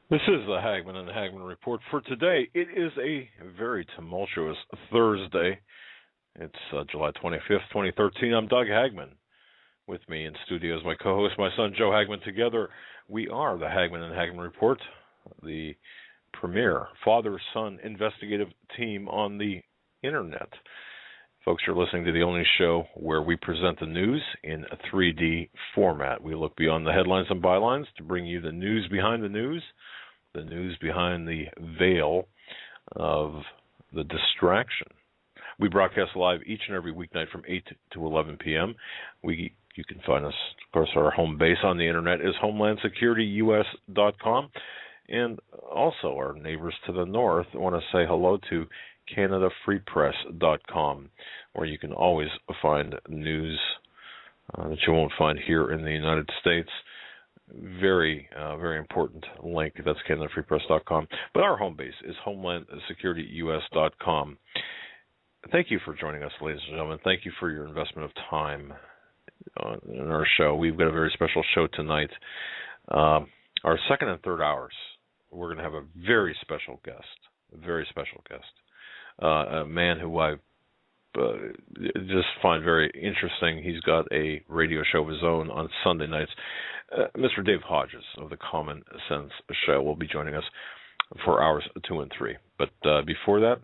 This is the Hagmann and the Hagmann Report for today. It is a very tumultuous Thursday. It's July 25th, 2013. I'm Doug Hagmann. With me in studio is my co-host, my son Joe Hagmann. Together, we are the Hagmann and Hagmann Report, the premier father-son investigative team on the Internet. Folks, you're listening to the only show where we present the news in a 3D format. We look beyond the headlines and bylines to bring you the news behind the news behind the veil of the distraction. We broadcast live each and every weeknight from 8 to 11 p.m. You can find us, of course, our home base on the Internet is homelandsecurityus.com. And also our neighbors to the north, I want to say hello to CanadaFreePress.com, where you can always find news that you won't find here in the United States. Very important link. That's CanadaFreePress.com. But our home base is HomelandSecurityUS.com. Thank you for joining us, ladies and gentlemen. Thank you for your investment of time in our show. We've got a very special show tonight. Our second and third hours, we're going to have a very special guest, a man who I just find very interesting. He's got a radio show of his own on Sunday nights. Mr. Dave Hodges of the Common Sense Show will be joining us for hours 2 and 3. But before that,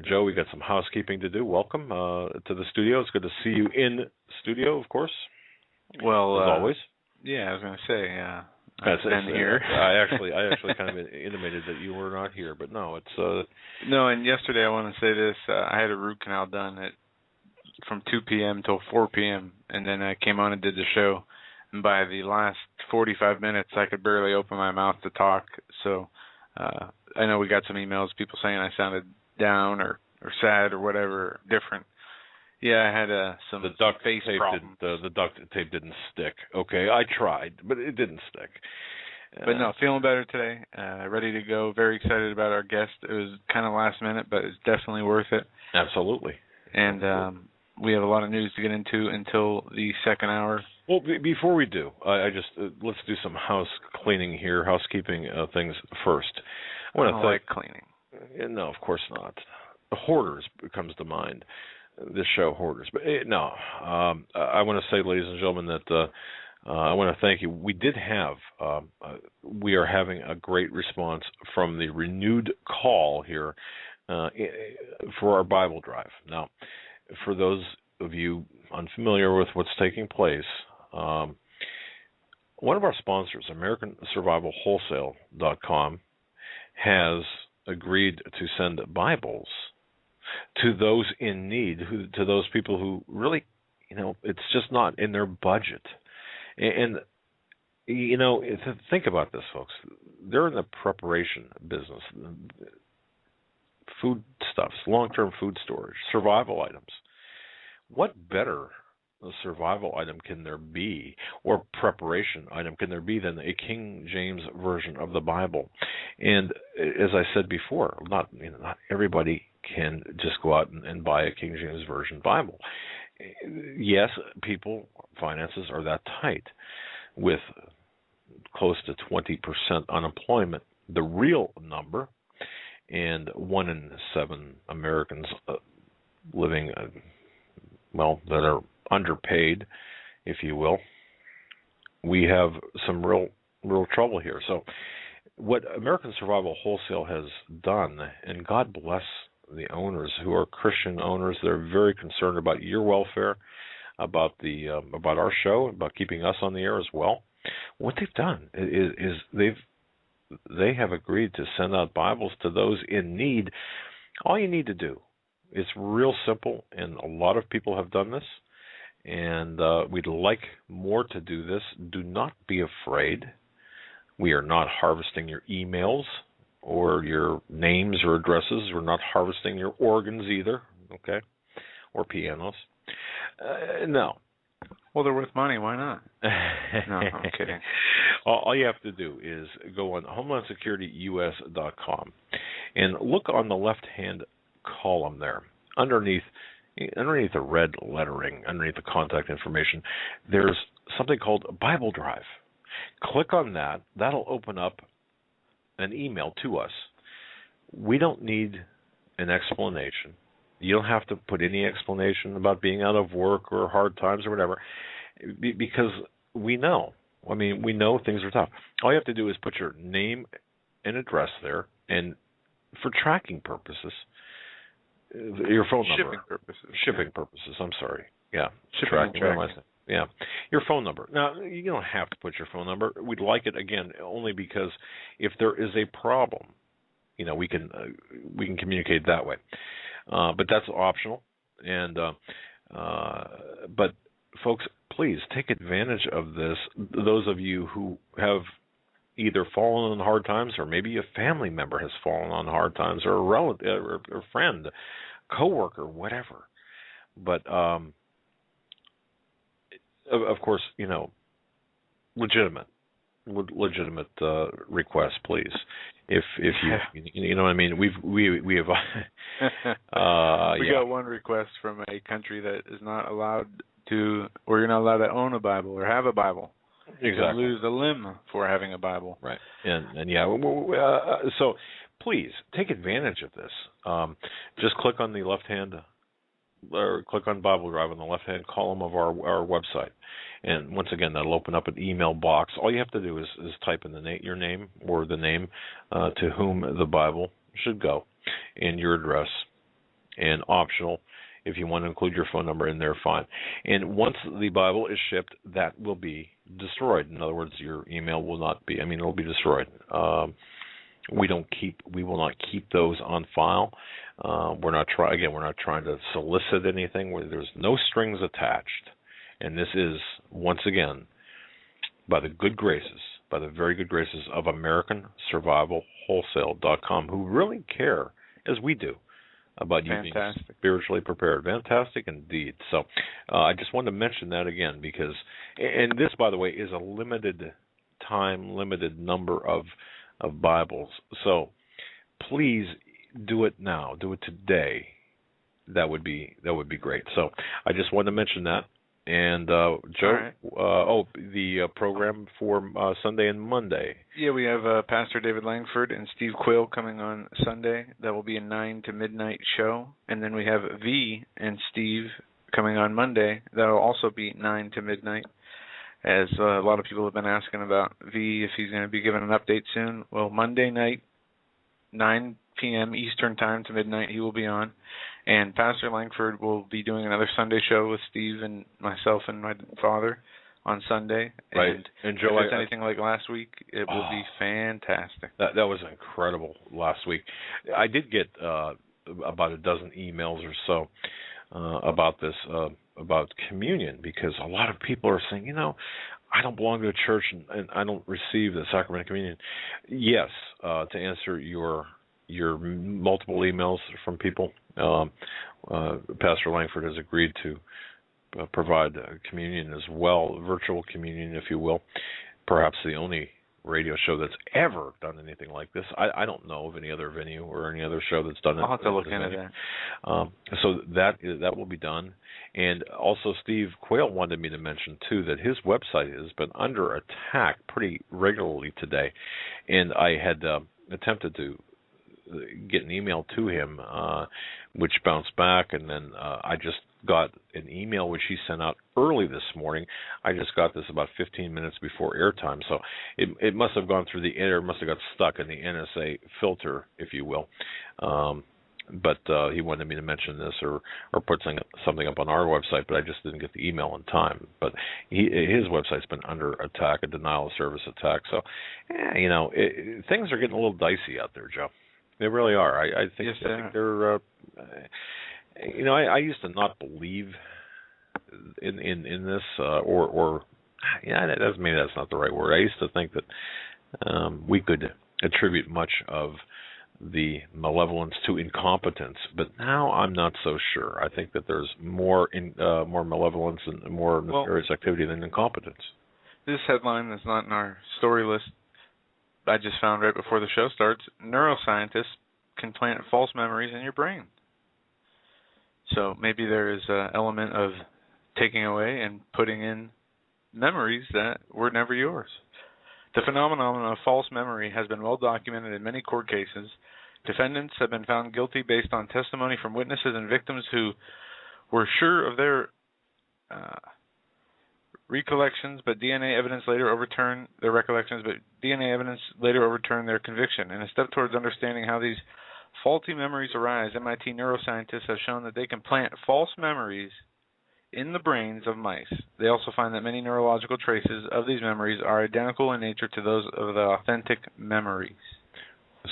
Joe, we got some housekeeping to do. Welcome to the studio. It's good to see you in studio, of course. Well, as always. Yeah, I was going to say, I've been here. I actually kind of intimated that you were not here, but no, it's No, and yesterday I want to say this. I had a root canal done from 2 p.m. till 4 p.m., and then I came on and did the show. And by the last 45 minutes, I could barely open my mouth to talk. So I know we got some emails, people saying I sounded down or sad or whatever, different. Yeah, I had some face problems. The duct tape didn't stick. Okay, I tried, but it didn't stick. But no, feeling better today. Ready to go. Very excited about our guest. It was kind of last minute, but it's definitely worth it. Absolutely. And we have a lot of news to get into until the second hour. Well, before we do, I just let's do some housekeeping things first. I don't like cleaning. No, of course not. Hoarders comes to mind. This show, Hoarders. But no, I want to say, ladies and gentlemen, that I want to thank you. We did have, we are having a great response from the renewed call here for our Bible drive. Now, for those of you unfamiliar with what's taking place, one of our sponsors, AmericanSurvivalWholesale.com, has agreed to send Bibles to those in need, to those people who really, it's just not in their budget. And, think about this, folks. They're in the preparation business, foodstuffs, long-term food storage, survival items. What better a survival item can there be, or preparation item can there be, than a King James version of the Bible? And as I said before, not everybody can just go out and buy a King James version Bible. Yes, finances are that tight, with close to 20% unemployment, the real number, and 1 in 7 Americans living, that are underpaid, if you will. We have some real trouble here. So what American Survival Wholesale has done, and God bless the owners who are Christian owners, they're very concerned about your welfare, about our show, about keeping us on the air as well. What they've done is they have agreed to send out Bibles to those in need. All you need to do, it's real simple, and a lot of people have done this, and we'd like more to do this. Do not be afraid. We are not harvesting your emails or your names or addresses. We're not harvesting your organs either, okay, or pianos. No. Well, they're worth money. Why not? No, I'm kidding. All you have to do is go on HomelandSecurityUS.com and look on the left-hand column there. Underneath the red lettering, underneath the contact information, there's something called Bible Drive. Click on that. That'll open up an email to us, we don't need an explanation. You don't have to put any explanation about being out of work or hard times or whatever, because we know. I mean, we know things are tough. All you have to do is put your name and address there, and for tracking purposes, your phone number. Shipping purposes. I'm sorry. Yeah. Tracking. Yeah. Your phone number. Now, you don't have to put your phone number. We'd like it, again, only because if there is a problem, we can communicate that way. But that's optional. And but folks, please take advantage of this. Those of you who have either fallen on hard times, or maybe a family member has fallen on hard times, or a relative, or a friend, coworker, whatever. But of course, legitimate requests, please. If you know what I mean, we have we got one request from a country that is not allowed to, or you're not allowed to own a Bible or have a Bible. Exactly. You lose a limb for having a Bible. Right. And yeah, so please take advantage of this. Just click on the left hand, or click on Bible Drive on the left hand column of our website. And once again, that'll open up an email box. All you have to do is type in your name, or the name to whom the Bible should go, and your address. And optional, if you want to include your phone number in there, fine. And once the Bible is shipped, that will be destroyed. In other words, your email will not be, it'll be destroyed. We will not keep those on file. We're not trying to solicit anything. There's no strings attached. And this is, once again, by the very good graces of AmericanSurvivalWholesale.com, who really care, as we do, about you being spiritually prepared. Fantastic indeed. So I just wanted to mention that again, because, and this, by the way, is a limited number of Bibles. So please do it now. Do it today. That would be great. So I just wanted to mention that. And Joe, right. The program for Sunday and Monday. Yeah, we have Pastor David Langford and Steve Quill coming on Sunday. That will be a 9 to midnight show. And then we have V and Steve coming on Monday. That will also be 9 to midnight. As a lot of people have been asking about V, if he's going to be giving an update soon. Well, Monday night, 9 p.m. Eastern Time to midnight, he will be on. And Pastor Langford will be doing another Sunday show with Steve and myself and my father on Sunday. Right. And Joe, if it's anything like last week, it will be fantastic. That was incredible last week. I did get about a dozen emails or so about this, about communion, because a lot of people are saying, I don't belong to a church and I don't receive the sacrament of communion. Yes, to answer your multiple emails from people, Pastor Langford has agreed to provide communion as well, virtual communion, if you will. Perhaps the only radio show that's ever done anything like this. I don't know of any other venue or any other show that's done it. I'll have to look into that. So that will be done. And also Steve Quayle wanted me to mention, too, that his website has been under attack pretty regularly today. And I had attempted to get an email to him, which bounced back, and then I just got an email which he sent out early this morning. I just got this about 15 minutes before airtime, so it must have gone through the air, must have got stuck in the NSA filter, if you will. But he wanted me to mention this or put something up on our website, but I just didn't get the email in time. But his website's been under attack, a denial of service attack. So, things are getting a little dicey out there, Joe. They really are. I think they're. I used to not believe in this, maybe that's not the right word. I used to think that we could attribute much of the malevolence to incompetence, but now I'm not so sure. I think that there's more malevolence and more nefarious activity than incompetence. This headline is not in our story list. I just found right before the show starts, neuroscientists can plant false memories in your brain. So maybe there is an element of taking away and putting in memories that were never yours. The phenomenon of false memory has been well documented in many court cases. Defendants have been found guilty based on testimony from witnesses and victims who were sure of their recollections, but DNA evidence later overturned their recollections, but DNA evidence later overturned their conviction. In a step towards understanding how these faulty memories arise, MIT neuroscientists have shown that they can plant false memories in the brains of mice. They also find that many neurological traces of these memories are identical in nature to those of the authentic memories.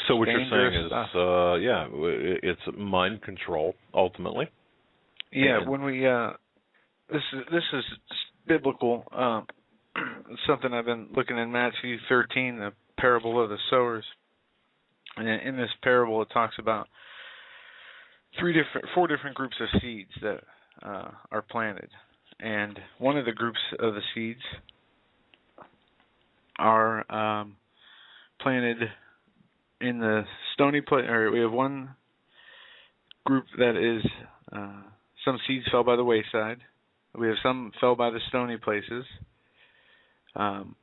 So what you're saying is, it's mind control ultimately. Yeah, when we this is biblical. Something I've been looking in Matthew 13, the parable of the sowers. And in this parable, it talks about four different groups of seeds that are planted, and one of the groups of the seeds are planted in the stony place. Or we have one group that is some seeds fell by the wayside. We have some fell by the stony places. Some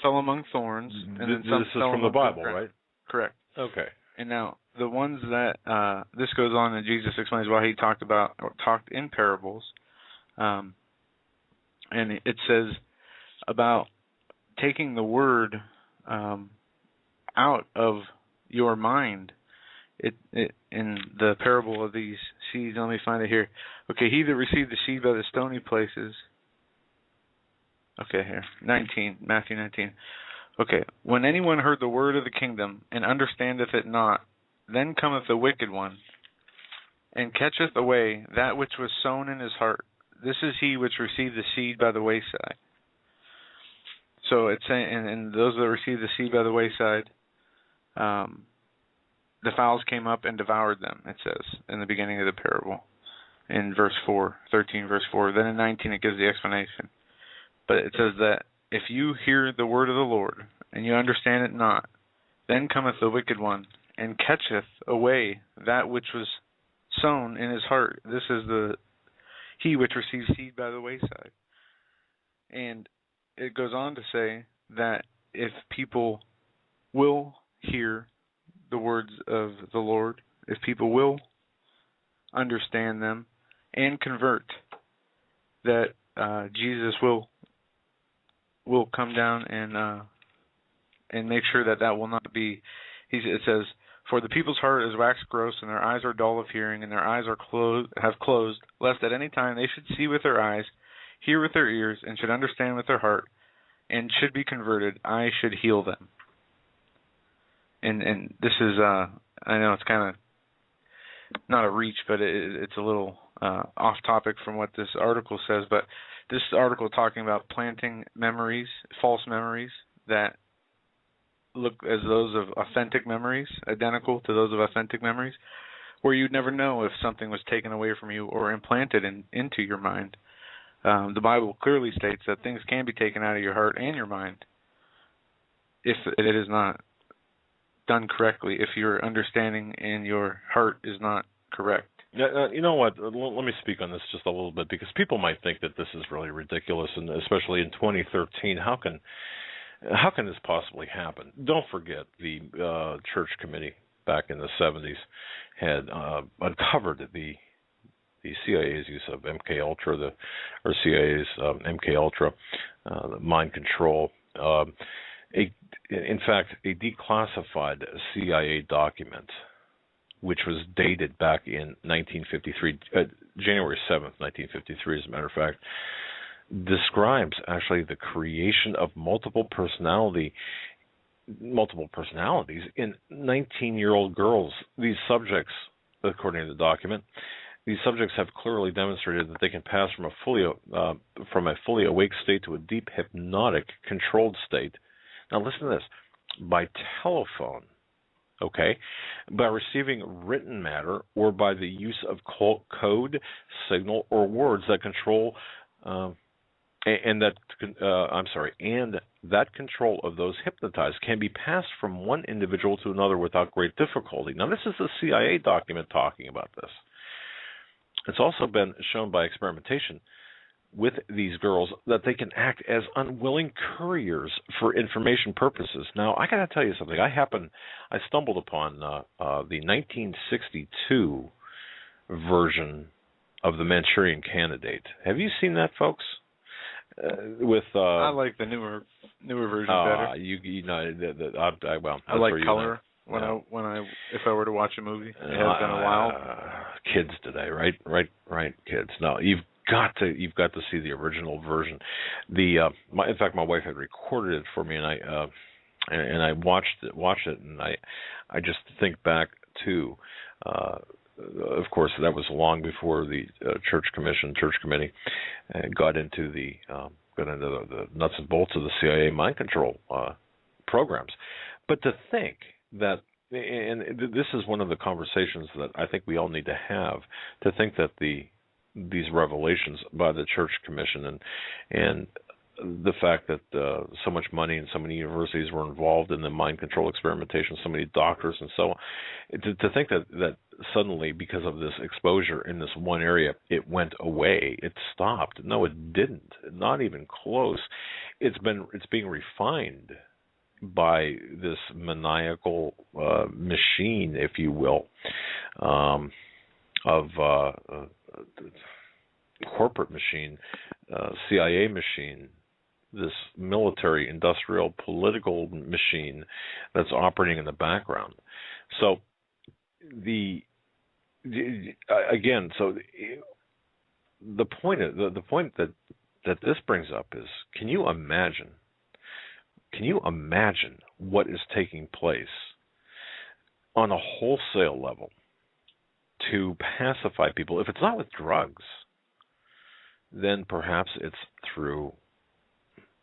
fell among thorns, and then some this is fell from the Bible, ground. right? Correct. Okay. And now the ones that this goes on, and Jesus explains why he talked in parables, and it says about taking the word out of your mind. It in the parable of these seeds. Let me find it here. Okay, he that received the seed by the stony places. Okay, here, Matthew 19. Okay, when anyone heard the word of the kingdom and understandeth it not, then cometh the wicked one, and catcheth away that which was sown in his heart. This is he which received the seed by the wayside. So it's saying, and those that received the seed by the wayside, the fowls came up and devoured them, it says, in the beginning of the parable, in verse 4, 13 verse 4. Then in 19 it gives the explanation. But it says that if you hear the word of the Lord, and you understand it not, then cometh the wicked one, and catcheth away that which was sown in his heart. This is he which receives seed by the wayside. And it goes on to say that if people will hear the words of the Lord, if people will understand them and convert, that Jesus will come down and make sure that will not be. It says, for the people's heart is waxed gross, and their eyes are dull of hearing, and their eyes have closed, lest at any time they should see with their eyes, hear with their ears, and should understand with their heart, and should be converted, I should heal them. And this is, I know it's kind of not a reach, but it's a little off topic from what this article says, but this article talking about planting memories, false memories, that look as those of authentic memories, identical to those of authentic memories, where you'd never know if something was taken away from you or implanted into your mind. The Bible clearly states that things can be taken out of your heart and your mind if it is not done correctly, if your understanding and your heart is not correct. You know what? Let me speak on this just a little bit, because people might think that this is really ridiculous, and especially in 2013, how can this possibly happen? Don't forget, the church committee back in the 70s had uncovered the CIA's use of MKUltra, or CIA's MKUltra, the Mind Control. In fact, a declassified CIA document, which was dated back in 1953, January 7th, 1953, as a matter of fact, describes actually the creation of multiple personalities in 19-year-old girls. These subjects, according to the document, these subjects have clearly demonstrated that they can pass from a fully awake state to a deep hypnotic controlled state. Now listen to this, by telephone, okay, by receiving written matter or by the use of code, signal, or words that control, and that control of those hypnotized can be passed from one individual to another without great difficulty. Now this is the CIA document talking about this. It's also been shown by experimentation with these girls that they can act as unwilling couriers for information purposes. Now, I got to tell you something. I stumbled upon the 1962 version of the Manchurian Candidate. Have you seen that, folks? I like the newer version better. I like color if I were to watch a movie. It has been a while. Kids today, right, kids. No, you've got to see the original version. In fact, my wife had recorded it for me, and I watched it, and I just think back to. Of course, that was long before the church committee got into the nuts and bolts of the CIA mind control programs. But to think that, and this is one of the conversations that I think we all need to have, to think that these revelations by the church commission and the fact that so much money and so many universities were involved in the mind control experimentation, so many doctors and so on, to think that suddenly, because of this exposure in this one area, it went away, it stopped. No, it didn't. Not even close. It's being refined by this maniacal machine, if you will, of corporate machine, CIA machine, this military, industrial, political machine that's operating in the background. So the point that this brings up is, can you imagine what is taking place on a wholesale level to pacify people? If it's not with drugs, then perhaps it's through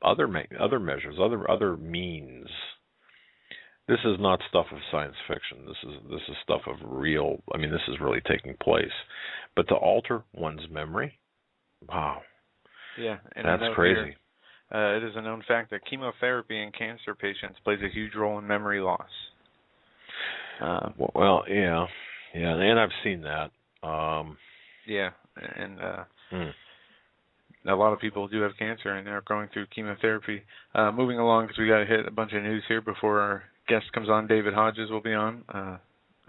other measures, other means. This is not stuff of science fiction. This is stuff of real. I mean, this is really taking place. But to alter one's memory, wow. Yeah, and that's crazy. It is a known fact that chemotherapy in cancer patients plays a huge role in memory loss. And I've seen that. A lot of people do have cancer and they're going through chemotherapy. Moving along, because we got to hit a bunch of news here before our guest comes on. David Hodges will be on,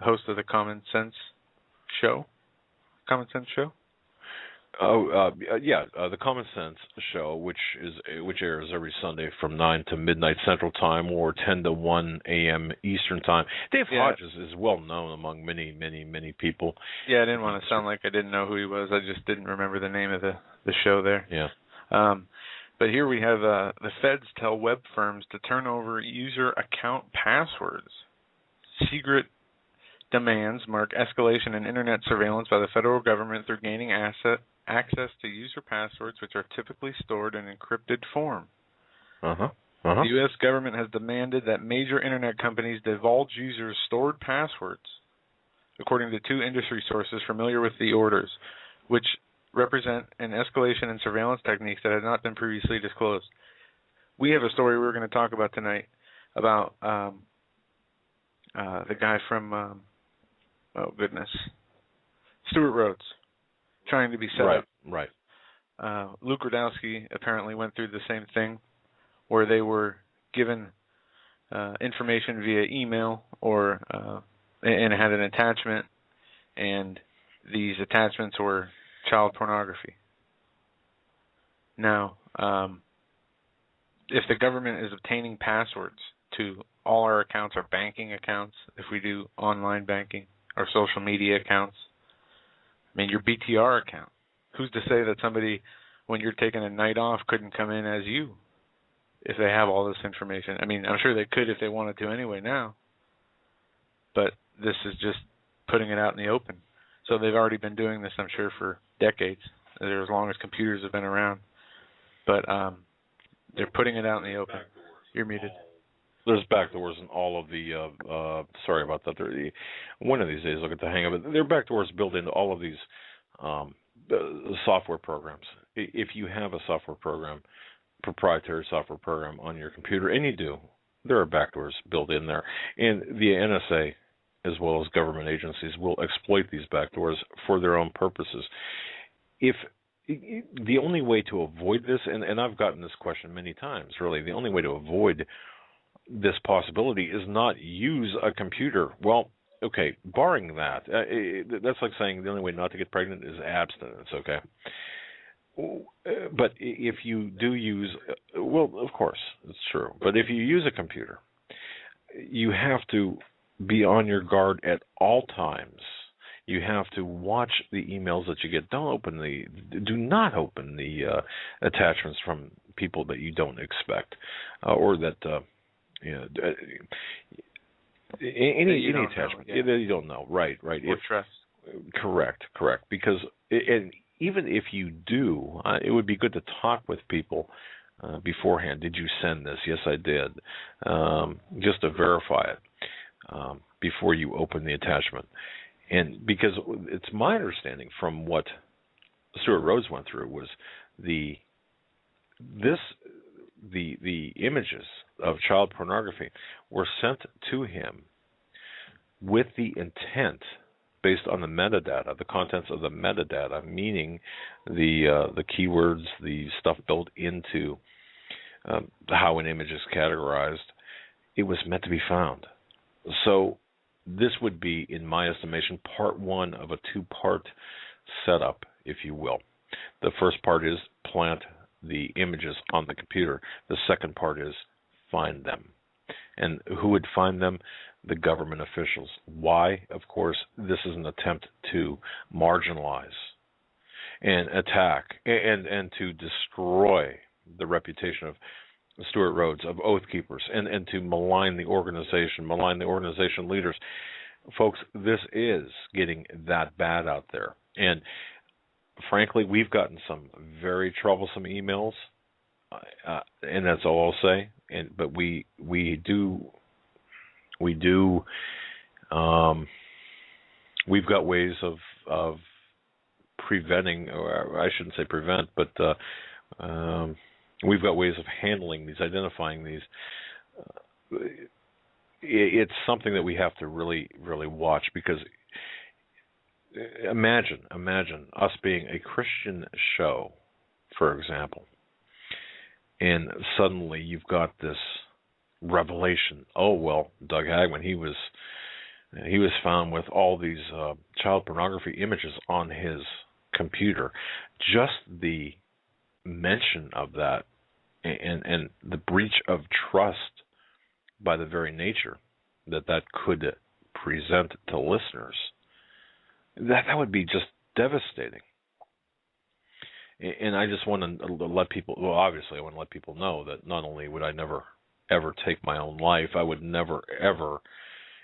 host of the Common Sense Show. The Common Sense Show, which airs every Sunday from 9 to midnight Central Time or 10 to 1 a.m. Eastern Time. Dave Hodges is well known among many, many, many people. Yeah, I didn't want to sound like I didn't know who he was. I just didn't remember the name of the show there. Yeah. But here we have the feds tell web firms to turn over user account passwords. Secret demands mark escalation in internet surveillance by the federal government through gaining access to user passwords, which are typically stored in encrypted form. The U.S. government has demanded that major internet companies divulge users' stored passwords, according to two industry sources familiar with the orders, which represent an escalation in surveillance techniques that had not been previously disclosed. We have a story we're going to talk about tonight about the guy from, Stuart Rhodes, trying to be set up. Right. Luke Rudowski apparently went through the same thing, where they were given information via email or and had an attachment, and these attachments were child pornography. Now, if the government is obtaining passwords to all our accounts, our banking accounts, if we do online banking, our social media accounts, I mean, your BTR account, who's to say that somebody, when you're taking a night off, couldn't come in as you if they have all this information? I mean, I'm sure they could if they wanted to anyway now, but this is just putting it out in the open. So they've already been doing this, I'm sure, for decades, as long as computers have been around. But they're putting it out in the open. You're muted. There's backdoors in all of the, sorry about that. One of these days I'll get the hang of it. There are backdoors built into all of these software programs. If you have a software program, proprietary software program on your computer, and you do, there are backdoors built in there. And the NSA, as well as government agencies, will exploit these backdoors for their own purposes. If the only way to avoid this, and I've gotten this question many times, really, the only way to avoid this possibility is not use a computer. Well, okay, barring that, that's like saying the only way not to get pregnant is abstinence, okay? But if you do use, well, of course, it's true. But if you use a computer, you have to be on your guard at all times. You have to watch the emails that you get. Do not open the attachments from people that you don't expect, or that any attachment that you don't know. Right. Or trust. Correct. Because and even if you do, it would be good to talk with people beforehand. Did you send this? Yes, I did. Just to verify it before you open the attachment. And because it's my understanding from what Stuart Rhodes went through was the images of child pornography were sent to him with the intent, based on the metadata, the contents of the metadata, meaning the keywords, the stuff built into how an image is categorized. It was meant to be found. So this would be, in my estimation, part one of a two-part setup, if you will. The first part is plant the images on the computer. The second part is find them. And who would find them? The government officials. Why? Of course, this is an attempt to marginalize and attack and to destroy the reputation of Stuart Rhodes, of Oath Keepers, and to malign the organization leaders. Folks, this is getting that bad out there. And frankly, we've gotten some very troublesome emails, and that's all I'll say. But we've got ways of preventing, or I shouldn't say prevent, but we've got ways of handling these, identifying these. It's something that we have to really, really watch, because imagine us being a Christian show, for example, and suddenly you've got this revelation. Oh, well, Doug Hagmann, he was found with all these child pornography images on his computer. Just the mention of that and the breach of trust by the very nature that could present to listeners, that would be just devastating. And I just want to let people, well, obviously I want to let people know that not only would I never ever take my own life, I would never ever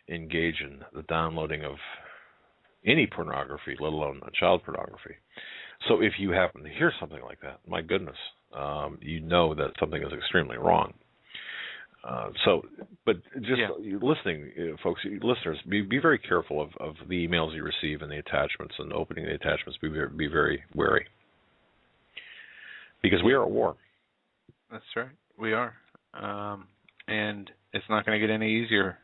engage in the downloading of any pornography, let alone child pornography. So if you happen to hear something like that, my goodness, you know that something is extremely wrong. But just listening, folks, listeners, be very careful of the emails you receive and the attachments, and opening the attachments. Be very wary, because we are at war. That's right, we are, and it's not going to get any easier.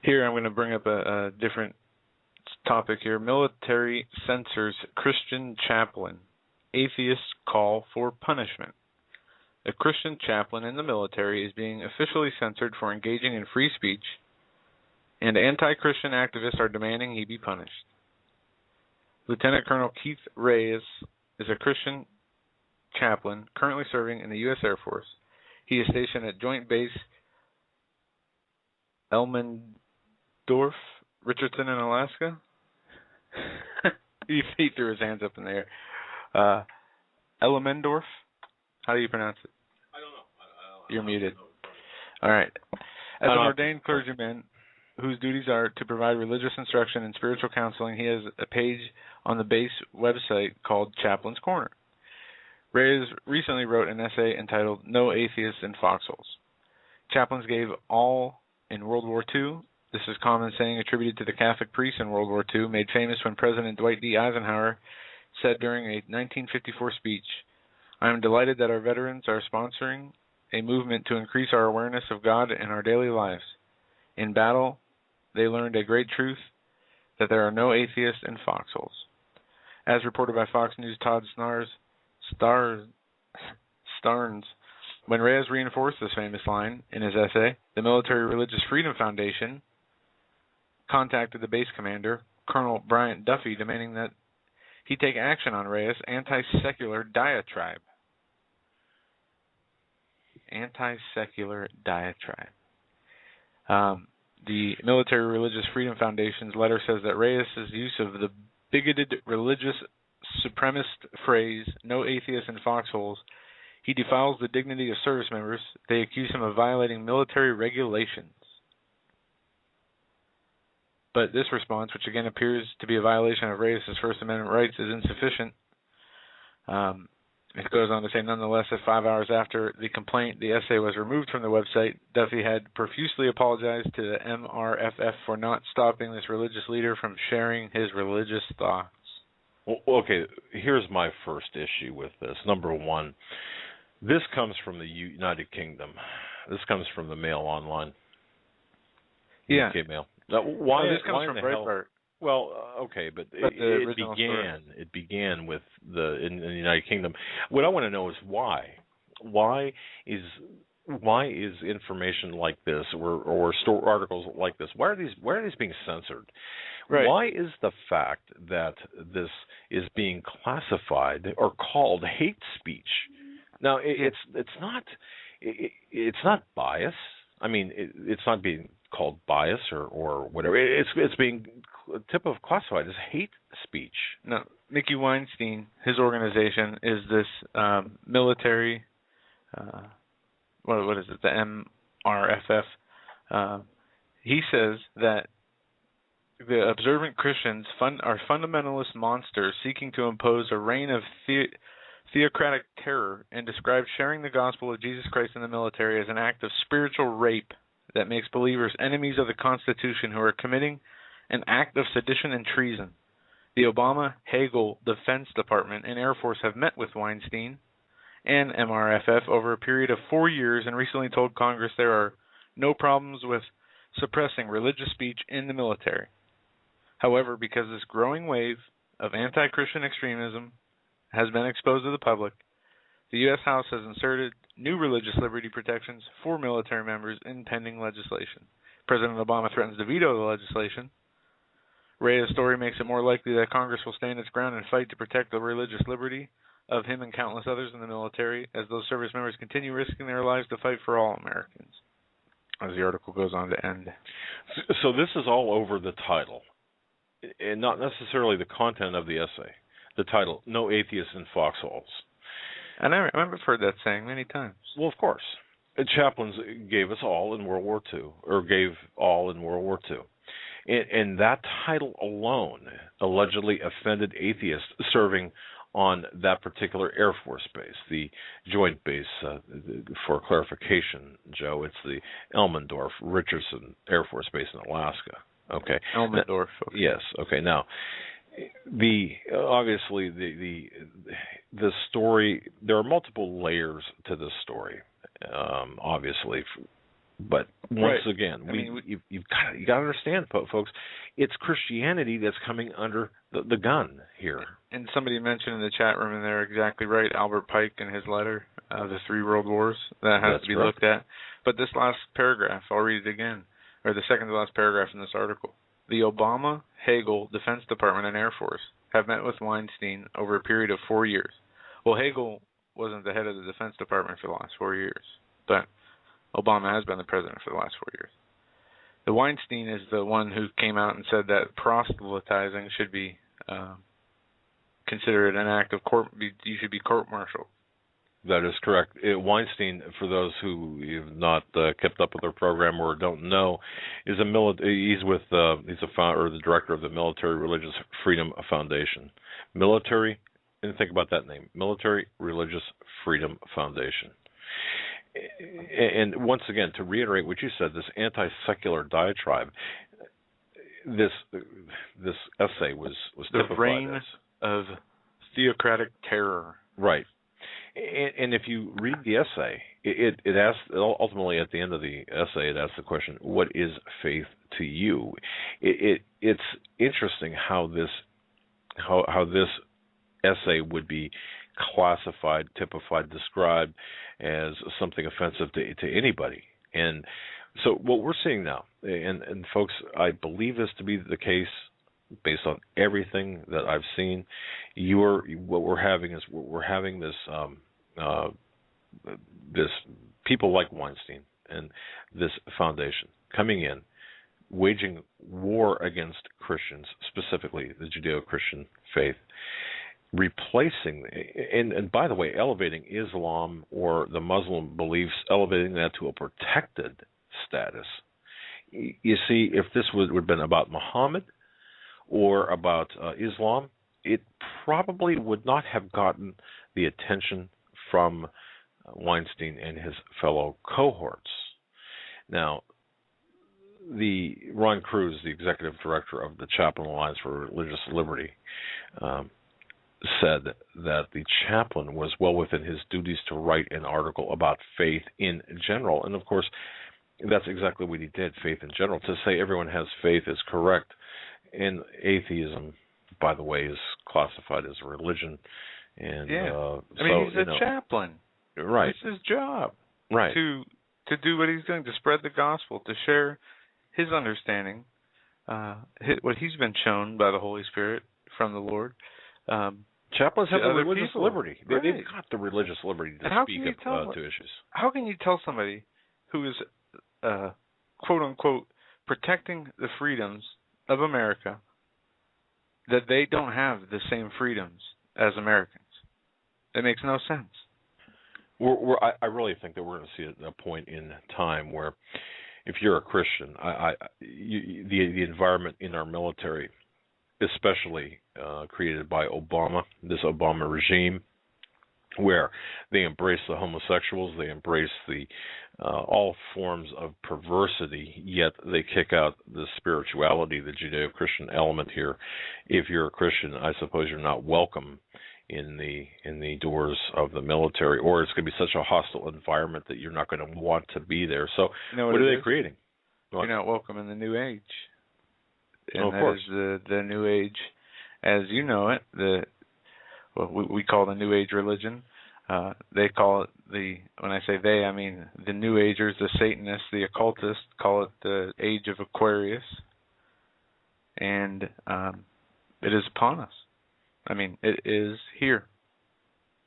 Here, I'm going to bring up a different topic here. Military censors Christian chaplain. Atheists call for punishment. A Christian chaplain in the military is being officially censored for engaging in free speech, and anti-Christian activists are demanding he be punished. Lieutenant Colonel Keith Reyes is a Christian chaplain currently serving in the U.S. Air Force. He is stationed at Joint Base Elmendorf, Richardson, in Alaska. He threw his hands up in the air. Elmendorf? How do you pronounce it? I don't know. You're muted. All right. As an ordained clergyman whose duties are to provide religious instruction and spiritual counseling, he has a page on the base website called Chaplain's Corner. Reyes recently wrote an essay entitled No Atheists in Foxholes. Chaplains gave all in World War II. This is a common saying attributed to the Catholic priests in World War II, made famous when President Dwight D. Eisenhower said during a 1954 speech, "I am delighted that our veterans are sponsoring a movement to increase our awareness of God in our daily lives. In battle, they learned a great truth, that there are no atheists in foxholes." As reported by Fox News' Todd Starnes, when Reyes reinforced this famous line in his essay, the Military Religious Freedom Foundation contacted the base commander, Colonel Bryant Duffy, demanding that he take action on Reyes' anti-secular diatribe. Anti-secular diatribe. The Military Religious Freedom Foundation's letter says that Reyes' use of the bigoted religious supremacist phrase, "no atheists in foxholes," he defiles the dignity of service members. They accuse him of violating military regulations. But this response, which again appears to be a violation of Reyes' First Amendment rights, is insufficient. It goes on to say, nonetheless, that 5 hours after the complaint, the essay was removed from the website. Duffy had profusely apologized to the MRFF for not stopping this religious leader from sharing his religious thoughts. Well, okay, here's my first issue with this. Number one, this comes from the United Kingdom. This comes from the Mail Online. Yeah. UK Mail. Now, why this comes from Breitbart? Well, okay, but it began with in the United Kingdom. What I want to know is why. Why is information like this or articles like this? Why are these being censored? Right. Why is the fact that this is being classified or called hate speech? Now, it's not bias. I mean, it's not being called bias or whatever. It's being classified as hate speech. No, Mickey Weinstein, his organization is this military. What is it? The MRFF. He says that the observant Christians are fundamentalist monsters seeking to impose a reign of theocratic terror, and describes sharing the gospel of Jesus Christ in the military as an act of spiritual rape that makes believers enemies of the Constitution who are committing an act of sedition and treason. The Obama, Hagel Defense Department and Air Force have met with Weinstein and MRFF over a period of 4 years and recently told Congress there are no problems with suppressing religious speech in the military. However, because this growing wave of anti-Christian extremism has been exposed to the public, the U.S. House has inserted new religious liberty protections for military members in pending legislation. President Obama threatens to veto the legislation. Reyes' story makes it more likely that Congress will stand its ground and fight to protect the religious liberty of him and countless others in the military as those service members continue risking their lives to fight for all Americans. As the article goes on to end. So this is all over the title, and not necessarily the content of the essay. The title, "No Atheists in Foxholes." And I remember I've heard that saying many times. Well, of course. Chaplains gave us all in World War II, or gave all in World War II. And that title alone allegedly offended atheists serving on that particular Air Force base, the Joint Base, for clarification, Joe, it's the Elmendorf-Richardson Air Force Base in Alaska. Okay. Elmendorf. Okay. Yes. Okay. Now, obviously the story, there are multiple layers to this story, obviously, but once again, you've got to understand, folks, it's Christianity that's coming under the gun here. And somebody mentioned in the chat room, and they're exactly right, Albert Pike in his letter, the 3 World Wars, that has to be looked at. But this last paragraph, I'll read it again, or the second to last paragraph in this article. The Obama, Hagel Defense Department and Air Force have met with Weinstein over a period of 4 years. Well, Hagel wasn't the head of the Defense Department for the last 4 years, but Obama has been the president for the last 4 years. The Weinstein is the one who came out and said that proselytizing should be considered an act of you should be court-martialed. That is correct. Weinstein, for those who have not kept up with our program or don't know, is he's a founder or the director of the Military Religious Freedom Foundation. And think about that name, Military Religious Freedom Foundation. And once again, to reiterate what you said, this anti-secular diatribe, this essay was the reign of theocratic terror. Right. And if you read the essay, it asks, ultimately at the end of the essay, it asks the question, what is faith to you? It's interesting how this essay would be classified, typified, described as something offensive to anybody. And so what we're seeing now, and folks, I believe this to be the case based on everything that I've seen. What we're having is this people like Weinstein and this foundation coming in, waging war against Christians, specifically the Judeo-Christian faith, replacing, and by the way, elevating Islam or the Muslim beliefs, elevating that to a protected status. You see, if this would have been about Muhammad or about Islam, it probably would not have gotten the attention from Weinstein and his fellow cohorts. Now, Ron Cruz, the executive director of the Chaplain-Alliance for Religious Liberty, said that the chaplain was well within his duties to write an article about faith in general. And, of course, that's exactly what he did, faith in general. To say everyone has faith is correct. And atheism, by the way, is classified as a religion. And he's a chaplain. Right. It's his job. Right. To do what he's doing, to spread the gospel, to share his understanding, what he's been shown by the Holy Spirit from the Lord. Chaplains have the religious people. liberty. Right. They've got the religious liberty to speak to issues. How can you tell somebody who is, quote unquote, protecting the freedoms of America that they don't have the same freedoms as Americans? That makes no sense. I really think that we're going to see a point in time where, if you're a Christian, the environment in our military, especially created by Obama, this Obama regime, where they embrace the homosexuals, they embrace all forms of perversity, yet they kick out the spirituality, the Judeo-Christian element here. If you're a Christian, I suppose you're not welcome in the doors of the military, or it's going to be such a hostile environment that you're not going to want to be there. So what are they creating? You're not welcome in the New Age. And of course. Is the New Age, as you know it, what we call the New Age religion. They call it when I say they, I mean the New Agers, the Satanists, the occultists, call it the Age of Aquarius. And it is upon us. I mean, it is here.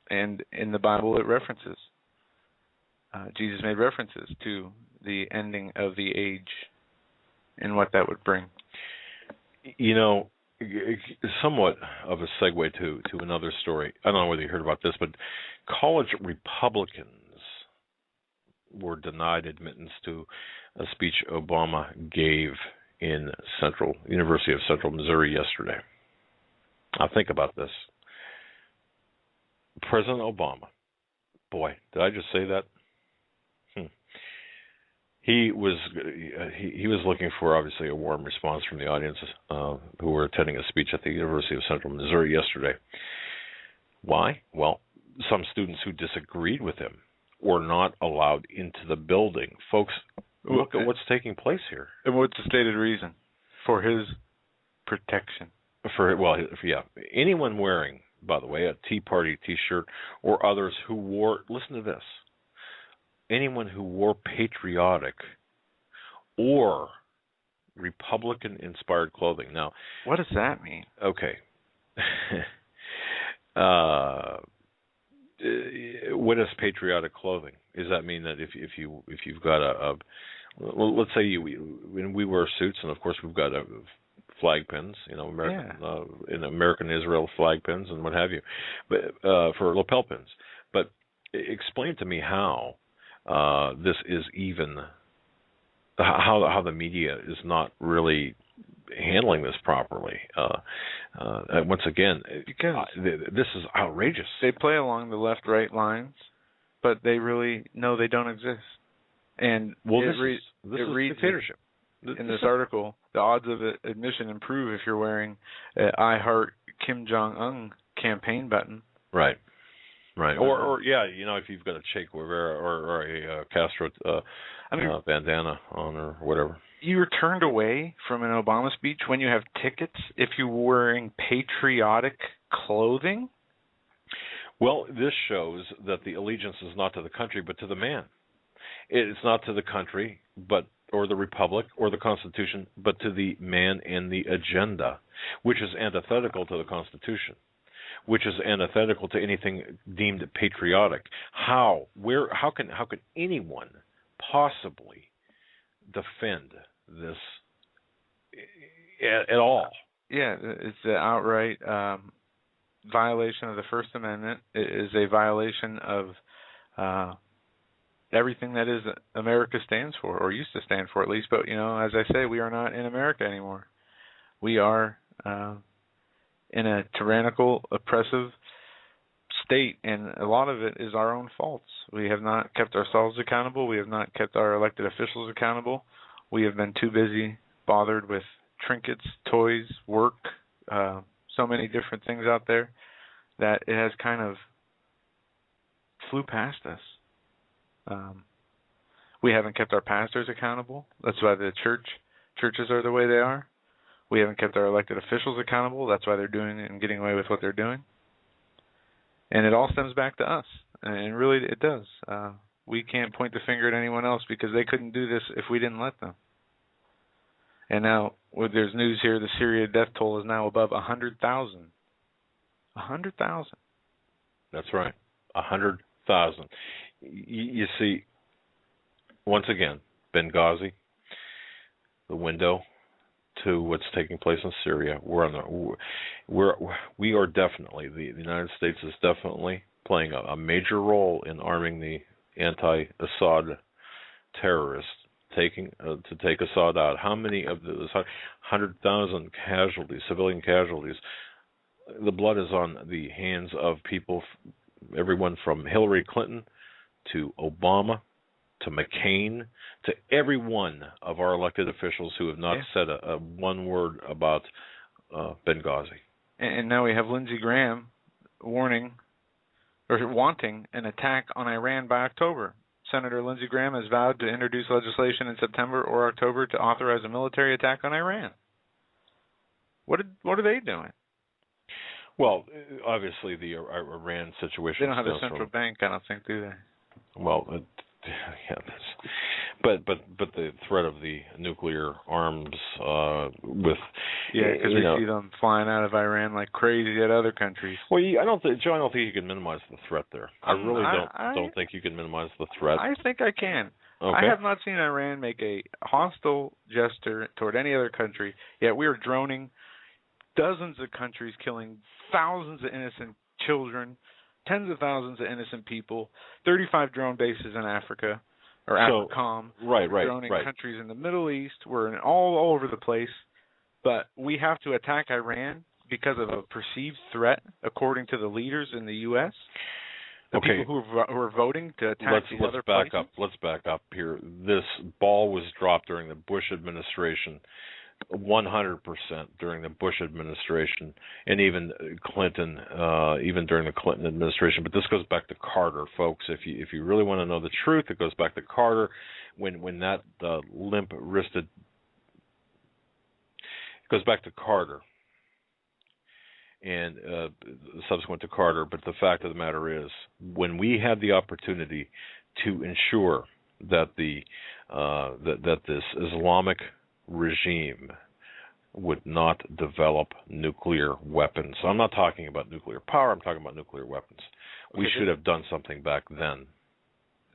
And in the Bible it references. Jesus made references to the ending of the age and what that would bring. You know, somewhat of a segue to another story. I don't know whether you heard about this, but college Republicans were denied admittance to a speech Obama gave in University of Central Missouri yesterday. Now think about this. President Obama, boy, did I just say that? He was looking for, obviously, a warm response from the audience who were attending a speech at the University of Central Missouri yesterday. Why? Well, some students who disagreed with him were not allowed into the building. Folks, look at what's taking place here. And what's the stated reason? For his protection. Anyone wearing, by the way, a Tea Party T-shirt or others who wore, listen to this, anyone who wore patriotic or Republican-inspired clothing. Now, what does that mean? Okay. What is patriotic clothing? Does that mean that if you've got let's say when we wear suits, and of course we've got flag pins, in American Israel flag pins and what have you, but for lapel pins. But explain to me how this is even how the media is not really handling this properly. Once again, because this is outrageous. They play along the left-right lines, but they really they don't exist. And this is dictatorship. In this article, the odds of admission improve if you're wearing an I Heart Kim Jong-un campaign button. Right. Or if you've got a Che Guevara or a Castro bandana on or whatever. You were turned away from an Obama speech when you have tickets if you're wearing patriotic clothing? Well, this shows that the allegiance is not to the country, but to the man. It's not to the country, or the republic, or the Constitution, but to the man and the agenda, which is antithetical to the Constitution, which is antithetical to anything deemed patriotic. How can anyone possibly defend this at all? Yeah, it's an outright violation of the First Amendment. It is a violation of everything that is America stands for, or used to stand for at least. But, as I say, we are not in America anymore. We are in a tyrannical, oppressive state, and a lot of it is our own faults. We have not kept ourselves accountable. We have not kept our elected officials accountable. We have been too busy bothered with trinkets, toys, work, so many different things out there that it has kind of flew past us. We haven't kept our pastors accountable. That's why the churches are the way they are. We haven't kept our elected officials accountable. That's why they're doing it and getting away with what they're doing. And it all stems back to us. And really it does. We can't point the finger at anyone else because they couldn't do this if we didn't let them. And now, there's news here, the Syria death toll is now above 100,000. 100,000. That's right. 100,000. You see, once again, Benghazi, the window to what's taking place in Syria. We are definitely, the United States is definitely playing a major role in arming the anti-Assad terrorists to take Assad out. How many of the 100,000 casualties, civilian casualties? The blood is on the hands of people, everyone from Hillary Clinton to Obama to McCain to every one of our elected officials who have not said a one word about Benghazi. And now we have Lindsey Graham wanting an attack on Iran by October. Senator Lindsey Graham has vowed to introduce legislation in September or October to authorize a military attack on Iran. What are they doing? Well, obviously the Iran situation. They don't have a central bank, I don't think, do they? Well, yeah, but the threat of the nuclear arms with because we see them flying out of Iran like crazy at other countries. Well, I don't think you can minimize the threat there. I really don't think you can minimize the threat. I think I can. Okay. I have not seen Iran make a hostile gesture toward any other country, yet we are droning dozens of countries, killing thousands of innocent children, tens of thousands of innocent people, 35 drone bases in Africa, or AFRICOM. Right. Droning countries in the Middle East. We're all over the place. But we have to attack Iran because of a perceived threat, according to the leaders in the U.S., people who are voting to attack these other places. Let's back up here. This ball was dropped during the Bush administration, 100% during the Bush administration, and even Clinton, even during the Clinton administration. But this goes back to Carter, folks. If you really want to know the truth, it goes back to Carter, when that limp-wristed. It goes back to Carter, and subsequent to Carter. But the fact of the matter is, when we had the opportunity to ensure that that this Islamic regime would not develop nuclear weapons. I'm not talking about nuclear power, I'm talking about nuclear weapons. We should have done something back then.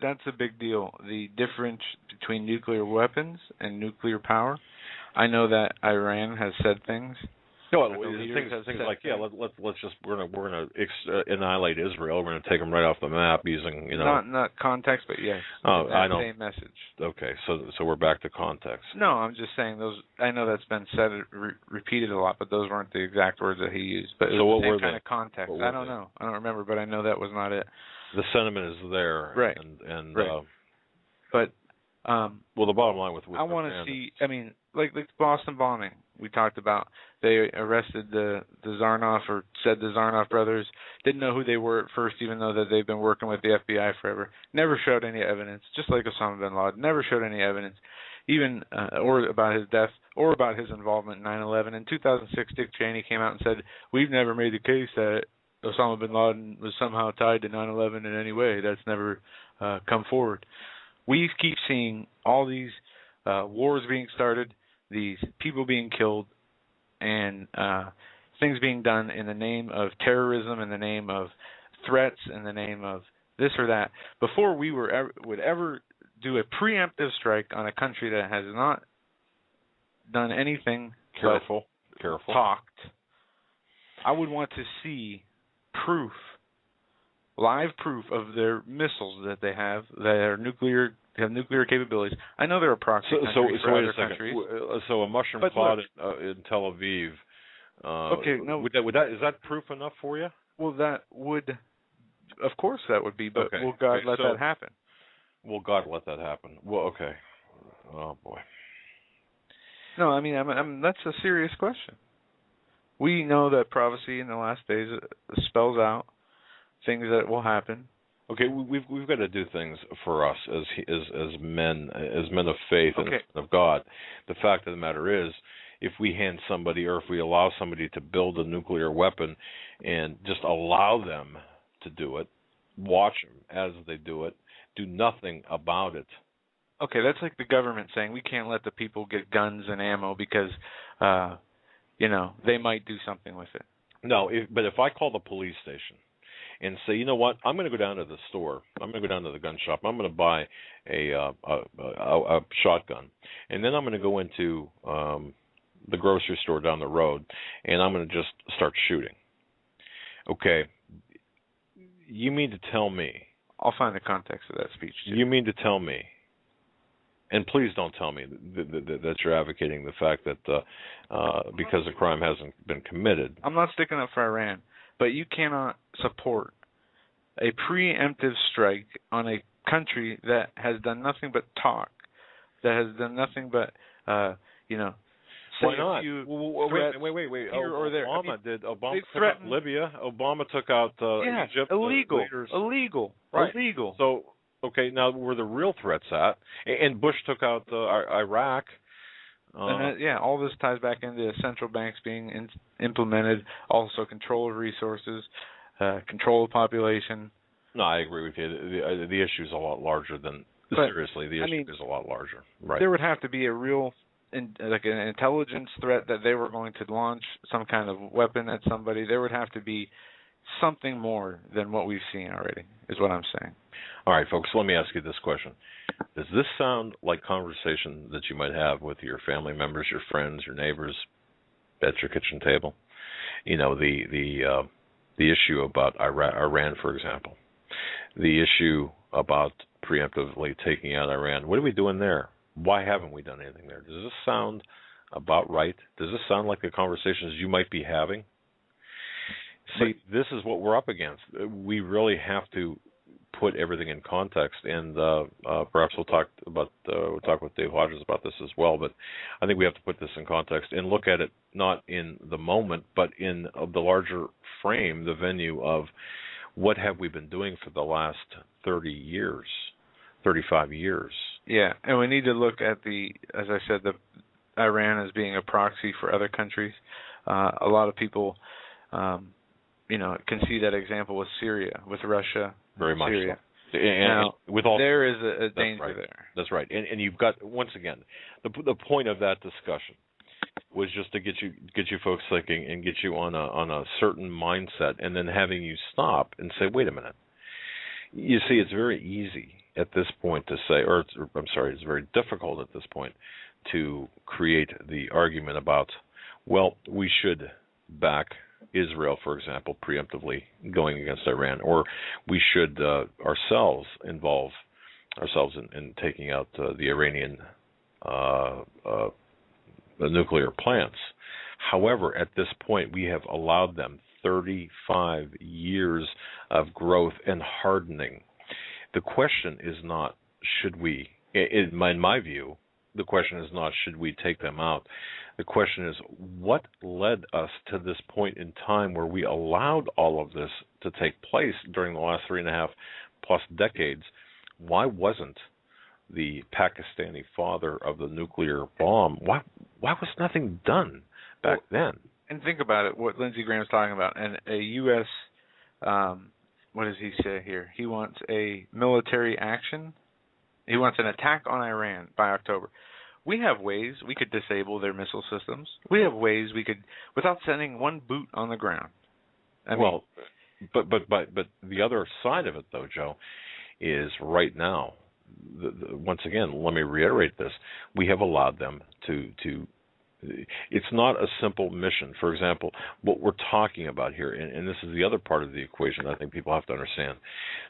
That's a big deal. The difference between nuclear weapons and nuclear power. I know that Iran has said things. No, things like let's just we're gonna annihilate Israel. We're gonna take them right off the map using not context, but yes. Oh, I know. Same message. Okay, so we're back to context. No, I'm just saying those. I know that's been said repeated a lot, but those weren't the exact words that he used. But it was the same kind of context. I don't know. I don't remember, but I know that was not it. The sentiment is there, right? And right. But well, the bottom line with I want to see. I mean, like the Boston bombing we talked about. They arrested the Zarnoff, or said the Zarnoff brothers. Didn't know who they were at first, even though that they've been working with the FBI forever. Never showed any evidence, just like Osama bin Laden. Never showed any evidence, even or about his death or about his involvement in 9/11. In 2006, Dick Cheney came out and said, "We've never made the case that Osama bin Laden was somehow tied to 9/11 in any way. That's never come forward. We keep seeing all these wars being started, these people being killed, and things being done in the name of terrorism, in the name of threats, in the name of this or that. Before we would ever do a preemptive strike on a country that has not done anything Careful. talked, I would want to see proof, live proof of their missiles that they have that are have nuclear capabilities. I know there are proxy countries for other countries. So a mushroom cloud in Tel Aviv. Okay, no. Is that proof enough for you? Well, that would, of course, that would be. But will God let that happen? Will God let that happen? Well, okay. Oh boy. No, I mean, that's a serious question. We know that prophecy in the last days spells out things that will happen. Okay, we've got to do things for us as men of faith and of God. The fact of the matter is, if we hand somebody or if we allow somebody to build a nuclear weapon and just allow them to do it, watch them as they do it, do nothing about it. Okay, that's like the government saying we can't let the people get guns and ammo because, they might do something with it. No, but if I call the police station and say, you know what, I'm going to go down to the store, I'm going to go down to the gun shop, I'm going to buy a shotgun, and then I'm going to go into the grocery store down the road, and I'm going to just start shooting. Okay, you mean to tell me? I'll find the context of that speech, too. You mean to tell me? And please don't tell me that you're advocating the fact that because a crime hasn't been committed. I'm not sticking up for Iran, but you cannot support a preemptive strike on a country that has done nothing but talk, that has done nothing but, say why not? a few Wait. here or there. Obama took out Libya. Obama took out Egypt. Illegal. Right. Illegal. So, okay, now where the real threats at? And Bush took out Iraq. And all this ties back into central banks being implemented, also control of resources, control of population. No, I agree with you. The issue is a lot larger than, seriously, the issue is a lot larger. Right. There would have to be a real, an intelligence threat that they were going to launch some kind of weapon at somebody. There would have to be something more than what we've seen already, is what I'm saying. All right, folks, let me ask you this question. Does this sound like conversation that you might have with your family members, your friends, your neighbors at your kitchen table? You know, the issue about Iran, for example. The issue about preemptively taking out Iran. What are we doing there? Why haven't we done anything there? Does this sound about right? Does this sound like the conversations you might be having? See, this is what we're up against. We really have to put everything in context, and perhaps we'll talk with Dave Hodges about this as well. But I think we have to put this in context and look at it not in the moment, but in the larger frame, the venue of what have we been doing for the last 30 years, 35 years. Yeah, and we need to look at as I said, Iran as being a proxy for other countries. A lot of people, can see that example with Syria, with Russia. Very much Syria. So. And with all, there is a danger there. That's right. And you've got, once again, the point of that discussion was just to get you folks thinking and get you on a certain mindset, and then having you stop and say, wait a minute. You see, it's very easy at this point to say, it's very difficult at this point to create the argument about, well, we should back Israel, for example, preemptively going against Iran, or we should ourselves involve ourselves in taking out the Iranian nuclear plants. However, at this point, we have allowed them 35 years of growth and hardening. The question is not, should we, in my view, the question is not, should we take them out? The question is, what led us to this point in time where we allowed all of this to take place during the last 3.5+ decades? Why wasn't the Pakistani father of the nuclear bomb, why was nothing done back then? And think about it, what Lindsey Graham's talking about, and a U.S. what does he say here? He wants a military action. He wants an attack on Iran by October. We have ways we could disable their missile systems. We have ways we could, without sending one boot on the ground. But the other side of it, though, Joe, is right now. Once again, let me reiterate this: we have allowed them to. It's not a simple mission. For example, what we're talking about here, and this is the other part of the equation I think people have to understand.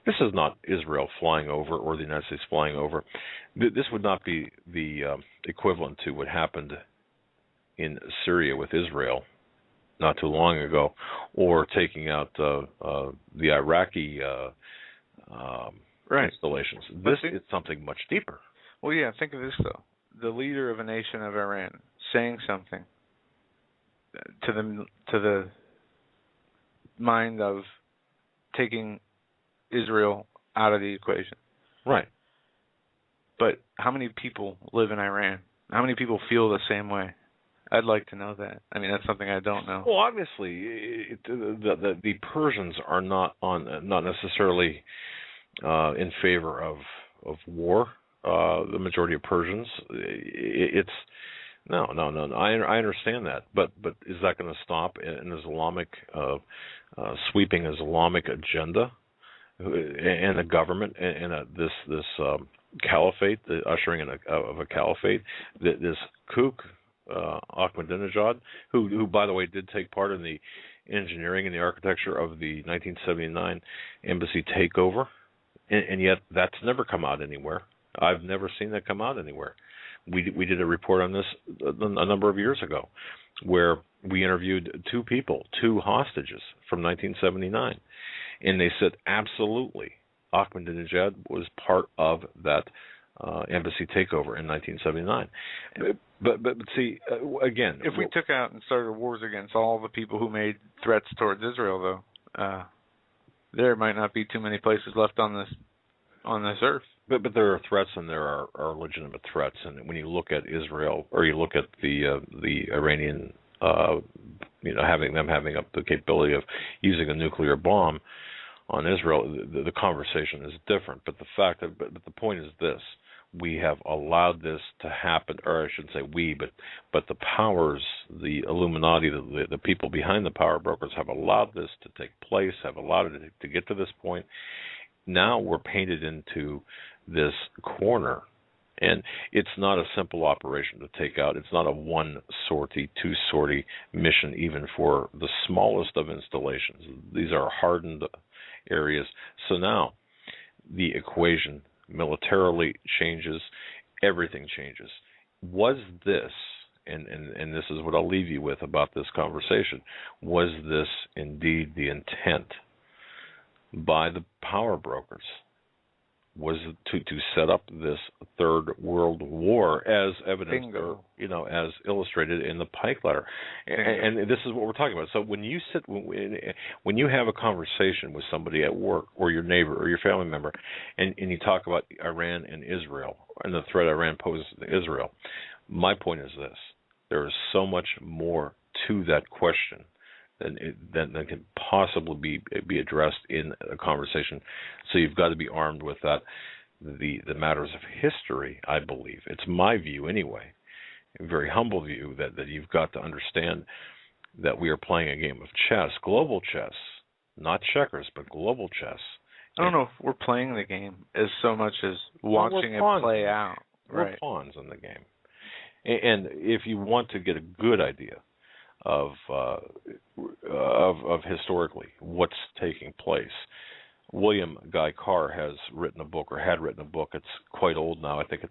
This is not Israel flying over or the United States flying over. This would not be the equivalent to what happened in Syria with Israel not too long ago, or taking out the Iraqi installations. This is something much deeper. Well, yeah, think of this, though. The leader of a nation of Iran saying something to the mind of taking Israel out of the equation. Right. But how many people live in Iran? How many people feel the same way? I'd like to know that. I mean, that's something I don't know. Well, obviously, the Persians are not necessarily in favor of war. The majority of Persians, it's no. I understand that, but is that going to stop an Islamic sweeping Islamic agenda and a government and this caliphate, the ushering in of a caliphate? This kook, Ahmadinejad, who by the way did take part in the engineering and the architecture of the 1979 embassy takeover, and yet that's never come out anywhere. I've never seen that come out anywhere. We did a report on this a number of years ago, where we interviewed two hostages from 1979, and they said absolutely Ahmadinejad was part of that embassy takeover in 1979. But see, again, if we took out and started wars against all the people who made threats towards Israel, though, there might not be too many places left on this earth. But there are threats, and there are legitimate threats. And when you look at Israel, or you look at the Iranian, having up the capability of using a nuclear bomb on Israel, the conversation is different. But the point is this: we have allowed this to happen, or I shouldn't say we, but the powers, the Illuminati, the people behind the power brokers have allowed this to take place, have allowed it to get to this point. Now we're painted into this corner, and it's not a simple operation to take out. It's not a one sortie, two sortie mission, even for the smallest of installations. These are hardened areas. So now the equation militarily changes, everything changes. Was this, and this is what I'll leave you with about this conversation, was this indeed the intent by the power brokers? Was to set up this third world war, as evidenced, or as illustrated in the Pike letter, and this is what we're talking about. So when you have a conversation with somebody at work, or your neighbor, or your family member, and you talk about Iran and Israel and the threat Iran poses to Israel, my point is this: there is so much more to that question than can possibly be addressed in a conversation. So you've got to be armed with that. The matters of history, I believe, it's my view anyway, a very humble view, that you've got to understand that we are playing a game of chess, global chess, not checkers, but global chess. I don't know if we're playing the game as so much as watching it play out. We're pawns in the game. And if you want to get a good idea of historically what's taking place, William Guy Carr has written a book, or had written a book. It's quite old now. I think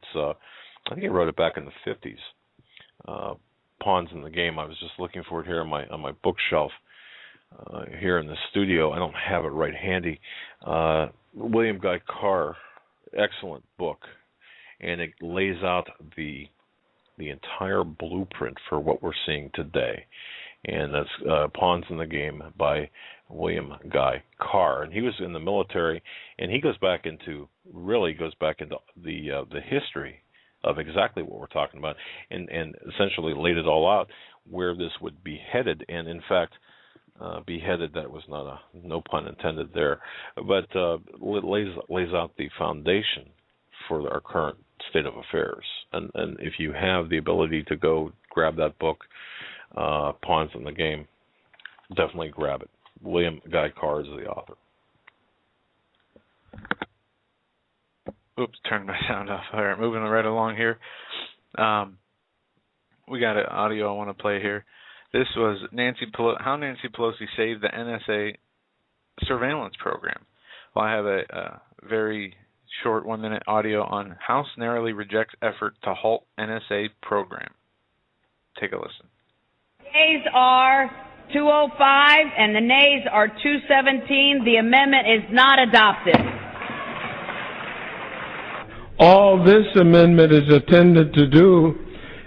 he wrote it back in the 50s. Pawns in the Game. I was just looking for it here on my bookshelf here in the studio. I don't have it right handy. William Guy Carr, excellent book, and it lays out the entire blueprint for what we're seeing today. And that's Pawns in the Game by William Guy Carr. And he was in the military, and he goes back into the history of exactly what we're talking about, and essentially laid it all out where this would be headed. And in fact, beheaded. That was not no pun intended there, but lays out the foundation for our current state of affairs. And if you have the ability to go grab that book, Pawns in the Game, definitely grab it. William Guy Carr is the author. Oops, turned my sound off. All right, moving right along here. We got an audio I want to play here. This was how Nancy Pelosi saved the NSA surveillance program. Well, I have a very short 1-minute audio on House narrowly rejects effort to halt NSA program. Take a listen. Yeas are 205 and the nays are 217. The amendment is not adopted. All this amendment is intended to do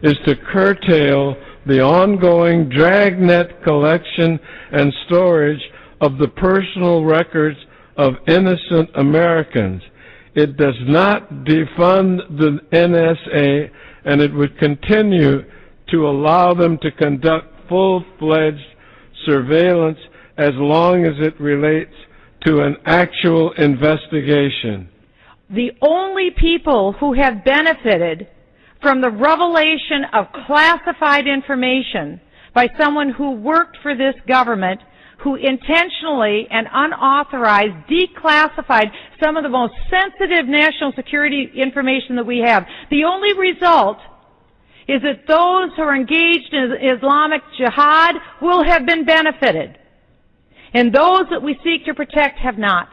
is to curtail the ongoing dragnet collection and storage of the personal records of innocent Americans. It does not defund the NSA, and it would continue to allow them to conduct full-fledged surveillance as long as it relates to an actual investigation. The only people who have benefited from the revelation of classified information by someone who worked for this government, who intentionally and unauthorized declassified some of the most sensitive national security information that we have. The only result is that those who are engaged in Islamic jihad will have been benefited, and those that we seek to protect have not.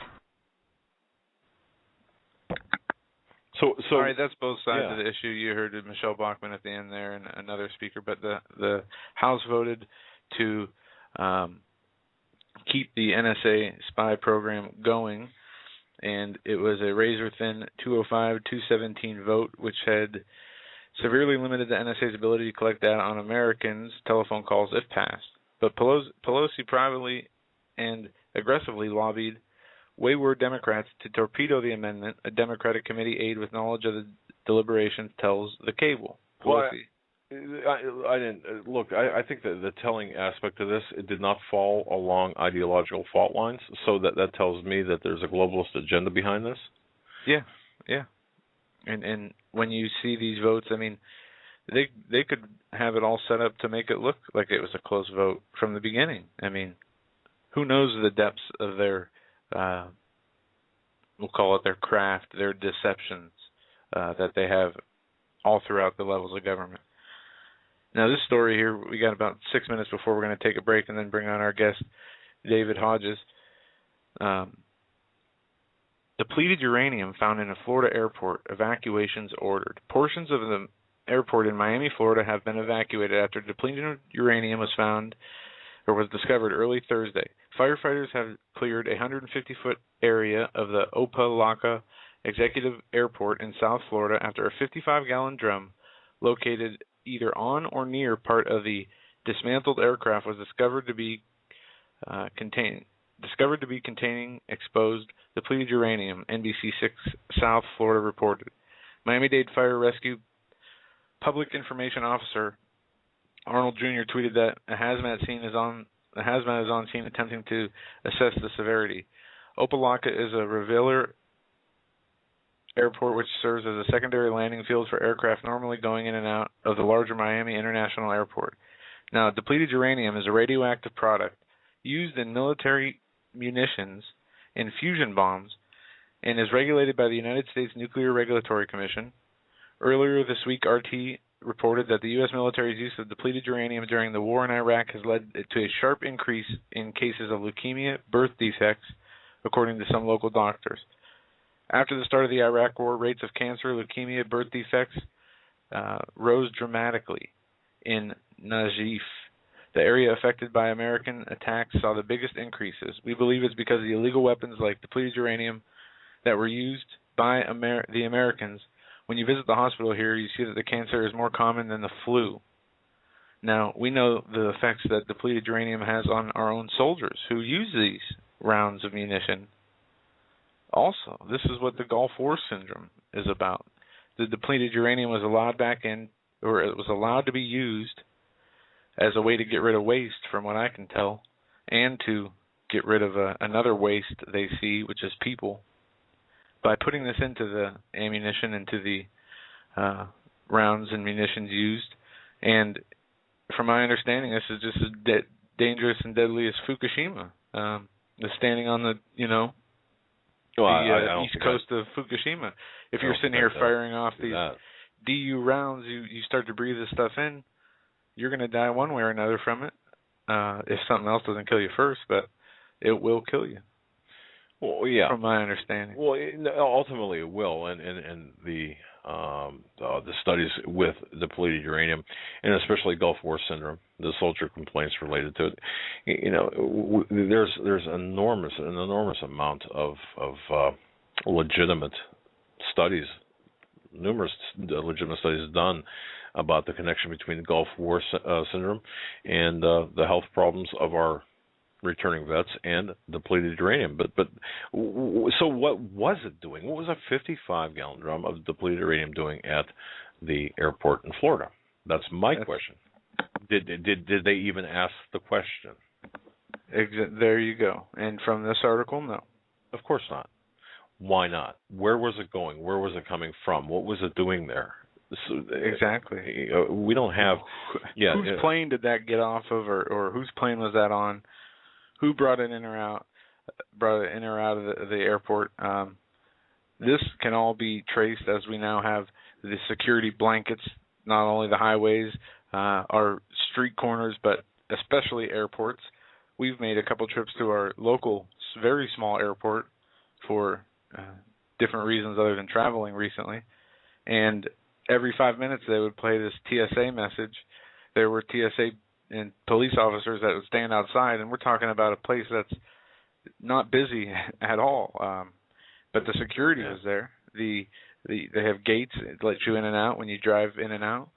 So all right, that's both sides of the issue. You heard Michelle Bachmann at the end there and another speaker, but the House voted to keep the NSA spy program going, and it was a razor-thin 205-217 vote, which had severely limited the NSA's ability to collect data on Americans' telephone calls if passed. But Pelosi privately and aggressively lobbied wayward Democrats to torpedo the amendment. A Democratic committee aide with knowledge of the deliberations tells the Cable. Pelosi. Well, I didn't look. I think that the telling aspect of this, it did not fall along ideological fault lines. So that tells me that there's a globalist agenda behind this. Yeah. And when you see these votes, I mean, they could have it all set up to make it look like it was a close vote from the beginning. I mean, who knows the depths of their we'll call it their craft, their deceptions that they have all throughout the levels of government. Now, this story here, we got about 6 minutes before we're going to take a break and then bring on our guest, David Hodges. Depleted uranium found in a Florida airport, evacuations ordered. Portions of the airport in Miami, Florida have been evacuated after depleted uranium was found or was discovered early Thursday. Firefighters have cleared a 150-foot area of the Opa-locka Executive Airport in South Florida after a 55-gallon drum located either on or near part of the dismantled aircraft was discovered to be containing exposed depleted uranium, NBC6 South Florida reported. Miami-Dade Fire Rescue Public Information Officer Arnold Jr. tweeted that a hazmat is on scene attempting to assess the severity. Opa-locka is a revealer airport which serves as a secondary landing field for aircraft normally going in and out of the larger Miami International Airport. Now, depleted uranium is a radioactive product used in military munitions and fusion bombs and is regulated by the United States Nuclear Regulatory Commission. Earlier this week, RT reported that the U.S. military's use of depleted uranium during the war in Iraq has led to a sharp increase in cases of leukemia, birth defects, according to some local doctors. After the start of the Iraq war, rates of cancer, leukemia, birth defects rose dramatically in Najaf. The area affected by American attacks saw the biggest increases. We believe it's because of the illegal weapons like depleted uranium that were used by the Americans. When you visit the hospital here, you see that the cancer is more common than the flu. Now, we know the effects that depleted uranium has on our own soldiers who use these rounds of munition. Also, this is what the Gulf War syndrome is about. The depleted uranium was allowed it was allowed to be used as a way to get rid of waste, from what I can tell. and to get rid of another waste they see, which is people, by putting this into the ammunition, into the rounds and munitions used. And from my understanding, this is just as dangerous and deadly as Fukushima. Standing on the, east coast of Fukushima. If you're sitting here firing off these DU rounds, you start to breathe this stuff in, you're going to die one way or another from it. If something else doesn't kill you first, but it will kill you. Well, yeah. From my understanding. Well, ultimately it will, and the studies with depleted uranium, and especially Gulf War syndrome, the soldier complaints related to it. There's an enormous amount of legitimate studies, numerous legitimate studies done about the connection between Gulf War syndrome and the health problems of our returning vets and depleted uranium. But so what was it doing? What was a 55-gallon drum of depleted uranium doing at the airport in Florida? That's my question. Did they even ask the question? There you go. And from this article, no. Of course not. Why not? Where was it going? Where was it coming from? What was it doing there? So, exactly. We don't have. Yeah. Whose plane did that get off of, or whose plane was that on? Who brought it in or out? Brought it in or out of the airport? This can all be traced, as we now have the security blankets, not only the highways, our street corners, but especially airports. We've made a couple trips to our local, very small airport for different reasons other than traveling recently, and every 5 minutes they would play this TSA message. There were TSA and police officers that would stand outside, and we're talking about a place that's not busy at all. But the security was there. They have gates that let you in and out when you drive in and out,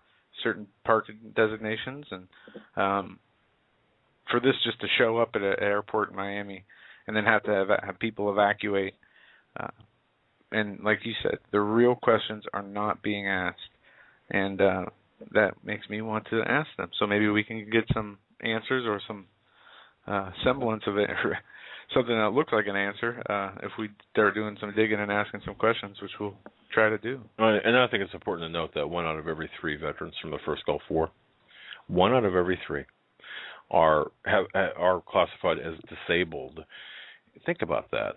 certain parking designations, and for this just to show up at an airport in Miami and then have to have people evacuate. And like you said, the real questions are not being asked, and that makes me want to ask them. So maybe we can get some answers or some semblance of it, or something that looks like an answer if we start doing some digging and asking some questions, which we'll try to do. And I think it's important to note that 1 out of every 3 veterans from the first Gulf War, 1 out of every 3 are classified as disabled. Think about that.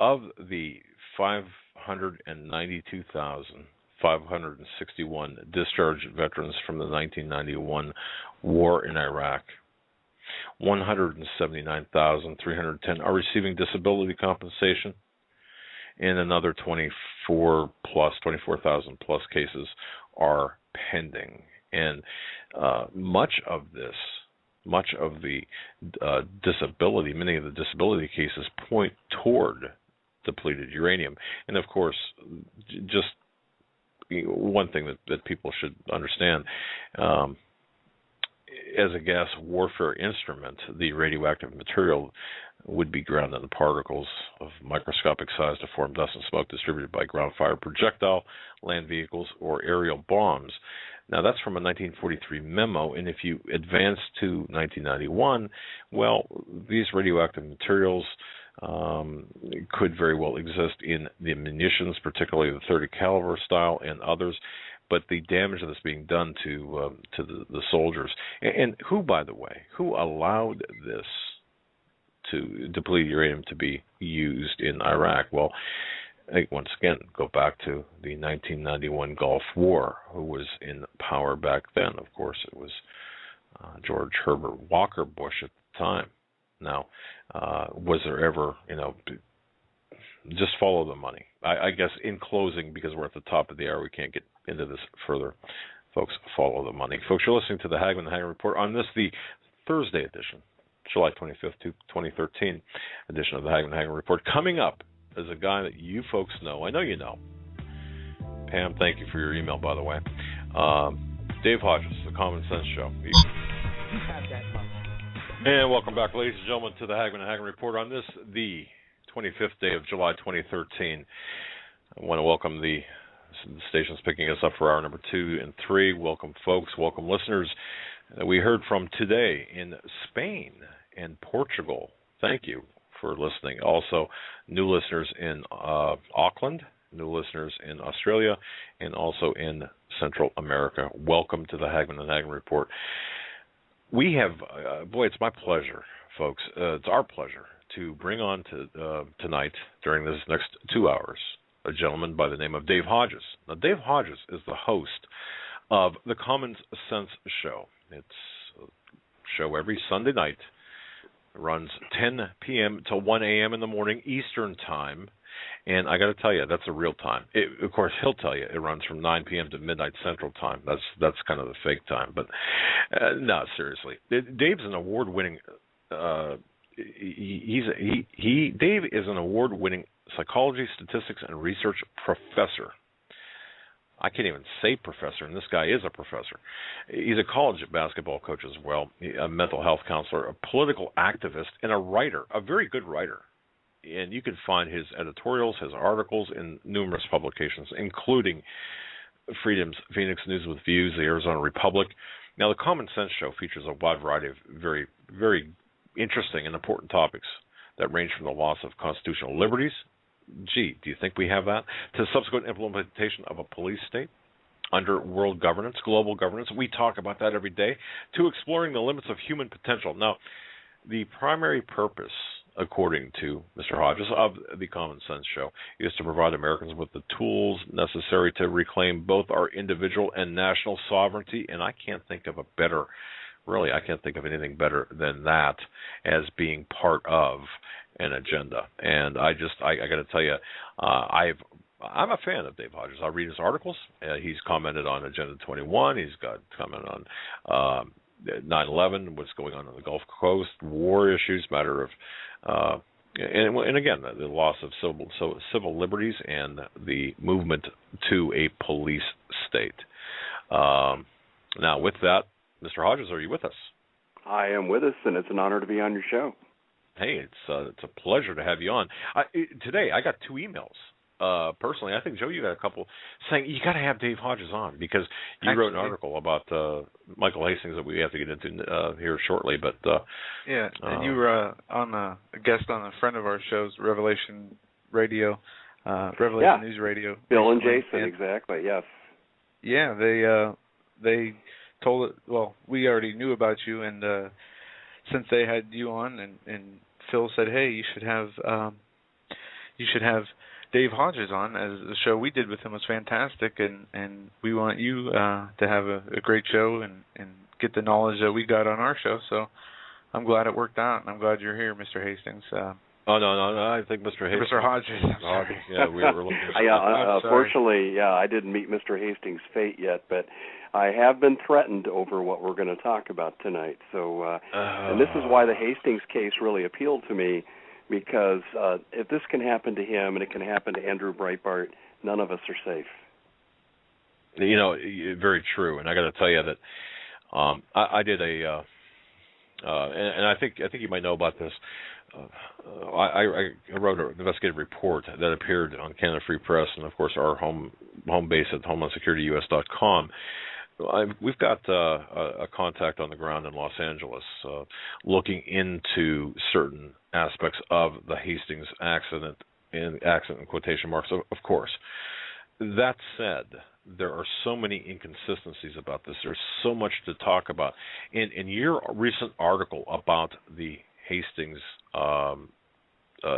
Of the 592,561 discharged veterans from the 1991 war in Iraq, 179,310 are receiving disability compensation, and another 24,000 plus cases are pending. And much of the disability, many of the disability cases point toward depleted uranium. And of course, just one thing that people should understand, as a gas warfare instrument, the radioactive material would be ground into particles of microscopic size to form dust and smoke distributed by ground fire projectile, land vehicles, or aerial bombs. Now, that's from a 1943 memo, and if you advance to 1991, well, these radioactive materials could very well exist in the munitions, particularly the .30 caliber style and others, but the damage that's being done to the soldiers, and who, by the way, who allowed this to deplete uranium to be used in Iraq? Well, I once again go back to the 1991 Gulf War. Who was in power back then? Of course, it was George Herbert Walker Bush at the time. Now, was there ever, just follow the money. I guess in closing, because we're at the top of the hour, we can't get into this further. Folks, follow the money. Folks, you're listening to the Hagmann Report on this, the Thursday edition, July 25th, 2013 edition of the Hagmann Report. Coming up is a guy that you folks know. I know you know. Pam, thank you for your email, by the way. Dave Hodges, The Common Sense Show. You have that much. And welcome back, ladies and gentlemen, to the Hagmann Report on this, the 25th day of July 2013. I want to welcome the stations picking us up for hour number 2 and 3. Welcome, folks. Welcome, listeners, that we heard from today in Spain and Portugal. Thank you for listening. Also, new listeners in Auckland, new listeners in Australia, and also in Central America. Welcome to the Hagmann and Hagmann Report. We have, boy, it's my pleasure, folks. It's our pleasure to bring on to tonight, during this next 2 hours, a gentleman by the name of Dave Hodges. Now, Dave Hodges is the host of the Common Sense Show. It's a show every Sunday night. It runs 10 p.m. to 1 a.m. in the morning Eastern Time. And I got to tell you, that's a real time. Of course, he'll tell you it runs from 9 p.m. to midnight Central Time. That's kind of the fake time. But no, seriously, Dave's an award-winning. Dave is an award-winning psychology, statistics, and research professor. I can't even say professor, and this guy is a professor. He's a college basketball coach as well, a mental health counselor, a political activist, and a writer, a very good writer. And you can find his editorials, his articles in numerous publications, including Freedom's Phoenix News with Views, the Arizona Republic. Now, the Common Sense Show features a wide variety of very, very interesting and important topics that range from the loss of constitutional liberties, gee, do you think we have that, to subsequent implementation of a police state, under world governance, global governance. We talk about that every day, to exploring the limits of human potential. Now, the primary purpose, according to Mr. Hodges, of the Common Sense Show is to provide Americans with the tools necessary to reclaim both our individual and national sovereignty, and I can't think of anything better than that as being part of an agenda. And I got to tell you, I'm a fan of Dave Hodges. I read his articles. He's commented on Agenda 21. He's got comment on 9/11, what's going on the Gulf Coast, war issues, matter of, and again, the loss of civil liberties and the movement to a police state. Now, with that, Mr. Hodges, are you with us? I am with us, and it's an honor to be on your show. Hey, it's a pleasure to have you on. Today, I got 2 emails. Personally, I think, Joe, you got a couple saying you got to have Dave Hodges on because you wrote an article about Michael Hastings that we have to get into here shortly. But and you were on a guest on a friend of our shows, Revelation Radio, Revelation News Radio. Bill and Jason, exactly. Yes. Yeah, they told it. Well, we already knew about you, and since they had you on, and Phil said, hey, you should have Dave Hodges on, as the show we did with him was fantastic, and we want you to have a great show and get the knowledge that we got on our show. So I'm glad it worked out, and I'm glad you're here, Mr. Hastings. No, I think Mr. Hastings. Mr. Hodges. Yeah, we were looking at unfortunately, I didn't meet Mr. Hastings' fate yet, but I have been threatened over what we're going to talk about tonight. So, and this is why the Hastings case really appealed to me, because if this can happen to him and it can happen to Andrew Breitbart, none of us are safe. You know, very true. And I got to tell you that I did a, and I think you might know about this. I wrote an investigative report that appeared on Canada Free Press and, of course, our home base at HomelandSecurityUS.com. We've got a contact on the ground in Los Angeles looking into certain aspects of the Hastings accident in quotation marks, of course. That said, there are so many inconsistencies about this. There's so much to talk about. In your recent article about the Hastings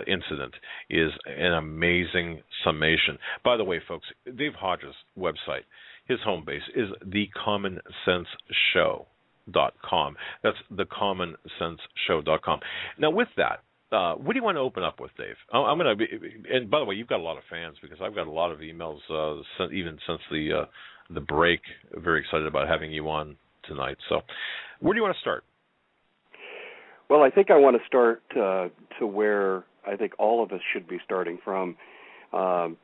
incident is an amazing summation. By the way, folks, Dave Hodges' website, his home base is thecommonsenseshow.com. That's thecommonsenseshow.com. Now, with that, what do you want to open up with, Dave? I'm going to be, and by the way, you've got a lot of fans because I've got a lot of emails even since the break. Very excited about having you on tonight. So, where do you want to start? Well, I think I want to start to where I think all of us should be starting from. 10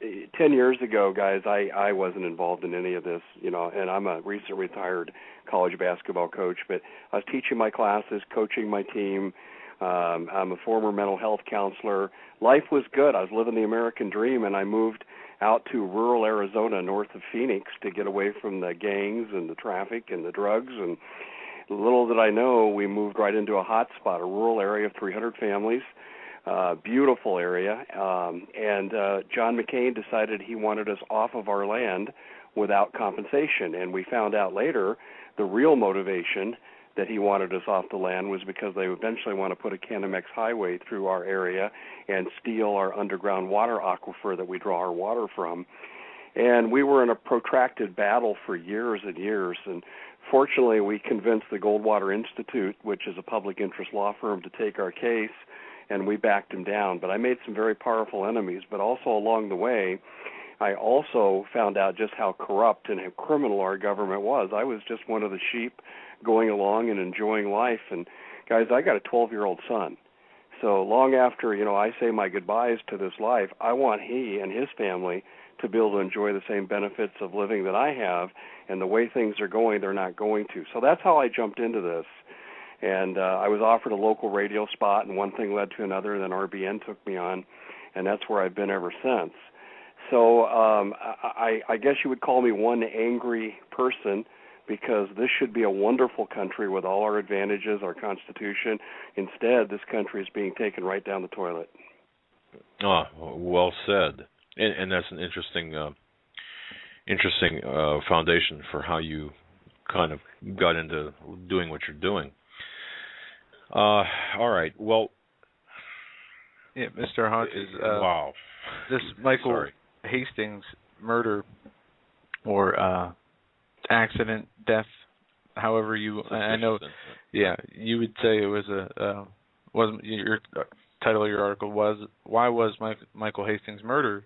years ago, guys, I wasn't involved in any of this, and I'm a recent retired college basketball coach, but I was teaching my classes, coaching my team. I'm a former mental health counselor. Life was good. I was living the American dream, and I moved out to rural Arizona north of Phoenix to get away from the gangs and the traffic and the drugs. And Little did I know, we moved right into a hot spot, a rural area of 300 families, beautiful area, and John McCain decided he wanted us off of our land without compensation, and we found out later the real motivation that he wanted us off the land was because they eventually want to put a Canamex highway through our area and steal our underground water aquifer that we draw our water from. And we were in a protracted battle for years and years, and fortunately we convinced the Goldwater Institute, which is a public interest law firm, to take our case, and we backed him down. But I made some very powerful enemies, but also along the way I also found out just how corrupt and how criminal our government was. I was just one of the sheep going along and enjoying life. And, guys, I got a 12-year-old son. So long after, I say my goodbyes to this life, I want he and his family to be able to enjoy the same benefits of living that I have. And the way things are going, they're not going to. So that's how I jumped into this. And I was offered a local radio spot, and one thing led to another, and then RBN took me on, and that's where I've been ever since. So I guess you would call me one angry person, because this should be a wonderful country with all our advantages, our Constitution. Instead, this country is being taken right down the toilet. Oh, well said. And that's an interesting foundation for how you kind of got into doing what you're doing. All right. Well, yeah, Mr. Hodges. Wow. This Michael Hastings murder or accident, death, however you, I know, yeah, you would say it was wasn't your title of your article was, why was Michael Hastings murdered?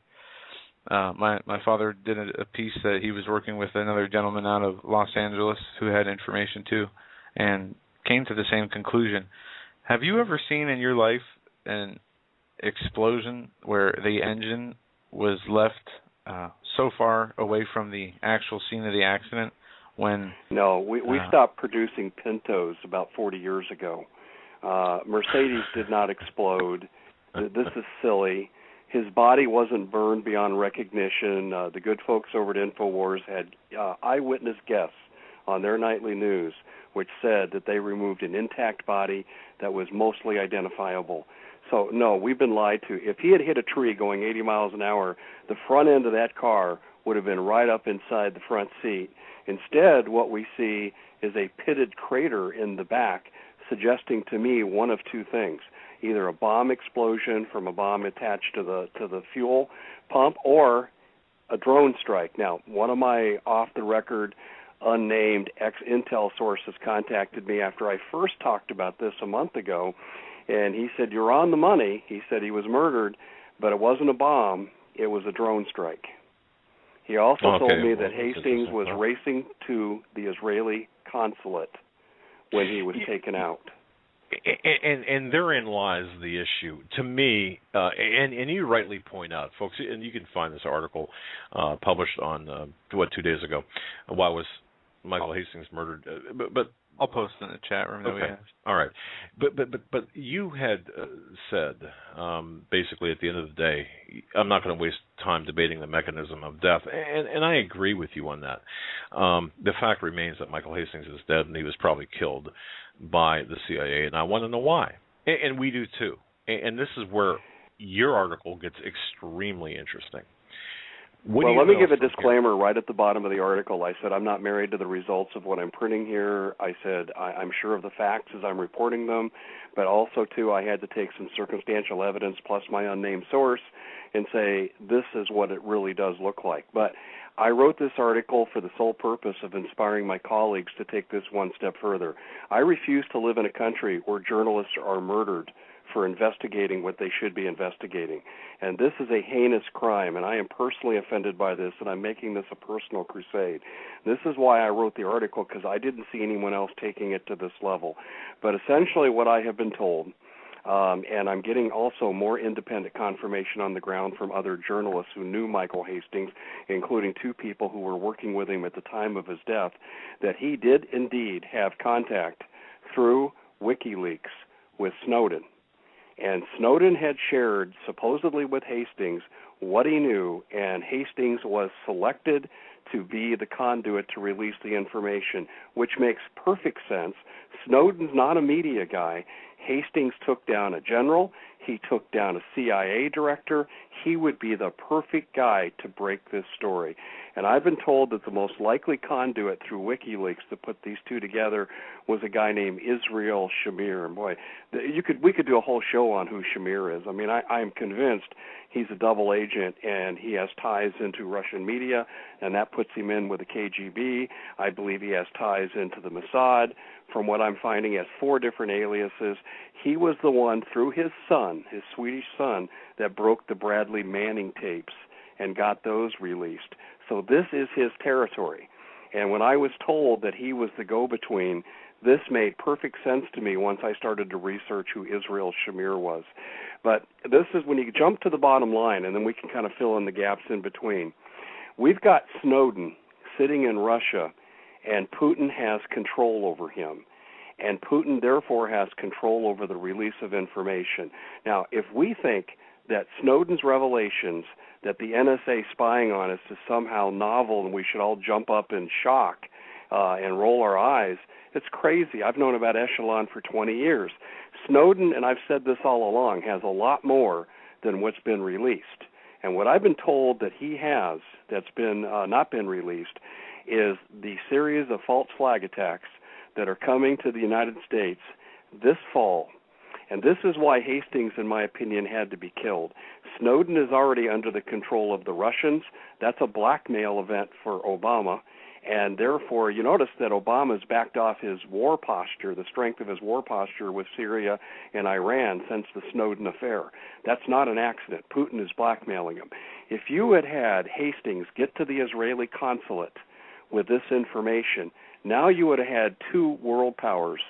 My father did a piece that he was working with another gentleman out of Los Angeles who had information too, and came to the same conclusion. Have you ever seen in your life an explosion where the engine was left so far away from the actual scene of the accident when... No, we stopped producing Pintos about 40 years ago. Mercedes did not explode. This is silly. His body wasn't burned beyond recognition. The good folks over at InfoWars had eyewitness guests on their nightly news, which said that they removed an intact body that was mostly identifiable. So, no, we've been lied to. If he had hit a tree going 80 miles an hour, the front end of that car would have been right up inside the front seat. Instead, what we see is a pitted crater in the back, suggesting to me one of two things: either a bomb explosion from a bomb attached to the fuel pump, or a drone strike. Now, one of my off-the-record, unnamed ex-Intel sources contacted me after I first talked about this a month ago, and he said, "You're on the money." He said he was murdered, but it wasn't a bomb, it was a drone strike. He also told me that Hastings was racing to the Israeli consulate when he was taken out. And therein lies the issue. To me, and you rightly point out, folks, and you can find this article published on, 2 days ago, why was Michael Hastings murdered? But I'll post in the chat room that we have. All right. But you had said, basically at the end of the day, I'm not going to waste time debating the mechanism of death, and I agree with you on that. The fact remains that Michael Hastings is dead, and he was probably killed by the CIA, and I want to know why. And we do too. And this is where your article gets extremely interesting. Well, let me give a disclaimer right at the bottom of the article. I said I'm not married to the results of what I'm printing here. I said I'm sure of the facts as I'm reporting them, but also, too, I had to take some circumstantial evidence plus my unnamed source and say this is what it really does look like. But I wrote this article for the sole purpose of inspiring my colleagues to take this one step further. I refuse to live in a country where journalists are murdered for investigating what they should be investigating. And this is a heinous crime, and I am personally offended by this, and I'm making this a personal crusade. This is why I wrote the article, because I didn't see anyone else taking it to this level. But essentially what I have been told, and I'm getting also more independent confirmation on the ground from other journalists who knew Michael Hastings, including 2 people who were working with him at the time of his death, that he did indeed have contact through WikiLeaks with Snowden. And Snowden had shared, supposedly with Hastings, what he knew, and Hastings was selected to be the conduit to release the information, which makes perfect sense. Snowden's not a media guy. Hastings took down a general. He took down a CIA director. He would be the perfect guy to break this story. And I've been told that the most likely conduit through WikiLeaks to put these two together was a guy named Israel Shamir. And boy, we could do a whole show on who Shamir is. I mean, I am convinced he's a double agent, and he has ties into Russian media, and that puts him in with the KGB. I believe he has ties into the Mossad. From what I'm finding, he has 4 different aliases. He was the one, through his son, his Swedish son, that broke the Bradley Manning tapes and got those released. So this is his territory. And when I was told that he was the go-between, this made perfect sense to me once I started to research who Israel Shamir was. But this is when you jump to the bottom line, and then we can kind of fill in the gaps in between. We've got Snowden sitting in Russia, and Putin has control over him. And Putin, therefore, has control over the release of information. Now, if we think that Snowden's revelations that the NSA spying on us is somehow novel and we should all jump up in shock and roll our eyes, it's crazy. I've known about Echelon for 20 years. Snowden, and I've said this all along, has a lot more than what's been released. And what I've been told that he has that's been not been released is the series of false flag attacks that are coming to the United States this fall. And this is why Hastings, in my opinion, had to be killed. Snowden is already under the control of the Russians. That's a blackmail event for Obama. And therefore, you notice that Obama's backed off his war posture, the strength of his war posture with Syria and Iran since the Snowden affair. That's not an accident. Putin is blackmailing him. If you had had Hastings get to the Israeli consulate with this information, now you would have had 2 world powers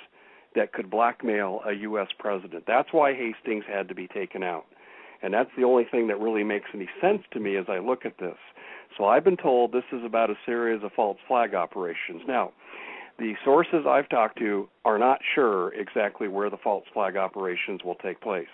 that could blackmail a U.S. president. That's why Hastings had to be taken out. And that's the only thing that really makes any sense to me as I look at this. So I've been told this is about a series of false flag operations. Now, the sources I've talked to are not sure exactly where the false flag operations will take place.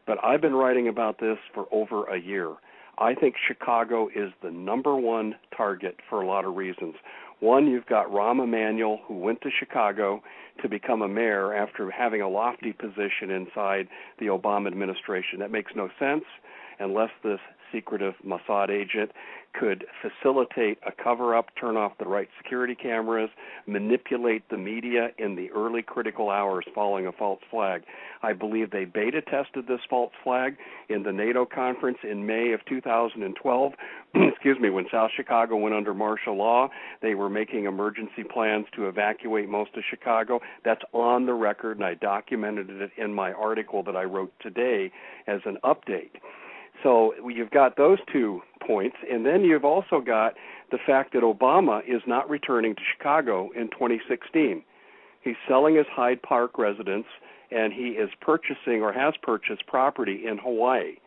But I've been writing about this for over a year. I think Chicago is the number one target for a lot of reasons. One, you've got Rahm Emanuel, who went to Chicago to become a mayor after having a lofty position inside the Obama administration. That makes no sense unless this secretive Mossad agent could facilitate a cover-up, turn off the right security cameras, manipulate the media in the early critical hours following a false flag. I believe they beta tested this false flag in the NATO conference in May of 2012. When South Chicago went under martial law, they were making emergency plans to evacuate most of Chicago. That's on the record, and I documented it in my article that I wrote today as an update. So you've got those 2 points, and then you've also got the fact that Obama is not returning to Chicago in 2016. He's selling his Hyde Park residence, and he is purchasing or has purchased property in Hawaii.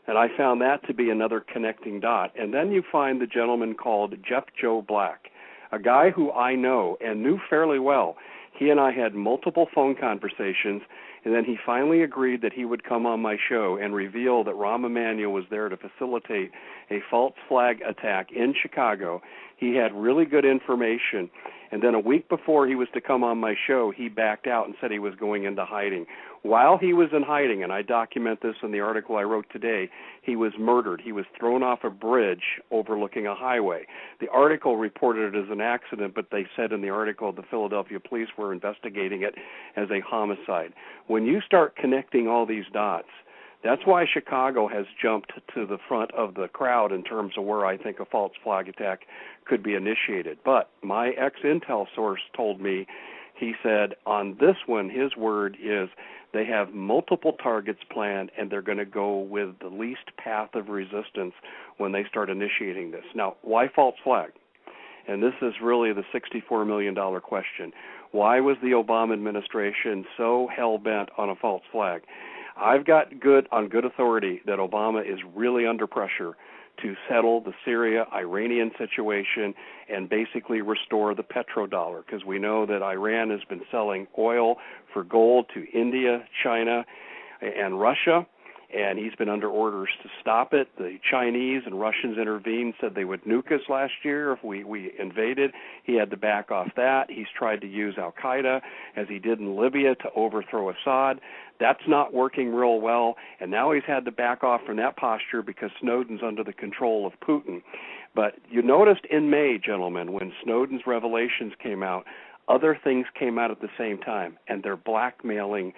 And I found that to be another connecting dot. And then you find the gentleman called Jeff Joe Black, a guy who I know and knew fairly well. He and I had multiple phone conversations, and then he finally agreed that he would come on my show and reveal that Rahm Emanuel was there to facilitate a false flag attack in Chicago. He had really good information, and then a week before he was to come on my show, he backed out and said he was going into hiding. While he was in hiding, and I document this in the article I wrote today, he was murdered. He was thrown off a bridge overlooking a highway. The article reported it as an accident, but they said in the article the Philadelphia police were investigating it as a homicide. When you start connecting all these dots, that's why Chicago has jumped to the front of the crowd in terms of where I think a false flag attack could be initiated. But my ex-intel source told me, he said, on this one, his word is they have multiple targets planned, and they're going to go with the least path of resistance when they start initiating this. Now, why false flag? And this is really the $64 million question. Why was the Obama administration so hell-bent on a false flag? I've got on good authority that Obama is really under pressure to settle the Syria-Iranian situation and basically restore the petrodollar, because we know that Iran has been selling oil for gold to India, China, and Russia, and he's been under orders to stop it. The Chinese and Russians intervened, said they would nuke us last year if we invaded. He had to back off that. He's tried to use al-Qaeda, as he did in Libya, to overthrow Assad. That's not working real well, and now he's had to back off from that posture because Snowden's under the control of Putin. But you noticed in May, gentlemen, when Snowden's revelations came out, other things came out at the same time, and they're blackmailing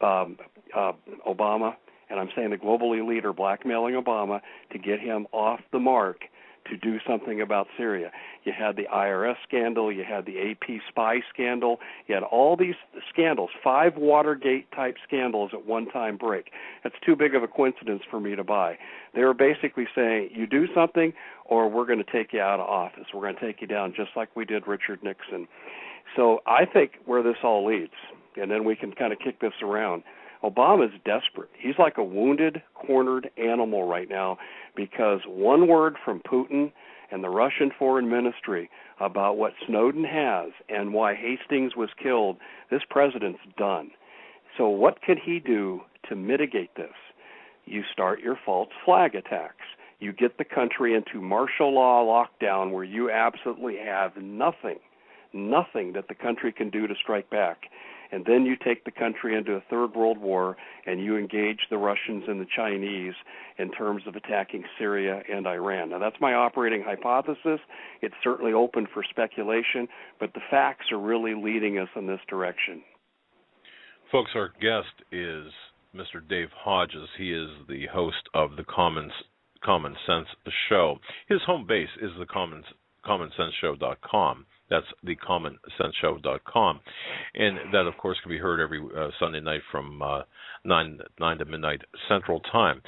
Obama, and I'm saying the global elite are blackmailing Obama to get him off the mark to do something about Syria. You had the IRS scandal, you had the AP spy scandal, you had all these scandals, 5 Watergate-type scandals at one time break. That's too big of a coincidence for me to buy. They were basically saying, you do something or we're going to take you out of office. We're going to take you down just like we did Richard Nixon. So I think where this all leads, and then we can kind of kick this around, Obama's desperate. He's like a wounded, cornered animal right now because one word from Putin and the Russian Foreign Ministry about what Snowden has and why Hastings was killed, this president's done. So what could he do to mitigate this? You start your false flag attacks. You get the country into martial law lockdown where you absolutely have nothing that the country can do to strike back. And then you take the country into a third world war and you engage the Russians and the Chinese in terms of attacking Syria and Iran. Now, that's my operating hypothesis. It's certainly open for speculation, but the facts are really leading us in this direction. Folks, our guest is Mr. Dave Hodges. He is the host of the Common Sense Show. His home base is the commonsenseshow.com. That's thecommonsenseshow.com. And that, of course, can be heard every Sunday night from 9 to midnight Central Time.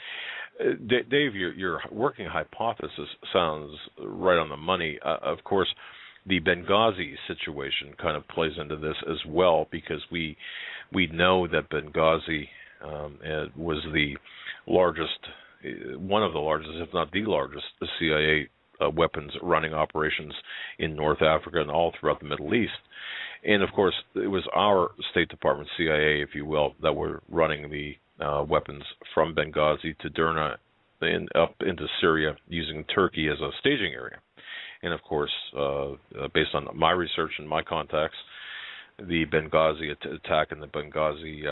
Dave, your working hypothesis sounds right on the money. Of course, the Benghazi situation kind of plays into this as well because we know that Benghazi was the largest, one of the largest, if not the largest, CIA weapons running operations in North Africa and all throughout the Middle East. And, of course, it was our State Department, CIA, if you will, that were running the weapons from Benghazi to Derna and up into Syria using Turkey as a staging area. And, of course, based on my research and my contacts, the Benghazi attack in the Benghazi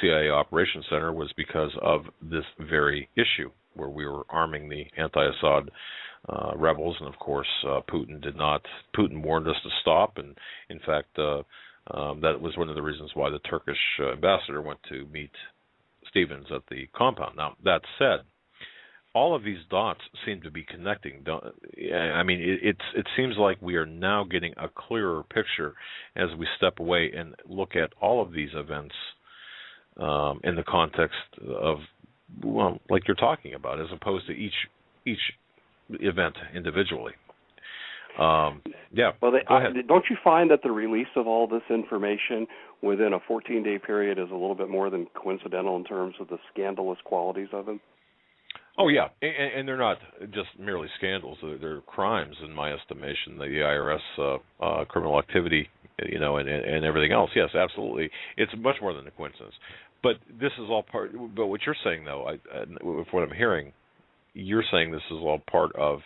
CIA Operations Center was because of this very issue where we were arming the anti-Assad rebels, and of course Putin warned us to stop, and in fact that was one of the reasons why the Turkish ambassador went to meet Stevens at the compound. Now, that said, all of these dots seem to be connecting. I mean, it seems like we are now getting a clearer picture as we step away and look at all of these events in the context of, well, like you're talking about, as opposed to each event individually. Yeah. Well, go ahead. Don't you find that the release of all this information within a 14-day period is a little bit more than coincidental in terms of the scandalous qualities of them? Oh, yeah, and they're not just merely scandals. They're crimes, in my estimation, the IRS criminal activity, and everything else. Yes, absolutely. It's much more than a coincidence. But this is all part, but what you're saying, though, with what I'm hearing, you're saying this is all part of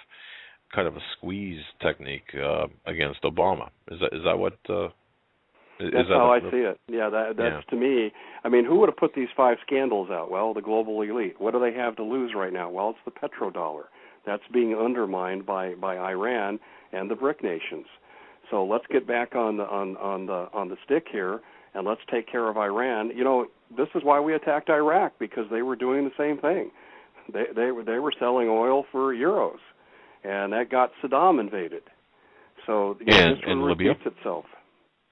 kind of a squeeze technique against Obama. Is that what? That's how I see it. Yeah, that's to me. I mean, who would have put these 5 scandals out? Well, the global elite. What do they have to lose right now? Well, it's the petrodollar. That's being undermined by Iran and the BRIC nations. So let's get back on the stick here, and let's take care of Iran. This is why we attacked Iraq, because they were doing the same thing. They were selling oil for euros, and that got Saddam invaded. So this repeats itself.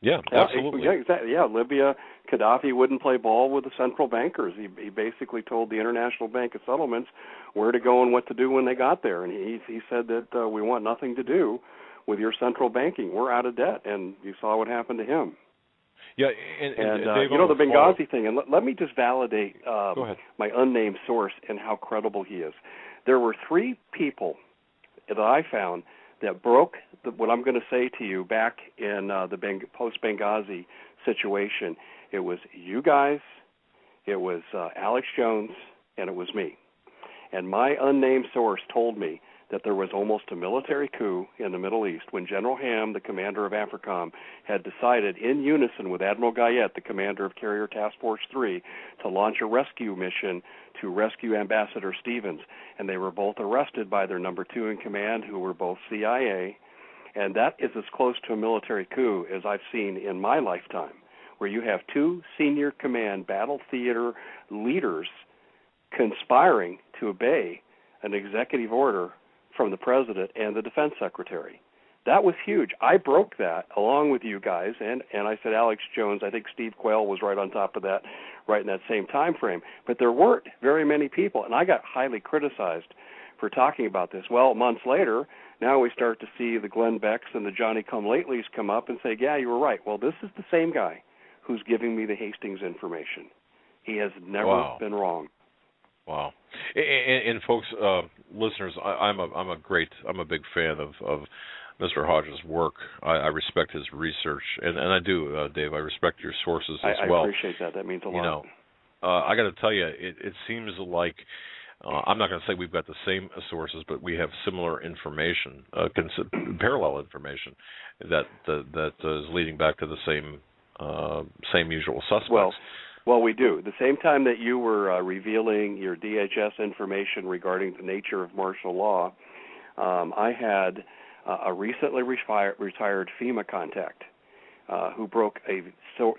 Yeah, absolutely. Yeah, exactly. Yeah, Libya, Gaddafi wouldn't play ball with the central bankers. He basically told the International Bank of Settlements where to go and what to do when they got there, and he said that we want nothing to do with your central banking. We're out of debt, and you saw what happened to him. Yeah, and Dave, the Benghazi thing, and let me just validate my unnamed source and how credible he is. There were 3 people that I found that broke what I'm going to say to you back in the post-Benghazi situation. It was you guys, it was Alex Jones, and it was me. And my unnamed source told me that there was almost a military coup in the Middle East when General Ham, the commander of AFRICOM, had decided in unison with Admiral Guyette, the commander of Carrier Task Force 3, to launch a rescue mission to rescue Ambassador Stevens. And they were both arrested by their number 2 in command, who were both CIA. And that is as close to a military coup as I've seen in my lifetime, where you have 2 senior command battle theater leaders conspiring to obey an executive order from the president and the defense secretary. That was huge. I broke that along with you guys, and I said Alex+Jones. I think Steve Quayle was right on top of that, right in that same time frame. But there weren't very many people, and I got highly criticized for talking about this. Well, months later, now we start to see the Glenn Becks and the Johnny-come-latelys come up and say, yeah, you were right. Well, this is the same guy who's giving me the Hastings information. He has never been wrong. Wow. And folks, listeners, I'm a big fan of Mr. Hodges' work. I respect his research, and I do, Dave. I respect your sources as well. I appreciate that. That means a lot. You know, I got to tell you, it seems like I'm not going to say we've got the same sources, but we have similar information, parallel information that is leading back to the same usual suspects. Well, we do. The same time that you were revealing your DHS information regarding the nature of martial law, I had a recently retired FEMA contact who broke a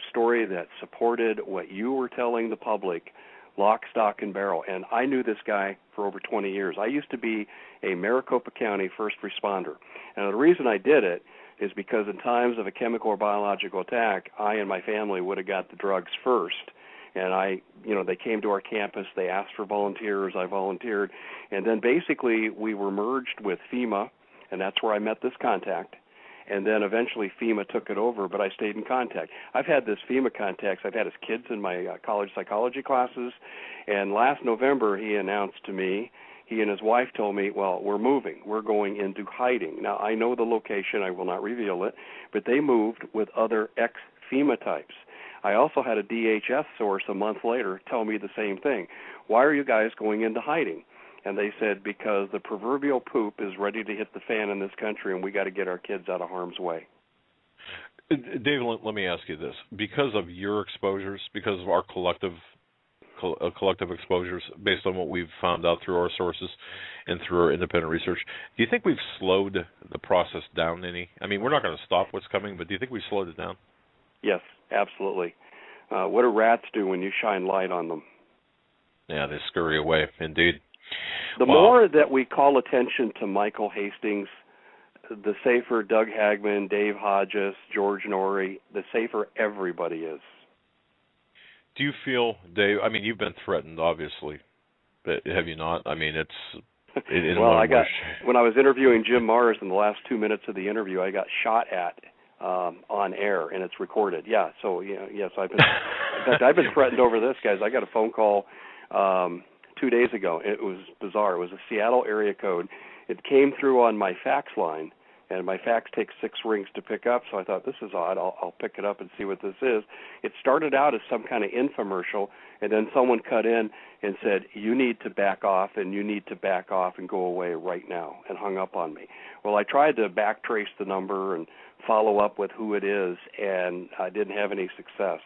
story that supported what you were telling the public, lock, stock, and barrel. And I knew this guy for over 20 years. I used to be a Maricopa County first responder. And the reason I did it is because in times of a chemical or biological attack, I and my family would have got the drugs first. And they came to our campus, they asked for volunteers, I volunteered, and then basically we were merged with FEMA, and that's where I met this contact. And then eventually FEMA took it over, but I stayed in contact. I've had this FEMA contacts. I've had his kids in my college psychology classes, and last November he announced to me, he and his wife told me, well, we're moving. We're going into hiding. Now, I know the location. I will not reveal it, but they moved with other ex-FEMA types. I also had a DHS source a month later tell me the same thing. Why are you guys going into hiding? And they said, because the proverbial poop is ready to hit the fan in this country, and we got to get our kids out of harm's way. Dave, let me ask you this. Because of your exposures, because of our collective exposures, based on what we've found out through our sources and through our independent research, do you think we've slowed the process down any? I mean, we're not going to stop what's coming, but do you think we've slowed it down? Yes, absolutely. What do rats do when you shine light on them? Yeah, they scurry away, indeed. The more that we call attention to Michael Hastings, the safer Doug Hagmann, Dave Hodges, George Norrie, the safer everybody is. Do you feel, Dave, I mean, you've been threatened, obviously, but have you not? I mean, it's... when I was interviewing Jim Mars in the last 2 minutes of the interview, I got shot at on air, and it's recorded. Yeah, so yes, I've been. In fact, I've been threatened over this, guys. I got a phone call 2 days ago. It was bizarre. It was a Seattle area code. It came through on my fax line, and my fax takes 6 rings to pick up. So I thought, this is odd. I'll pick it up and see what this is. It started out as some kind of infomercial, and then someone cut in and said, you need to back off, and you need to back off and go away right now, and hung up on me. Well, I tried to backtrace the number and follow up with who it is, and I didn't have any success.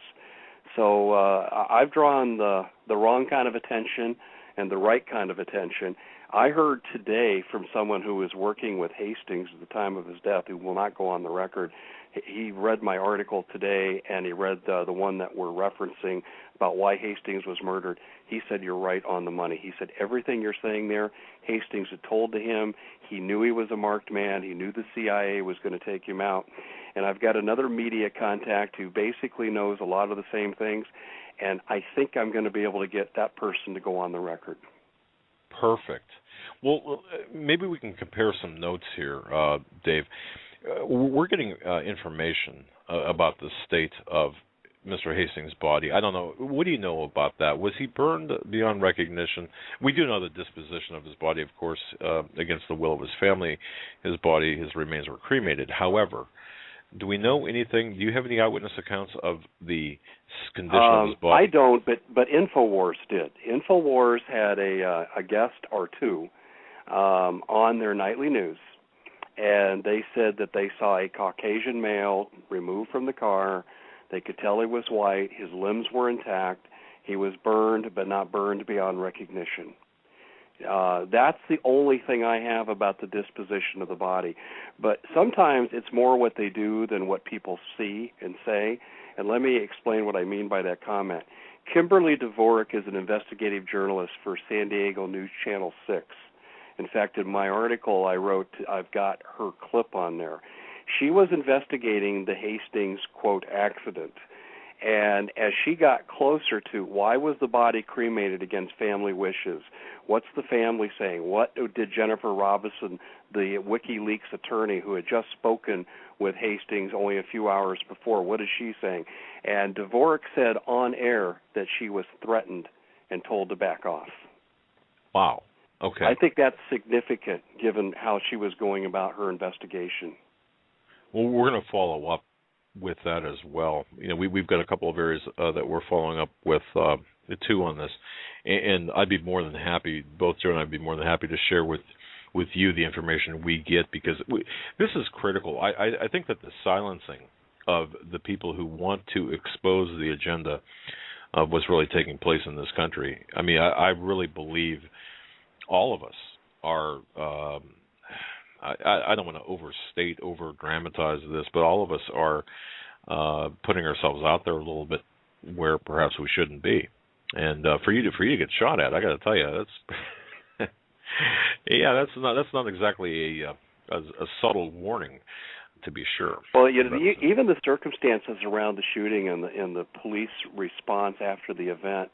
So I've drawn the wrong kind of attention and the right kind of attention. I heard today from someone who was working with Hastings at the time of his death, who will not go on the record. He read my article today, and he read the one that we're referencing about why Hastings was murdered. He said, you're right on the money. He said, everything you're saying there, Hastings had told to him. He knew he was a marked man. He knew the CIA was going to take him out. And I've got another media contact who basically knows a lot of the same things, and I think I'm going to be able to get that person to go on the record. Perfect. Well, maybe we can compare some notes here, Dave. We're getting information about the state of Mr. Hastings' body. I don't know. What do you know about that? Was he burned beyond recognition? We do know the disposition of his body, of course, against the will of his family. His remains were cremated. However, Do we know anything? Do you have any eyewitness accounts of the condition of his body? I don't, but InfoWars did. InfoWars had a guest or two on their nightly news, and they said that they saw a Caucasian male removed from the car. They could tell he was white. His limbs were intact. He was burned, but not burned beyond recognition. That's the only thing I have about the disposition of the body. But sometimes it's more what they do than what people see and say. And let me explain what I mean by that comment. Kimberly Dvorak is an investigative journalist for San Diego News Channel 6. In fact, in my article I wrote, I've got her clip on there. She was investigating the Hastings, quote, accident. And as she got closer to why was the body cremated against family wishes, what's the family saying, what did Jennifer Robinson, the WikiLeaks attorney who had just spoken with Hastings only a few hours before, what is she saying? And Dvorak said on air that she was threatened and told to back off. Wow. Okay. I think that's significant given how she was going about her investigation. Well, we're going to follow up with that as well. You know, we've got a couple of areas that we're following up with the two on this, and I'd be more than happy. Both Joe and I'd be more than happy to share with you the information we get, because this is critical. I think that the silencing of the people who want to expose the agenda of what's really taking place in this country. I mean, I really believe all of us are. I don't want to overstate, over-dramatize this, but all of us are putting ourselves out there a little bit where perhaps we shouldn't be. And for you to get shot at, I got to tell you, that's that's not exactly a subtle warning, to be sure. Well, even the circumstances around the shooting and the police response after the event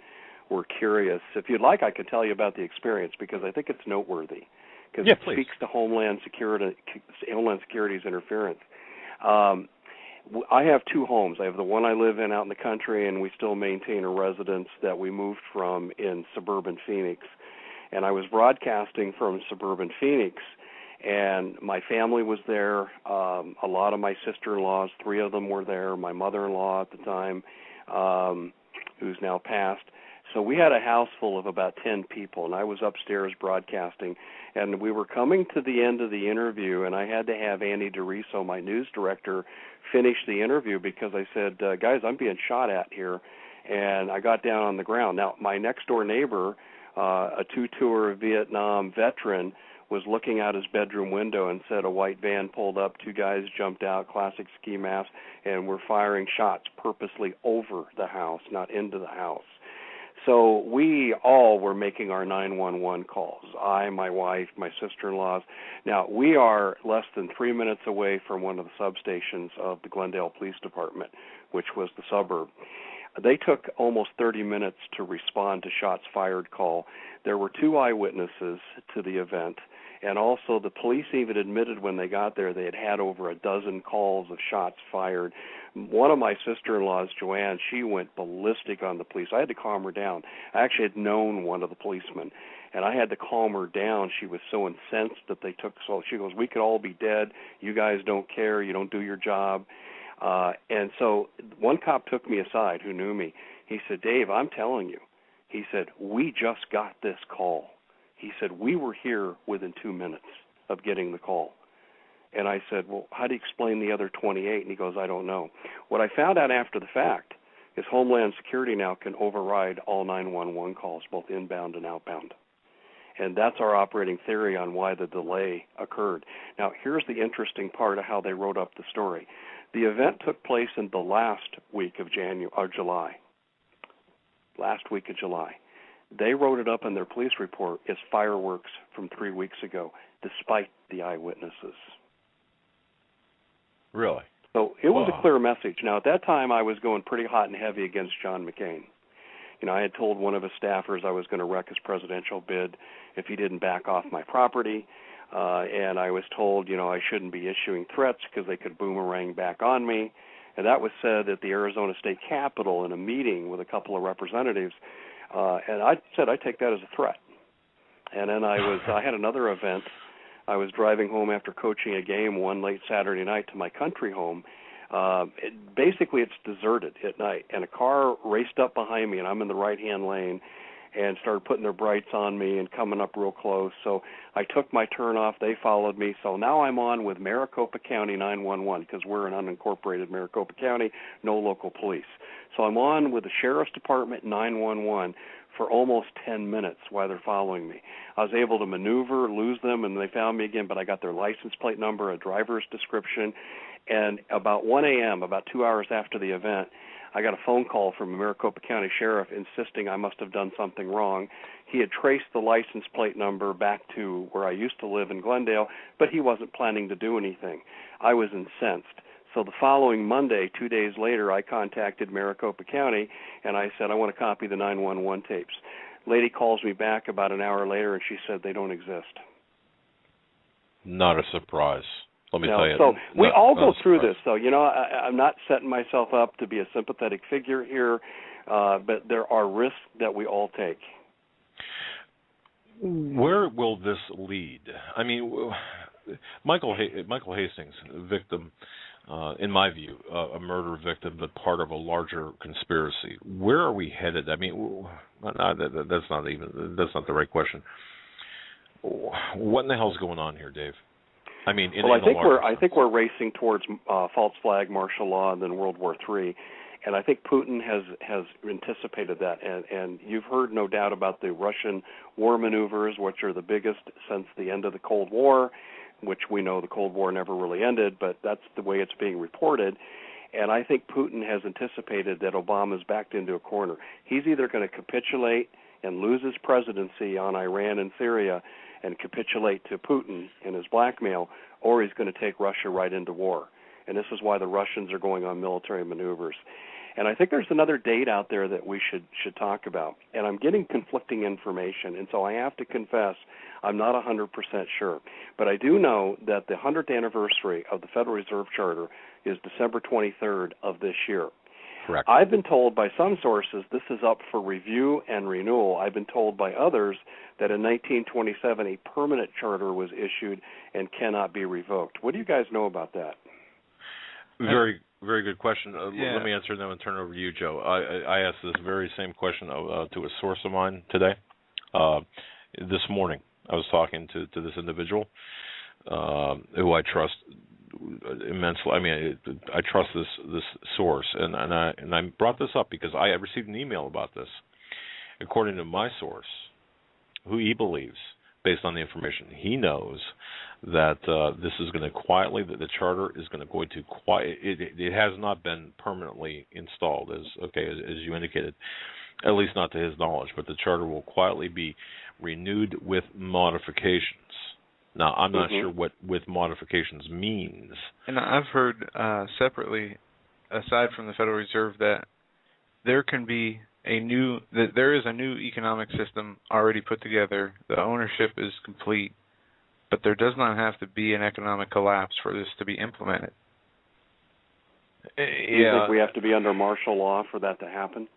were curious. If you'd like, I could tell you about the experience, because I think it's noteworthy. Because it speaks to Homeland Security's interference. I have two homes. I have the one I live in out in the country, and we still maintain a residence that we moved from in suburban Phoenix. And I was broadcasting from suburban Phoenix, and my family was there. A lot of my sister-in-laws, 3 of them were there. My mother-in-law at the time, who's now passed. So we had a house full of about 10 people, and I was upstairs broadcasting. And we were coming to the end of the interview, and I had to have Andy DeRiso, my news director, finish the interview, because I said, guys, I'm being shot at here. And I got down on the ground. Now, my next-door neighbor, a 2-tour Vietnam veteran, was looking out his bedroom window and said a white van pulled up, 2 guys jumped out, classic ski mask, and were firing shots purposely over the house, not into the house. So we all were making our 911 calls, I, my wife, my sister-in-laws. Now, we are less than 3 minutes away from one of the substations of the Glendale Police Department, which was the suburb. They took almost 30 minutes to respond to shots fired call. There were 2 eyewitnesses to the event, and also the police even admitted when they got there they had had over a dozen calls of shots fired. One of my sister-in-laws, Joanne, she went ballistic on the police. I had to calm her down. I actually had known one of the policemen, and I had to calm her down. She was so incensed that they took so. She goes, "We could all be dead. You guys don't care. You don't do your job." And so one cop took me aside who knew me. He said, "Dave, I'm telling you," he said, "we just got this call." He said, "We were here within 2 minutes of getting the call." And I said, "Well, how do you explain the other 28? And he goes, "I don't know." What I found out after the fact is Homeland Security now can override all 911 calls, both inbound and outbound. And that's our operating theory on why the delay occurred. Now, here's the interesting part of how they wrote up the story. The event took place in the last week of July. Last week of July. They wrote it up in their police report as fireworks from 3 weeks ago, despite the eyewitnesses. Really? So it was a clear message. Now, at that time, I was going pretty hot and heavy against John McCain. You know, I had told one of his staffers I was going to wreck his presidential bid if he didn't back off my property. And I was told, you know, I shouldn't be issuing threats because they could boomerang back on me. And that was said at the Arizona State Capitol in a meeting with a couple of representatives. And I said I take that as a threat. And then I had another event. I was driving home after coaching a game one late Saturday night to my country home. Basically, it's deserted at night, and a car raced up behind me, and I'm in the right-hand lane, and started putting their brights on me and coming up real close. So I took my turn off. They followed me. So now I'm on with Maricopa County 911 because we're an unincorporated Maricopa County, no local police. So I'm on with the Sheriff's Department 911 for almost 10 minutes while they're following me. I was able to maneuver, lose them, and they found me again, but I got their license plate number, a driver's description, and about 1 a.m., about 2 hours after the event, I got a phone call from a Maricopa County Sheriff insisting I must have done something wrong. He had traced the license plate number back to where I used to live in Glendale, but he wasn't planning to do anything. I was incensed. So the following Monday, 2 days later, I contacted Maricopa County, and I said, I want to copy the 911 tapes. Lady calls me back about an hour later, and she said they don't exist. Not a surprise. Let me tell you. So we all go through this, though. You know, I'm not setting myself up to be a sympathetic figure here, but there are risks that we all take. Where will this lead? I mean, Michael Hastings, victim, in my view, a murder victim, but part of a larger conspiracy. Where are we headed? I mean, that's not the right question. What in the hell's going on here, Dave? I mean, I think we're racing towards false flag, martial law, and then World War III, and I think Putin has anticipated that. And you've heard, no doubt, about the Russian war maneuvers, which are the biggest since the end of the Cold War, which we know the Cold War never really ended, but that's the way it's being reported. And I think Putin has anticipated that Obama's backed into a corner. He's either going to capitulate and lose his presidency on Iran and Syria and capitulate to Putin and his blackmail, or he's going to take Russia right into war. And this is why the Russians are going on military maneuvers. And I think there's another date out there that we should talk about. And I'm getting conflicting information, and so I have to confess I'm not 100% sure. But I do know that the 100th anniversary of the Federal Reserve Charter is December 23rd of this year. Correct. I've been told by some sources this is up for review and renewal. I've been told by others that in 1927 a permanent charter was issued and cannot be revoked. What do you guys know about that? Very, very good question. Let me answer them and turn it over to you, Joe. I asked this very same question to a source of mine today. This morning, I was talking to this individual who I trust immensely. I mean, I trust this source, and I brought this up because I received an email about this. According to my source, who he believes, based on the information he knows, that this is going to quietly, that the charter is going to quiet. It has not been permanently installed, as you indicated, at least not to his knowledge. But the charter will quietly be renewed with modifications. Now, I'm not sure what with modifications means. And I've heard separately, aside from the Federal Reserve, that there is a new economic system already put together. The ownership is complete, but there does not have to be an economic collapse for this to be implemented. Do you think we have to be under martial law for that to happen?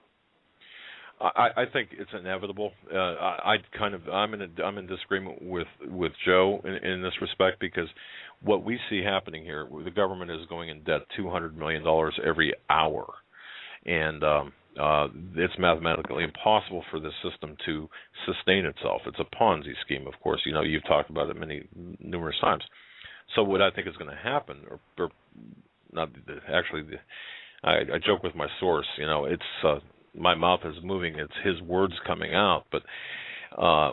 I think it's inevitable. I'm in disagreement with Joe in this respect, because what we see happening here, the government is going in debt $200 million every hour, and it's mathematically impossible for this system to sustain itself. It's a Ponzi scheme, of course. You've talked about it numerous times. So what I think is going to happen, or not actually, I joke with my source. It's my mouth is moving. It's his words coming out. But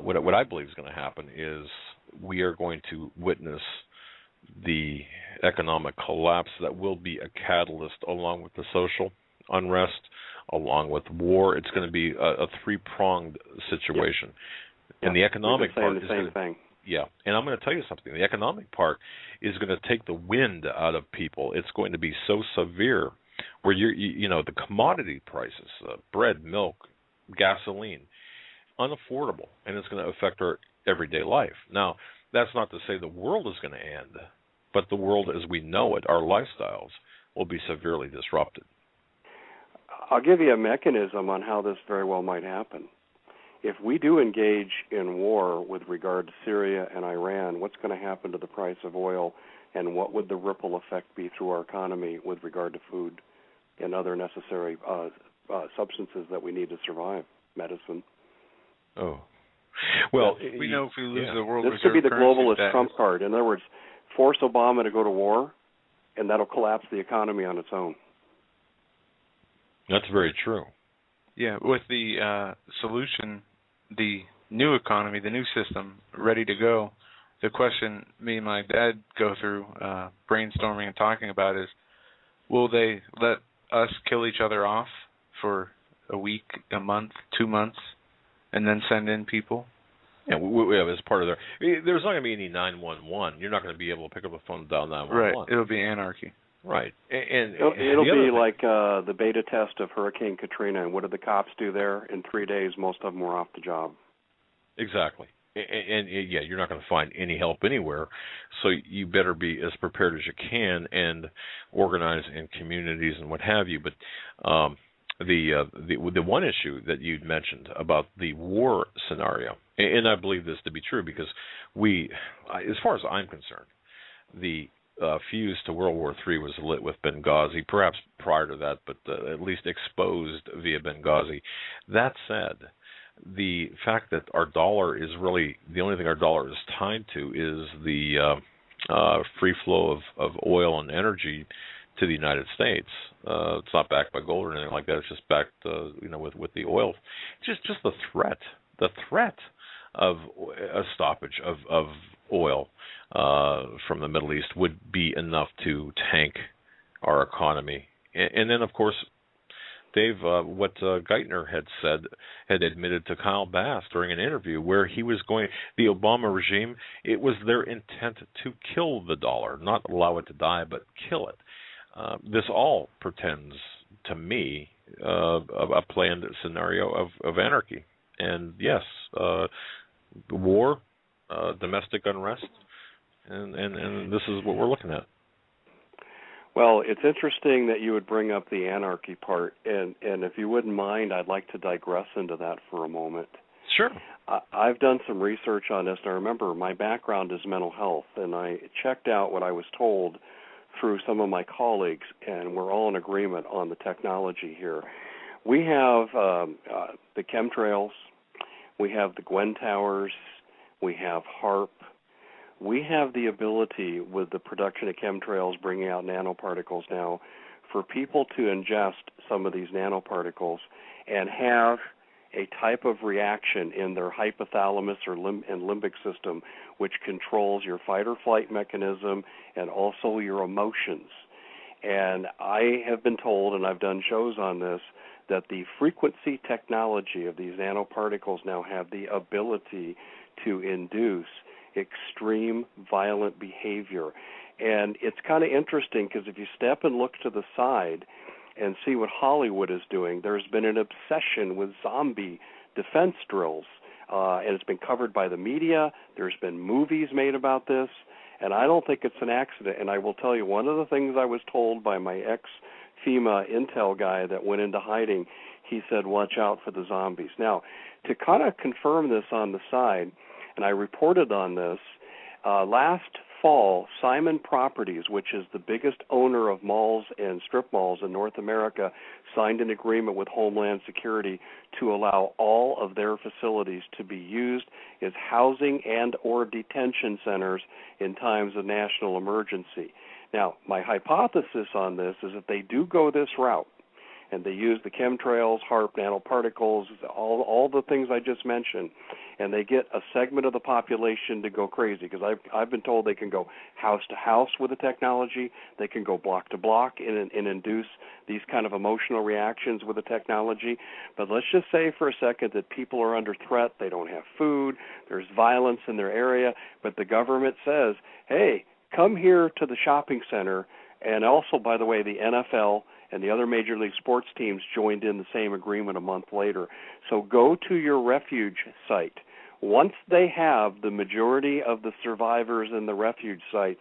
what I believe is going to happen is we are going to witness the economic collapse that will be a catalyst, along with the social unrest, along with war. It's going to be a three-pronged situation. Yep. And the economic part is the same thing. Yeah, and I'm going to tell you something. The economic part is going to take the wind out of people. It's going to be so severe, where the commodity prices, bread, milk, gasoline, unaffordable, and it's going to affect our everyday life. Now, that's not to say the world is going to end, but the world as we know it, our lifestyles, will be severely disrupted. I'll give you a mechanism on how this very well might happen. If we do engage in war with regard to Syria and Iran, what's going to happen to the price of oil and what would the ripple effect be through our economy with regard to food and other necessary substances that we need to survive, medicine. Oh. Well, we know if we lose the world this reserve could be the globalist status. trump card. In other words, force Obama to go to war, and that'll collapse the economy on its own. That's very true. Yeah, with the solution, the new economy, the new system ready to go, the question me and my dad go through brainstorming and talking about is, will they let us kill each other off for a week, a month, 2 months, and then send in people? Yeah, we have as part of there's not going to be any 911. You're not going to be able to pick up a phone and dial 911. Right, it'll be anarchy. Right. And it'll be like the beta test of Hurricane Katrina, and what did the cops do there? In 3 days, most of them were off the job. Exactly. And yeah, you're not going to find any help anywhere, so you better be as prepared as you can and organize in communities and what have you. But the one issue that you'd mentioned about the war scenario, and I believe this to be true because as far as I'm concerned, the fuse to World War III was lit with Benghazi, perhaps prior to that, but at least exposed via Benghazi. That said, the fact that our dollar is really the only thing our dollar is tied to is the free flow of oil and energy to the United States. It's not backed by gold or anything like that. It's just backed, with the oil. Just the threat of a stoppage of oil from the Middle East would be enough to tank our economy. And then, of course, Dave, what Geithner had admitted to Kyle Bass during an interview where he was the Obama regime, it was their intent to kill the dollar, not allow it to die, but kill it. This all pretends to me a planned scenario of anarchy. And yes, war, domestic unrest, and this is what we're looking at. Well, it's interesting that you would bring up the anarchy part, and if you wouldn't mind, I'd like to digress into that for a moment. Sure. I've done some research on this, and I remember my background is mental health, and I checked out what I was told through some of my colleagues, and we're all in agreement on the technology here. We have the chemtrails, we have the Gwen towers, we have HAARP. We have the ability with the production of chemtrails bringing out nanoparticles now for people to ingest some of these nanoparticles and have a type of reaction in their hypothalamus and limbic system which controls your fight or flight mechanism and also your emotions. And I have been told, and I've done shows on this, that the frequency technology of these nanoparticles now have the ability to induce extreme violent behavior. And it's kind of interesting because if you step and look to the side and see what Hollywood is doing, there's been an obsession with zombie defense drills, and it's been covered by the media. There's been movies made about this, and I don't think it's an accident. And I will tell you, one of the things I was told by my ex-FEMA intel guy that went into hiding, he said, watch out for the zombies. Now, to kind of confirm this on the side, and I reported on this, last fall, Simon Properties, which is the biggest owner of malls and strip malls in North America, signed an agreement with Homeland Security to allow all of their facilities to be used as housing and or detention centers in times of national emergency. Now, my hypothesis on this is that they do go this route, and they use the chemtrails, HAARP, nanoparticles, all the things I just mentioned, and they get a segment of the population to go crazy, because I've been told they can go house to house with the technology, they can go block to block and induce these kind of emotional reactions with the technology. But let's just say for a second that people are under threat, they don't have food, there's violence in their area, but the government says, hey, come here to the shopping center. And also, by the way, the NFL and the other Major League sports teams joined in the same agreement a month later. So go to your refuge site. Once they have the majority of the survivors in the refuge sites,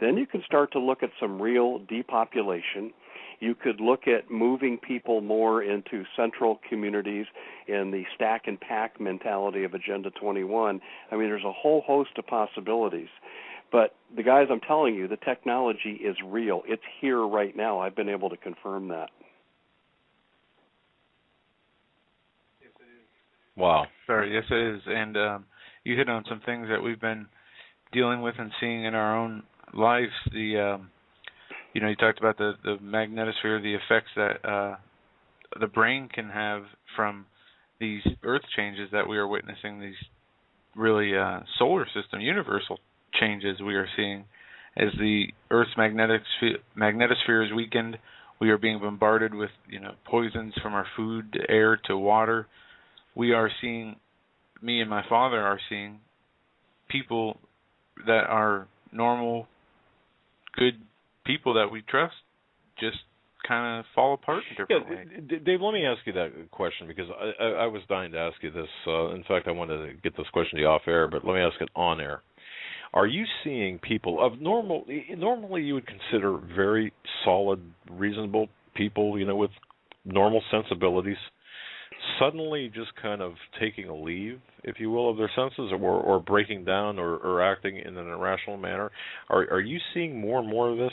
then you can start to look at some real depopulation. You could look at moving people more into central communities in the stack and pack mentality of Agenda 21. I mean, there's a whole host of possibilities. But the guys, I'm telling you, the technology is real. It's here right now. I've been able to confirm that. Wow. Sorry, yes it is. And you hit on some things that we've been dealing with and seeing in our own lives. You talked about the magnetosphere, the effects that the brain can have from these earth changes that we are witnessing, these really solar system, universal changes we are seeing. As the Earth's magnetosphere is weakened, we are being bombarded with poisons from our food, to air, to water. We are seeing, me and my father are seeing, people that are normal, good people that we trust just kind of fall apart in different ways. Dave, let me ask you that question, because I was dying to ask you this. In fact, I wanted to get this question to you off air, but let me ask it on air. Are you seeing people of normally you would consider very solid, reasonable people, with normal sensibilities, suddenly just kind of taking a leave, if you will, of their senses, or breaking down, or acting in an irrational manner? Are you seeing more and more of this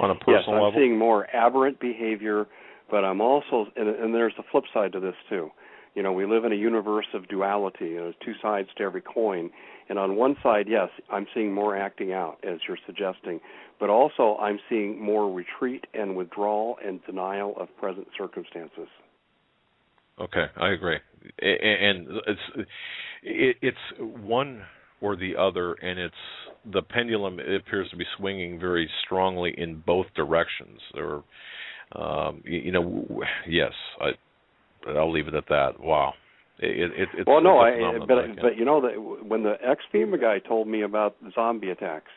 on a personal level? Yes, I'm seeing more aberrant behavior, but I'm also, and there's the flip side to this too. We live in a universe of duality. There's two sides to every coin. And on one side, yes, I'm seeing more acting out, as you're suggesting, but also I'm seeing more retreat and withdrawal and denial of present circumstances. Okay, I agree. And it's one or the other, and it's the pendulum. It appears to be swinging very strongly in both directions. Or, yes, I'll leave it at that. Wow. It's well, no, but when the ex-FEMA guy told me about zombie attacks,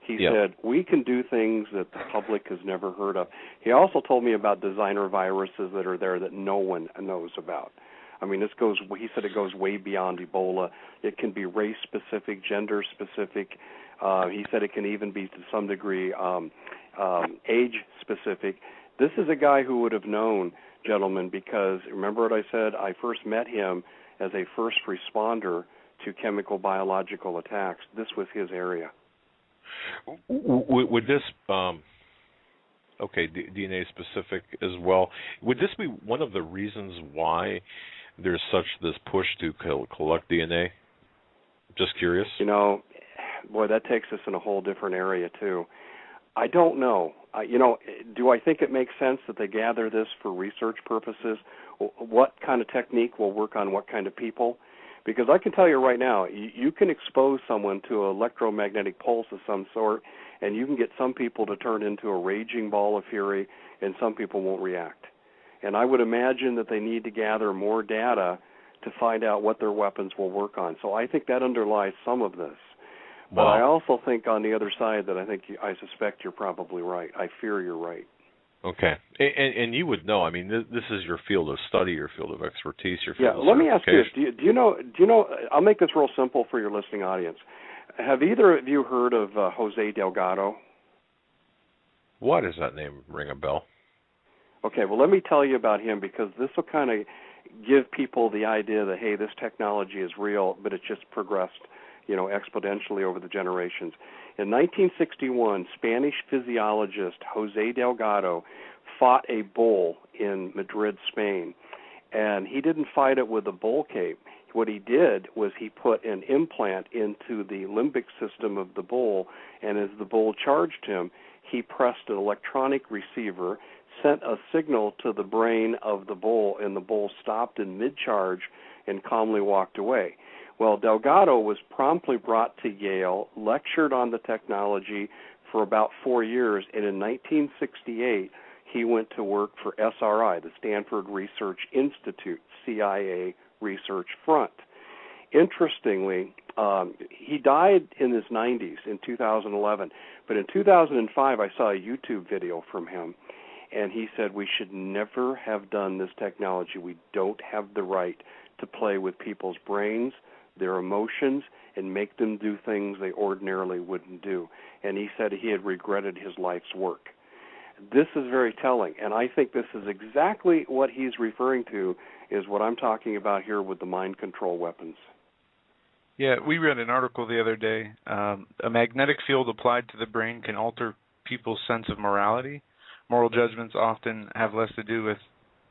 he said, we can do things that the public has never heard of. He also told me about designer viruses that are there that no one knows about. I mean, he said it goes way beyond Ebola. It can be race-specific, gender-specific. He said it can even be, to some degree, age-specific. This is a guy who would have known, gentlemen, because remember what I said? I first met him as a first responder to chemical biological attacks. This was his area. Would this, DNA specific as well, would this be one of the reasons why there's this push to collect DNA? Just curious. Boy, that takes us in a whole different area, too. I don't know. Do I think it makes sense that they gather this for research purposes? What kind of technique will work on what kind of people? Because I can tell you right now, you can expose someone to an electromagnetic pulse of some sort, and you can get some people to turn into a raging ball of fury, and some people won't react. And I would imagine that they need to gather more data to find out what their weapons will work on. So I think that underlies some of this. But I also think on the other side that I suspect you're probably right. I fear you're right. Okay. And you would know, I mean, this is your field of study, your field of expertise, your field of let me ask you this. Do you know, I'll make this real simple for your listening audience. Have either of you heard of Jose Delgado? Why does that name ring a bell? Okay, well, let me tell you about him, because this will kind of give people the idea that, hey, this technology is real, but it's just progressed, exponentially over the generations. In 1961, Spanish physiologist Jose Delgado fought a bull in Madrid, Spain, and he didn't fight it with a bull cape. What he did was he put an implant into the limbic system of the bull, and as the bull charged him, he pressed an electronic receiver, sent a signal to the brain of the bull, and the bull stopped in mid-charge and calmly walked away. Well, Delgado was promptly brought to Yale, lectured on the technology for about 4 years, and in 1968, he went to work for SRI, the Stanford Research Institute, CIA research front. Interestingly, he died in his 90s in 2011, but in 2005, I saw a YouTube video from him, and he said, we should never have done this technology. We don't have the right to play with people's brains, their emotions, and make them do things they ordinarily wouldn't do. And he said he had regretted his life's work. This is very telling, and I think this is exactly what he's referring to, is what I'm talking about here with the mind control weapons. Yeah, we read an article the other day. A magnetic field applied to the brain can alter people's sense of morality. Moral judgments often have less to do with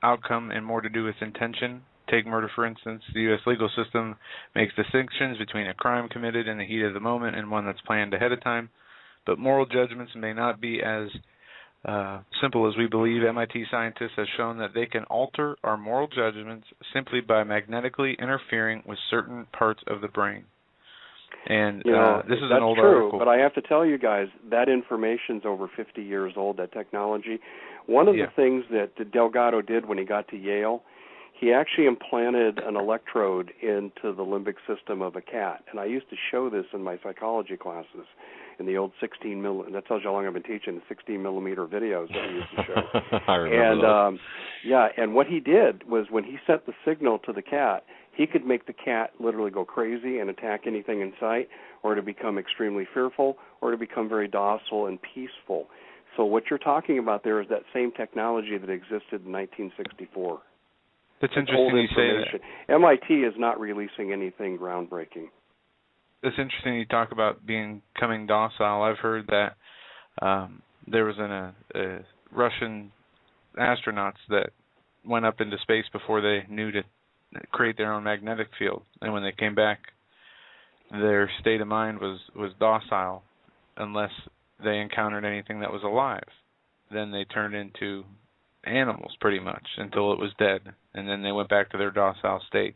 outcome and more to do with intention. Take murder, for instance. The U.S. legal system makes distinctions between a crime committed in the heat of the moment and one that's planned ahead of time. But moral judgments may not be as simple as we believe. MIT scientists have shown that they can alter our moral judgments simply by magnetically interfering with certain parts of the brain. And this is an old article. But I have to tell you guys, that information's over 50 years old, that technology. One of the things that Delgado did when he got to Yale, he actually implanted an electrode into the limbic system of a cat. And I used to show this in my psychology classes in the old 16 millimeter. That tells you how long I've been teaching, the 16 millimeter videos that we used to show. I remember those. And what he did was when he sent the signal to the cat, he could make the cat literally go crazy and attack anything in sight, or to become extremely fearful, or to become very docile and peaceful. So what you're talking about there is that same technology that existed in 1964. That's interesting you say that. MIT is not releasing anything groundbreaking. It's interesting you talk about becoming docile. I've heard that there was a Russian astronauts that went up into space before they knew to create their own magnetic field, and when they came back, their state of mind was docile unless they encountered anything that was alive. Then they turned into animals pretty much until it was dead, and then they went back to their docile state.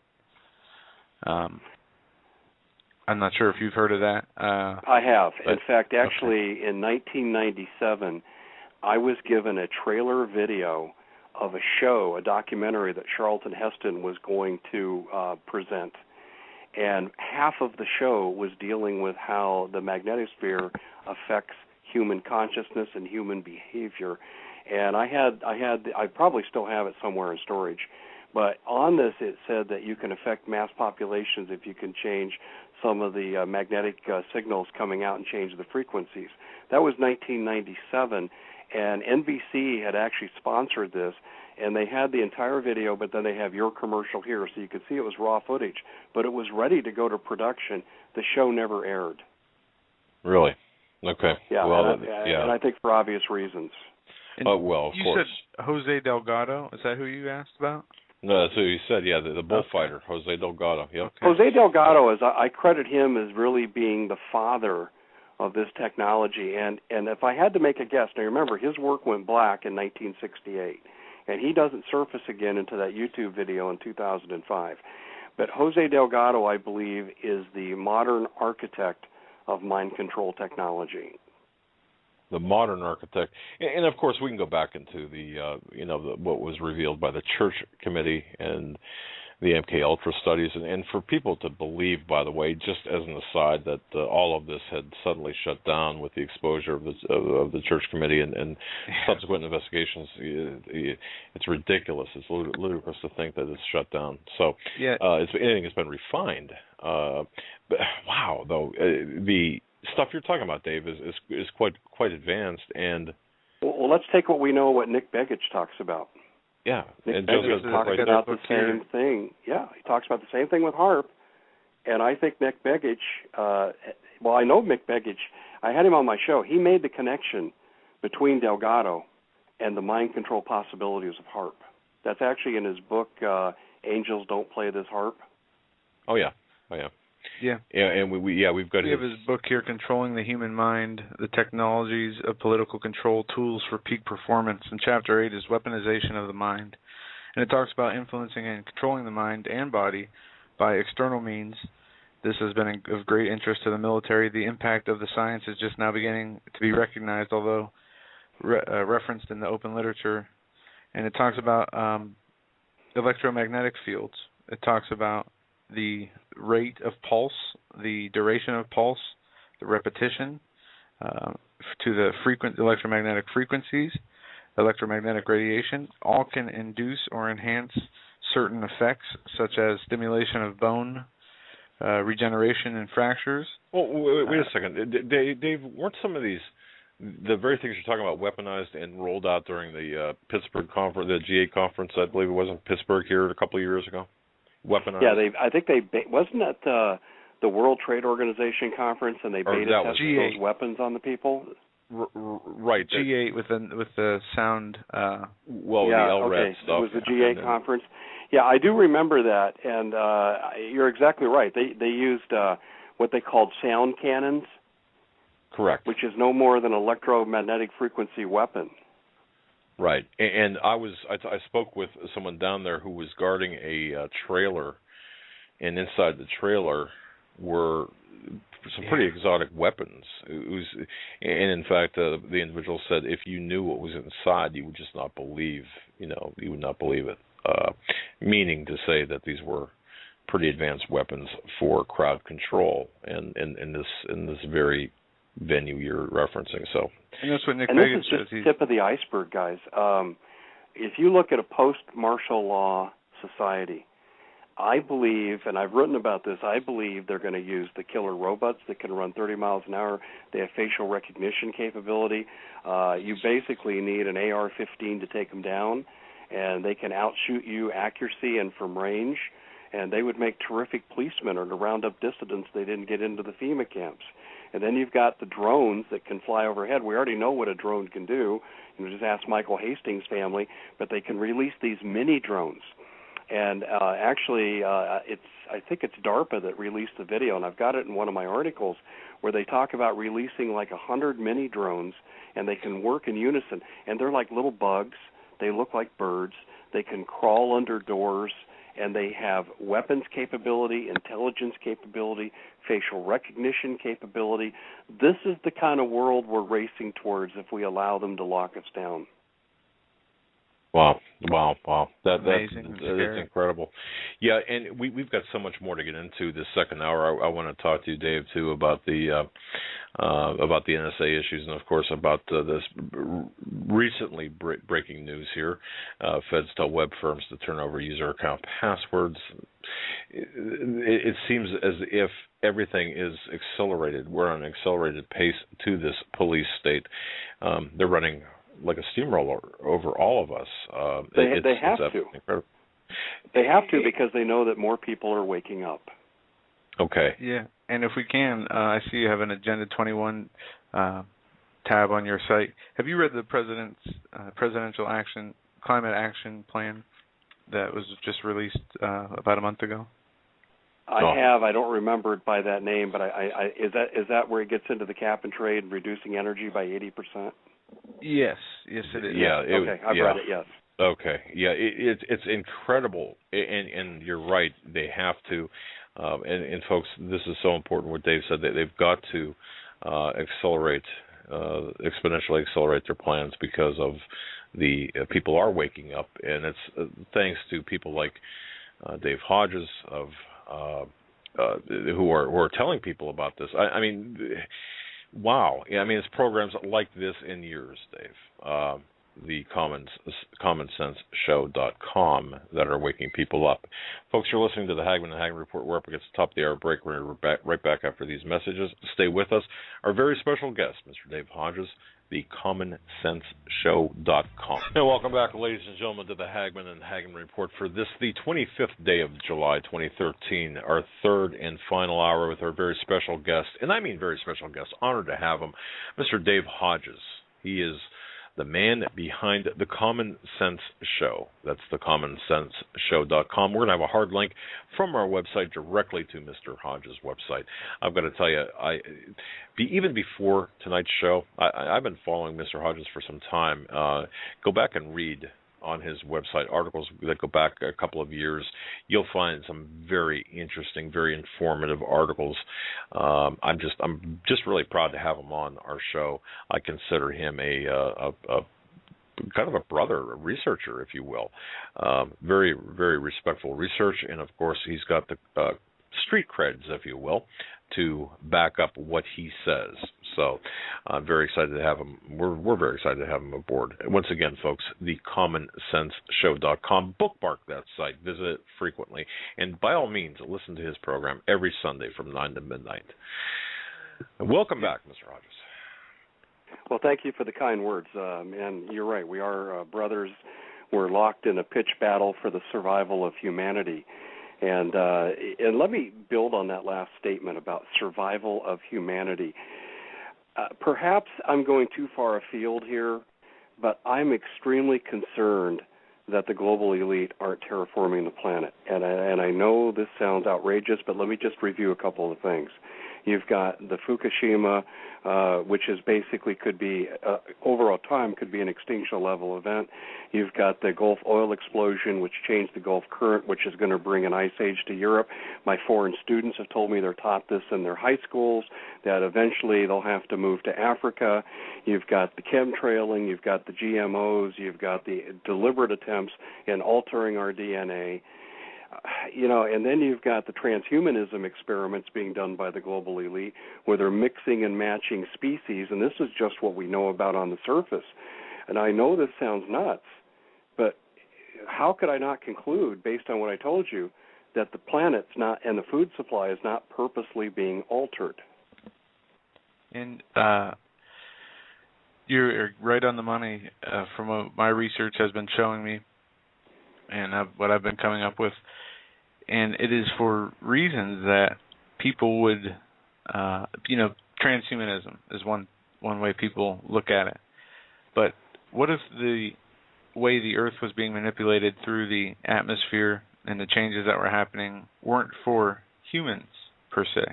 I'm not sure if you've heard of that. I have. In fact, actually, in 1997, I was given a trailer video of a show, a documentary that Charlton Heston was going to present. And half of the show was dealing with how the magnetosphere affects human consciousness and human behavior. And I probably still have it somewhere in storage. But on this, it said that you can affect mass populations if you can change some of the magnetic signals coming out and change the frequencies. That was 1997, and NBC had actually sponsored this, and they had the entire video, but then they have your commercial here, so you could see it was raw footage. But it was ready to go to production. The show never aired. Really? Okay. Yeah, well, and I think for obvious reasons. Oh, well, of course. You said Jose Delgado. Is that who you asked about? No, that's who you said, yeah, the bullfighter, Jose Delgado. Yep. Okay. Jose Delgado, I credit him as really being the father of this technology. And if I had to make a guess, now remember, his work went black in 1968, and he doesn't surface again into that YouTube video in 2005. But Jose Delgado, I believe, is the modern architect of mind control technology. The modern architect, and of course we can go back into the what was revealed by the Church Committee and the MK Ultra studies, and for people to believe, by the way, just as an aside, that all of this had suddenly shut down with the exposure of the Church Committee and subsequent investigations. It's ridiculous. It's ludicrous to think that it's shut down. So anything has been refined. But wow, though the stuff you're talking about, Dave, is quite advanced. And well, let's take what we know, what Nick Begich talks about. Yeah, Nick Begich talks about the same thing. Yeah, he talks about the same thing with HAARP. And I think Nick Begich, I know Nick Begich. I had him on my show. He made the connection between Delgado and the mind control possibilities of HAARP. That's actually in his book, Angels Don't Play This HAARP. Oh yeah. Yeah, and we've got his book here, Controlling the Human Mind, the Technologies of Political Control, Tools for Peak Performance. And Chapter 8 is Weaponization of the Mind. And it talks about influencing and controlling the mind and body by external means. This has been of great interest to the military. The impact of the science is just now beginning to be recognized, although referenced in the open literature. And it talks about electromagnetic fields. It talks about the rate of pulse, the duration of pulse, the repetition to the electromagnetic frequencies, electromagnetic radiation, all can induce or enhance certain effects, such as stimulation of bone regeneration and fractures. Well, wait a second. Dave, weren't some of these, the very things you're talking about, weaponized and rolled out during the Pittsburgh conference, the GA conference, I believe it was in Pittsburgh here a couple of years ago? Weaponized. Yeah, I think wasn't that the World Trade Organization conference, and they beta tested those weapons on the people. Right. G8 with the sound. The LRAD stuff. It was the G8 conference. Yeah, I do remember that, and you're exactly right. They used what they called sound cannons. Correct. Which is no more than an electromagnetic frequency weapon. Right. And I spoke with someone down there who was guarding a trailer, and inside the trailer were some pretty exotic weapons. And in fact, the individual said if you knew what was inside, you would just not believe. You would not believe it. Meaning to say that these were pretty advanced weapons for crowd control, and in this very venue you're referencing. So, and that's what Nick and Bagan this is just the tip of the iceberg, guys. If you look at a post-martial law society, I believe, and I've written about this, I believe they're going to use the killer robots that can run 30 miles an hour. They have facial recognition capability. You basically need an AR-15 to take them down, and they can outshoot you accuracy and from range, and they would make terrific policemen or to round up dissidents they didn't get into the FEMA camps. And then you've got the drones that can fly overhead. We already know what a drone can do. Just ask Michael Hastings' family, but they can release these mini drones. And actually, I think it's DARPA that released the video, and I've got it in one of my articles, where they talk about releasing like 100 mini drones, and they can work in unison. And they're like little bugs. They look like birds. They can crawl under doors, and they have weapons capability, intelligence capability, facial recognition capability. This is the kind of world we're racing towards if we allow them to lock us down. Wow. That's incredible. Yeah, and we've got so much more to get into this second hour. I want to talk to you, Dave, too, about the NSA issues, and of course about this recently breaking news here. Feds tell web firms to turn over user account passwords. It seems as if everything is accelerated. We're on an accelerated pace to this police state. They're running like a steamroller over all of us. They have to. Incredible. They have to because they know that more people are waking up. Okay. Yeah, and if we can, I see you have an Agenda 21 tab on your site. Have you read the president's presidential climate action plan that was just released about a month ago? I have. I don't remember it by that name, but is that where it gets into the cap and trade and reducing energy by 80%? Yes, it is. Yeah. I've read it. Yes. Okay. Yeah, it's incredible, and you're right. They have to, and folks, this is so important. What Dave said, that they've got to exponentially accelerate their plans because of the people are waking up, and it's thanks to people like Dave Hodges who are telling people about this. I mean. Wow. Yeah, I mean, it's programs like this in years, Dave. The commonsenseshow.com that are waking people up. Folks, you're listening to the Hagmann and Hagmann Report. We're up against the top of the hour break. We're right back after these messages. Stay with us. Our very special guest, Mr. Dave Hodges, the commonsenseshow.com. And welcome back, ladies and gentlemen, to the Hagmann and Hagmann Report for this, the 25th day of July, 2013, our third and final hour with our very special guest, and I mean very special guest, honored to have him, Mr. Dave Hodges. He is the man behind the Common Sense Show. That's the commonsenseshow.com. We're going to have a hard link from our website directly to Mr. Hodges' website. I've got to tell you, even before tonight's show, I've been following Mr. Hodges for some time. Go back and read on his website articles that go back a couple of years. You'll find some very interesting, very informative articles. I'm just really proud to have him on our show. I consider him a kind of a brother, a researcher, if you will. Very, very respectful research, and of course he's got the street creds, if you will, to back up what he says. So I'm very excited to have him. We're very excited to have him aboard. Once again, folks, the commonsenseshow.com. Bookmark that site. Visit it frequently. And by all means, listen to his program every Sunday from 9 to midnight. Welcome back, Mr. Hodges. Well, thank you for the kind words. And you're right. We are brothers. We're locked in a pitch battle for the survival of humanity. And let me build on that last statement about survival of humanity. Perhaps I'm going too far afield here, but I'm extremely concerned that the global elite aren't terraforming the planet. And I know this sounds outrageous, but let me just review a couple of things. You've got the Fukushima, which is basically could be, over time, could be an extinction level event. You've got the Gulf oil explosion, which changed the Gulf current, which is going to bring an ice age to Europe. My foreign students have told me they're taught this in their high schools, that eventually they'll have to move to Africa. You've got the chemtrailing, you've got the GMOs, you've got the deliberate attempts in altering our DNA. And then you've got the transhumanism experiments being done by the global elite where they're mixing and matching species, and this is just what we know about on the surface. And I know this sounds nuts, but how could I not conclude, based on what I told you, that the planet's not, and the food supply is not purposely being altered? And you're right on the money from what my research has been showing me and what I've been coming up with. And it is for reasons that people would, transhumanism is one way people look at it. But what if the way the Earth was being manipulated through the atmosphere and the changes that were happening weren't for humans, per se?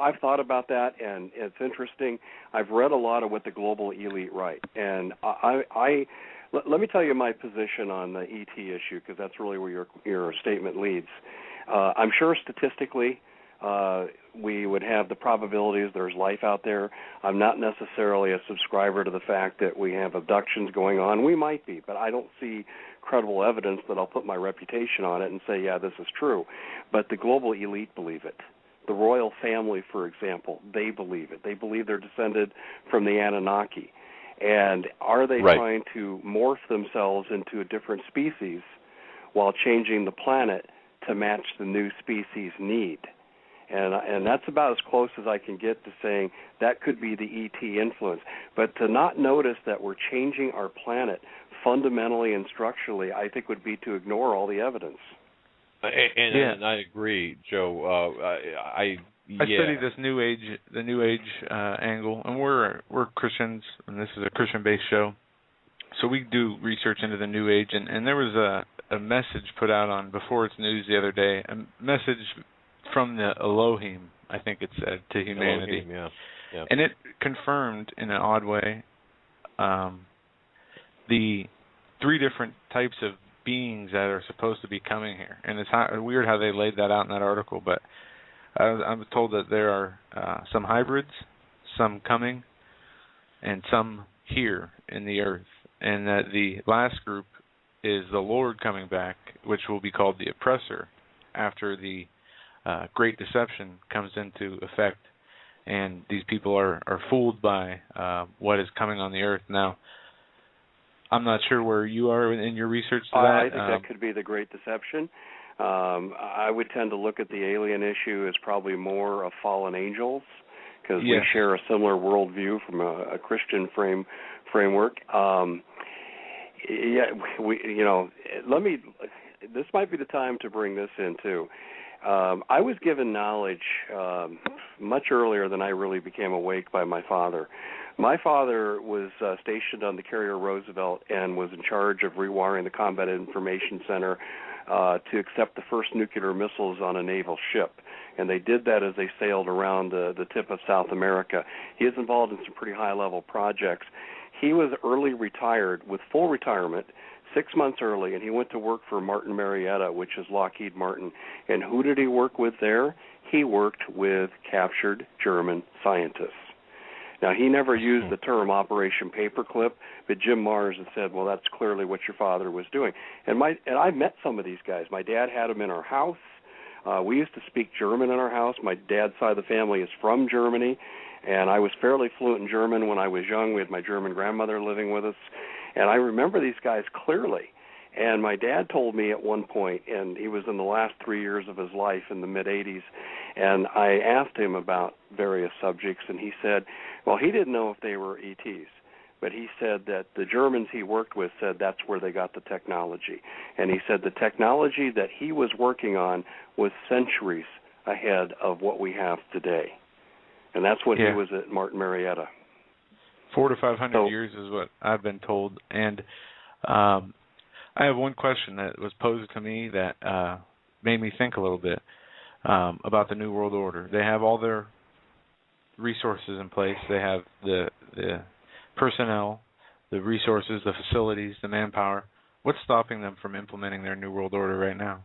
I've thought about that, and it's interesting. I've read a lot of what the global elite write, and let me tell you my position on the ET issue, because that's really where your statement leads. I'm sure statistically we would have the probabilities there's life out there. I'm not necessarily a subscriber to the fact that we have abductions going on. We might be, but I don't see credible evidence that I'll put my reputation on it and say, yeah, this is true. But the global elite believe it. The royal family, for example, they believe it. They believe they're descended from the Anunnaki. And are they trying to morph themselves into a different species while changing the planet to match the new species need? And that's about as close as I can get to saying that could be the ET influence. But to not notice that we're changing our planet fundamentally and structurally, I think would be to ignore all the evidence. And I agree, Joe. I study this the New Age angle, and we're Christians, and this is a Christian-based show, so we do research into the New Age. And there was a message put out on Before It's News the other day, a message from the Elohim, I think it said, to humanity. Elohim, yeah. And it confirmed in an odd way the three different types of beings that are supposed to be coming here. And it's weird how they laid that out in that article, but I'm told that there are some hybrids, some coming, and some here in the earth. And that the last group is the Lord coming back, which will be called the oppressor after the Great Deception comes into effect. And these people are fooled by what is coming on the earth. Now, I'm not sure where you are in your research to that. I think that could be the Great Deception. I would tend to look at the alien issue as probably more of fallen angels, because we share a similar worldview from a Christian framework. This might be the time to bring this in too. I was given knowledge much earlier than I really became awake by my father. My father was stationed on the carrier Roosevelt and was in charge of rewiring the Combat Information Center to accept the first nuclear missiles on a naval ship. And they did that as they sailed around the tip of South America. He is involved in some pretty high-level projects. He was early retired with full retirement, 6 months early, and he went to work for Martin Marietta, which is Lockheed Martin. And who did he work with there? He worked with captured German scientists. Now, he never used the term Operation Paperclip, but Jim Mars had said, well, that's clearly what your father was doing. And I met some of these guys. My dad had them in our house. We used to speak German in our house. My dad's side of the family is from Germany, and I was fairly fluent in German when I was young. We had my German grandmother living with us, and I remember these guys clearly. And my dad told me at one point, and he was in the last 3 years of his life in the mid-'80s, and I asked him about various subjects, and he said, well, he didn't know if they were ETs, but he said that the Germans he worked with said that's where they got the technology. And he said the technology that he was working on was centuries ahead of what we have today. And that's when he was at Martin Marietta. 400 to 500 years is what I've been told. And I have one question that was posed to me that made me think a little bit about the New World Order. They have all their resources in place. They have the personnel, the resources, the facilities, the manpower. What's stopping them from implementing their New World Order right now?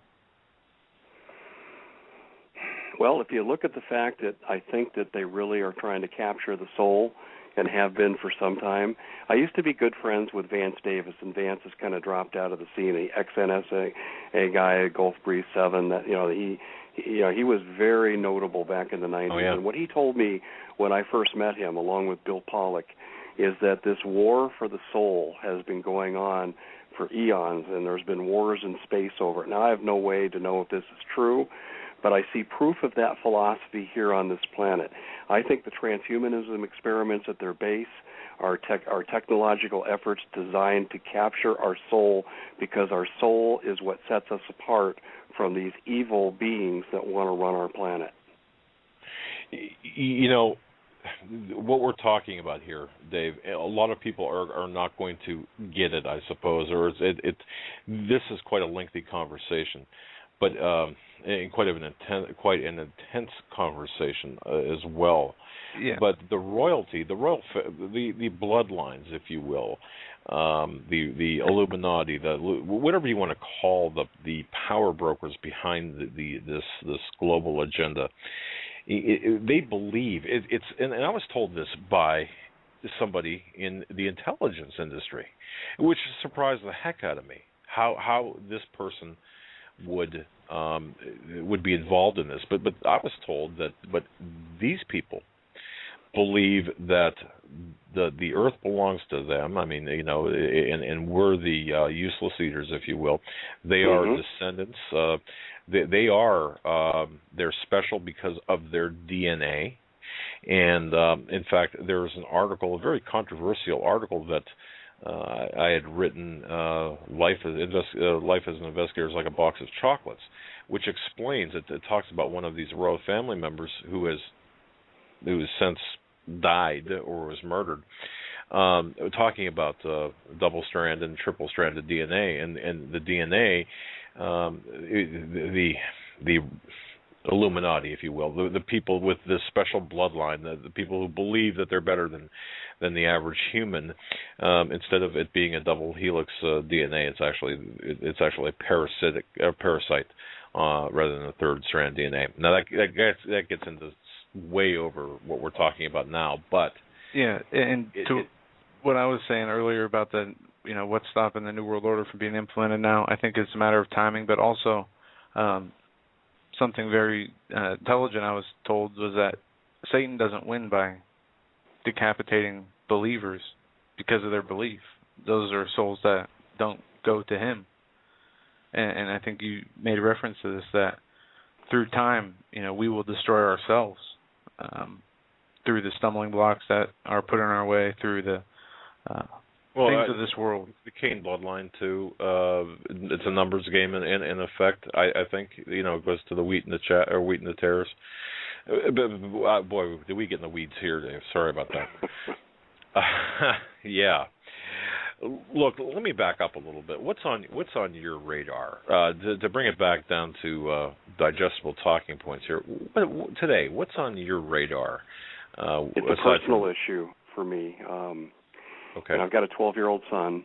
Well, if you look at the fact that I think that they really are trying to capture the soul and have been for some time. I used to be good friends with Vance Davis, and Vance has kind of dropped out of the scene. The ex-NSA guy, Gulf Breeze 7, that he was very notable back in the 90s. Oh, yeah. And what he told me when I first met him, along with Bill Pollock, is that this war for the soul has been going on for eons, and there's been wars in space over it. Now, I have no way to know if this is true, but I see proof of that philosophy here on this planet. I think the transhumanism experiments at their base are technological efforts designed to capture our soul, because our soul is what sets us apart from these evil beings that want to run our planet. You know, what we're talking about here, Dave, a lot of people are not going to get it, I suppose, or this is quite a lengthy conversation. But and quite an intense conversation as well. Yeah. But the royalty, the bloodlines, if you will, the Illuminati, whatever you want to call the power brokers behind this global agenda, they believe it's. And I was told this by somebody in the intelligence industry, which surprised the heck out of me. How this person would be involved in this, but I was told that these people believe that the earth belongs to them. I mean, and we're the useless eaters, if you will. They are descendants. They're special because of their DNA. And in fact, there was an article, a very controversial article that I had written, Life as an Investigator is like a box of chocolates, which explains it talks about one of these royal family members who has since died or was murdered, talking about double-strand and triple-stranded DNA, and the DNA, the Illuminati, if you will, the people with this special bloodline, the people who believe that they're better than the average human. Instead of it being a double helix DNA, it's actually a parasite rather than a third strand DNA. Now that gets into way over what we're talking about now, but yeah, and what I was saying earlier about what's stopping the New World Order from being implemented now, I think it's a matter of timing, but also something very intelligent I was told was that Satan doesn't win by decapitating believers because of their belief. Those are souls that don't go to him. And I think you made reference to this, that through time, we will destroy ourselves through the stumbling blocks that are put in our way, through the things of this world. The Cain bloodline too. It's a numbers game in effect. I think it goes to the wheat and the wheat and the tares. But, boy, did we get in the weeds here, Dave? Sorry about that. Yeah. Look, let me back up a little bit. What's on your radar? To bring it back down to digestible talking points here. Today, what's on your radar? It's a personal issue for me. Okay. And I've got a 12-year-old son,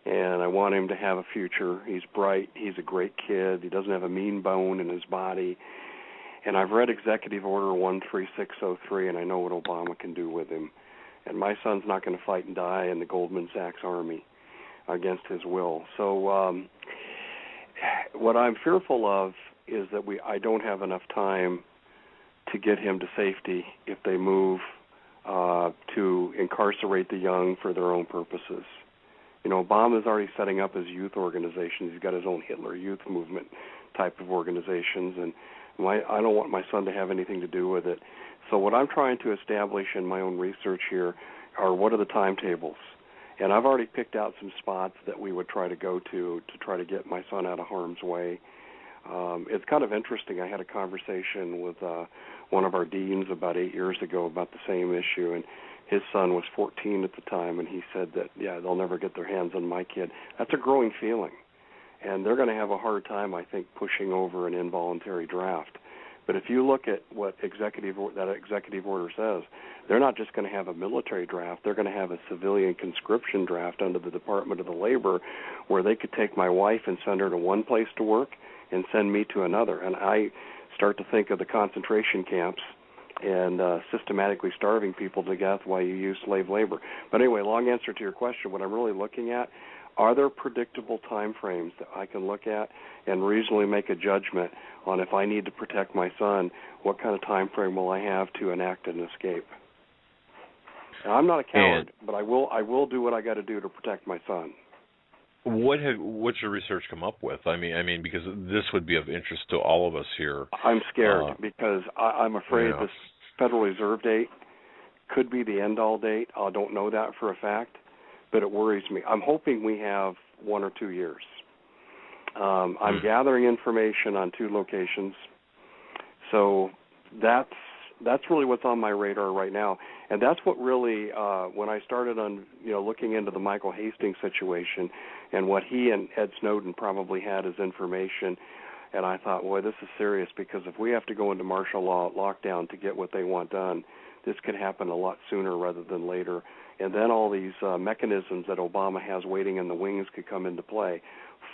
and I want him to have a future. He's bright. He's a great kid. He doesn't have a mean bone in his body. And I've read Executive Order 13603, and I know what Obama can do with him. And my son's not going to fight and die in the Goldman Sachs army against his will. So what I'm fearful of is that I don't have enough time to get him to safety if they move to incarcerate the young for their own purposes. Obama's already setting up his youth organizations. He's got his own Hitler Youth Movement type of organizations, and I don't want my son to have anything to do with it. So what I'm trying to establish in my own research here are what are the timetables? And I've already picked out some spots that we would try to go to try to get my son out of harm's way. It's kind of interesting. I had a conversation with one of our deans about 8 years ago about the same issue, and his son was 14 at the time, and he said that, yeah, they'll never get their hands on my kid. That's a growing feeling, and they're going to have a hard time, I think, pushing over an involuntary draft. But if you look at what that executive order says, they're not just going to have a military draft. They're going to have a civilian conscription draft under the Department of the Labor where they could take my wife and send her to one place to work and send me to another. And I start to think of the concentration camps and systematically starving people to death while you use slave labor. But anyway, long answer to your question, what I'm really looking at, are there predictable time frames that I can look at and reasonably make a judgment on if I need to protect my son, what kind of time frame will I have to enact an escape? Now, I'm not a coward, but I will do what I got to do to protect my son. What's your research come up with? I mean, because this would be of interest to all of us here. I'm scared because I'm afraid this Federal Reserve date could be the end-all date. I don't know that for a fact, but it worries me. I'm hoping we have 1 or 2 years. I'm gathering information on 2 locations, so that's really what's on my radar right now. And that's what really, when I started on, looking into the Michael Hastings situation and what he and Ed Snowden probably had as information, and I thought, boy, this is serious, because if we have to go into martial law lockdown to get what they want done, this could happen a lot sooner rather than later. And then all these mechanisms that Obama has waiting in the wings could come into play.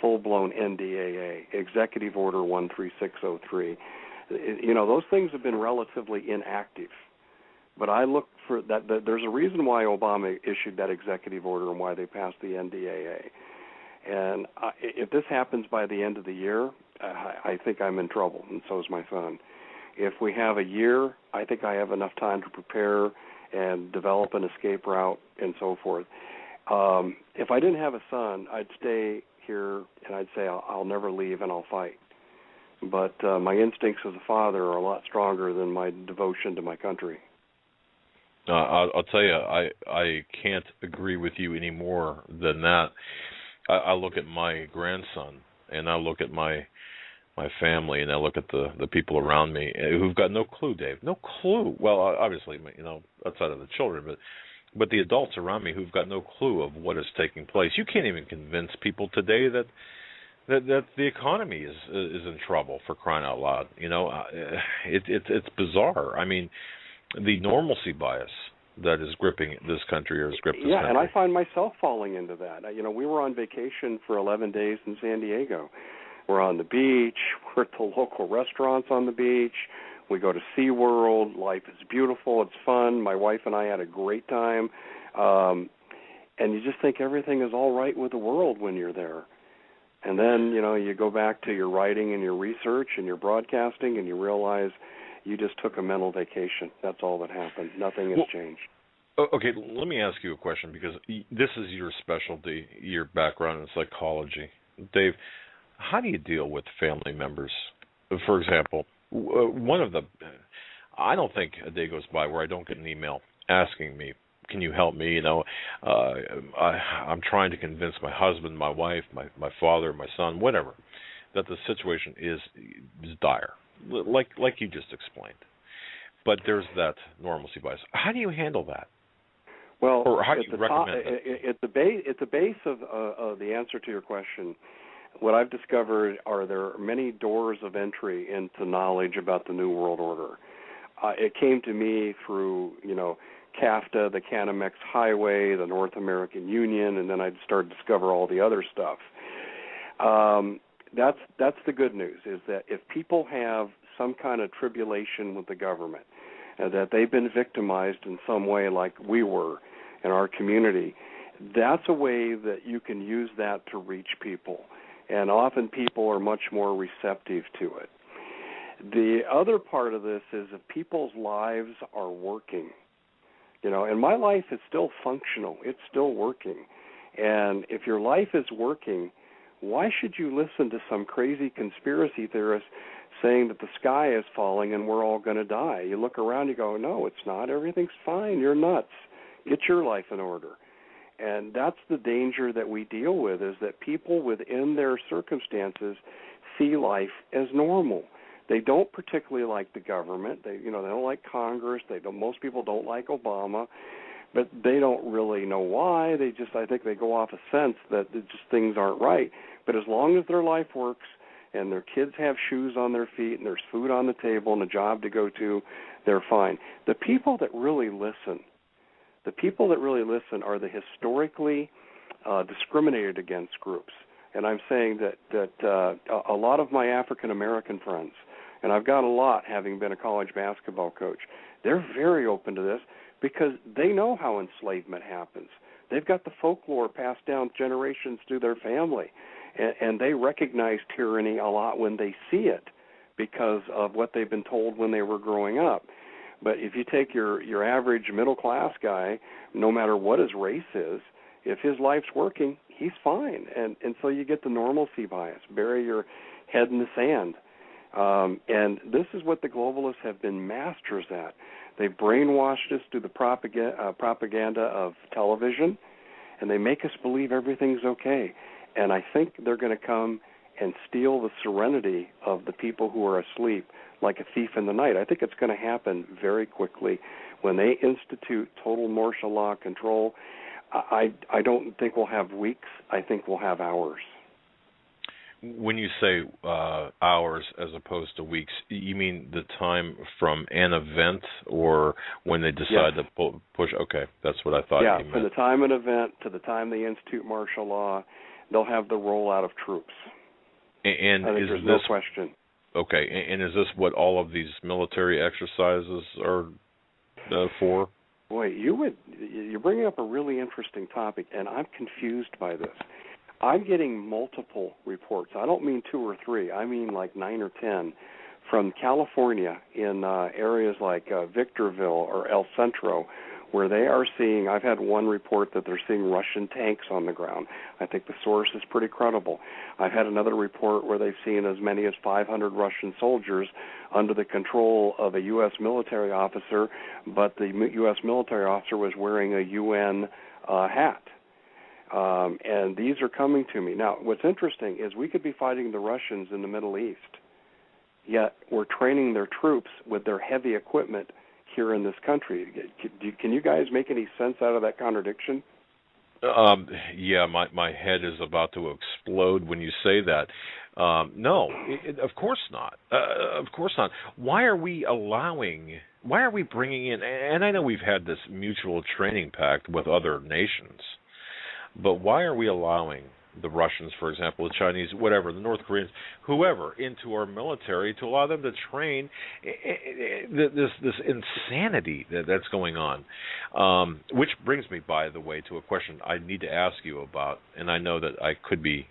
Full-blown NDAA, Executive Order 13603. Those things have been relatively inactive. But I look for that. There's a reason why Obama issued that executive order and why they passed the NDAA. And if this happens by the end of the year, I think I'm in trouble, and so is my son. If we have a year, I think I have enough time to prepare and develop an escape route and so forth. If I didn't have a son, I'd stay here and I'd say I'll never leave and I'll fight. But my instincts as a father are a lot stronger than my devotion to my country. I'll tell you, I can't agree with you any more than that. I look at my grandson, and I look at my family, and I look at the people around me who've got no clue, Dave, no clue. Well, obviously, outside of the children, but the adults around me who've got no clue of what is taking place. You can't even convince people today that the economy is in trouble, for crying out loud. It's bizarre. I mean, the normalcy bias that is gripping this country or has gripped this country. Yeah, and I find myself falling into that. We were on vacation for 11 days in San Diego. We're on the beach. We're at the local restaurants on the beach. We go to SeaWorld. Life is beautiful. It's fun. My wife and I had a great time. And you just think everything is all right with the world when you're there. And then, you go back to your writing and your research and your broadcasting, and you realize you just took a mental vacation. That's all that happened. Nothing has changed. Okay, let me ask you a question, because this is your specialty, your background in psychology. Dave, how do you deal with family members? For example, I don't think a day goes by where I don't get an email asking me, can you help me? I'm trying to convince my husband, my wife, my father, my son, whatever, that the situation is dire, like you just explained. But there's that normalcy bias. How do you handle that? Well, or how do you recommend it? At the base of the answer to your question, what I've discovered are there many doors of entry into knowledge about the New World Order. It came to me through, CAFTA, the Canamex Highway, the North American Union, and then I'd start to discover all the other stuff. That's the good news, is that if people have some kind of tribulation with the government, that they've been victimized in some way like we were in our community, that's a way that you can use that to reach people. And often people are much more receptive to it. The other part of this is if people's lives are working, and my life is still functional. It's still working. And if your life is working, why should you listen to some crazy conspiracy theorist saying that the sky is falling and we're all going to die? You look around, you go, no, it's not. Everything's fine. You're nuts. Get your life in order. And that's the danger that we deal with, is that people within their circumstances see life as normal. They don't particularly like the government. They don't like Congress. Most people don't like Obama, but they don't really know why. I think they go off a sense that just things aren't right. But as long as their life works and their kids have shoes on their feet and there's food on the table and a job to go to, they're fine. The people that really listen are the historically discriminated against groups. And I'm saying that a lot of my African American friends, and I've got a lot having been a college basketball coach, they're very open to this because they know how enslavement happens. They've got the folklore passed down generations through their family, and they recognize tyranny a lot when they see it because of what they've been told when they were growing up. But if you take your average middle-class guy, no matter what his race is, if his life's working, he's fine. And so you get the normalcy bias. Bury your head in the sand. And this is what the globalists have been masters at. They've brainwashed us through the propaganda of television, and they make us believe everything's okay. And I think they're going to come and steal the serenity of the people who are asleep like a thief in the night. I think it's going to happen very quickly. When they institute total martial law control, I don't think we'll have weeks. I think we'll have hours. When you say hours as opposed to weeks, you mean the time from an event or when they decide to push? Okay, that's what I thought you meant. Yeah, from the time of an event to the time they institute martial law, they'll have the rollout of troops. And I think there's no question. Okay, and is this what all of these military exercises are for? Boy, you're bringing up a really interesting topic, and I'm confused by this. I'm getting multiple reports. I don't mean 2 or 3. I mean like 9 or 10 from California in areas like Victorville or El Centro, where they are seeing, I've had one report that they're seeing Russian tanks on the ground. I think the source is pretty credible. I've had another report where they've seen as many as 500 Russian soldiers under the control of a U.S. military officer, but the U.S. military officer was wearing a UN hat. And these are coming to me. Now, what's interesting is we could be fighting the Russians in the Middle East, yet we're training their troops with their heavy equipment here in this country. Can you guys make any sense out of that contradiction? Yeah, my head is about to explode when you say that. No, of course not. Of course not. Why are we bringing in, and I know we've had this mutual training pact with other nations, but why are we allowing the Russians, for example, the Chinese, whatever, the North Koreans, whoever, into our military to allow them to train this insanity that's going on? Which brings me, by the way, to a question I need to ask you about, and I know that I could be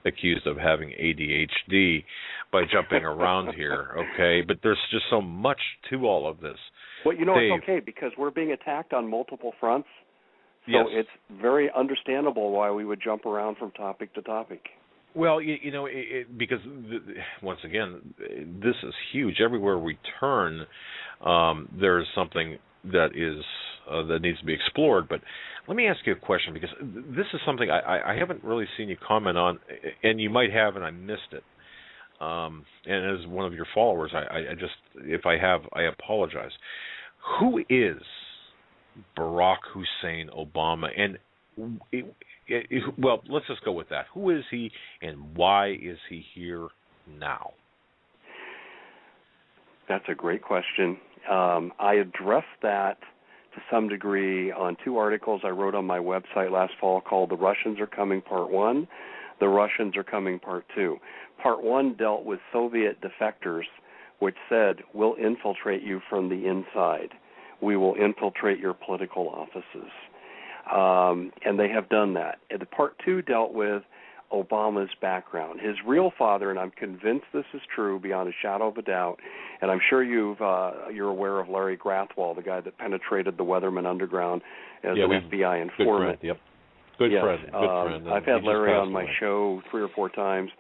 accused of having ADHD by jumping around here, okay? But there's just so much to all of this. Well, it's okay because we're being attacked on multiple fronts. So it's very understandable why we would jump around from topic to topic. Well, because, once again, this is huge. Everywhere we turn, there's something that needs to be explored. But let me ask you a question, because this is something I haven't really seen you comment on, and you might have, and I missed it. And as one of your followers, I just, if I have, I apologize. Who is Barack Hussein Obama? And well, let's just go with that. Who is he, and why is he here now? That's a great question. I addressed that to some degree on 2 articles I wrote on my website last fall called The Russians Are Coming Part 1, The Russians Are Coming Part 2. Part 1 dealt with Soviet defectors, which said, we'll infiltrate you from the inside. We will infiltrate your political offices. And they have done that. And the Part 2 dealt with Obama's background. His real father, and I'm convinced this is true beyond a shadow of a doubt, and I'm sure you're aware of Larry Grathwohl, the guy that penetrated the Weatherman Underground as an FBI informant. Good friend. I've had Larry on my show 3 or 4 times,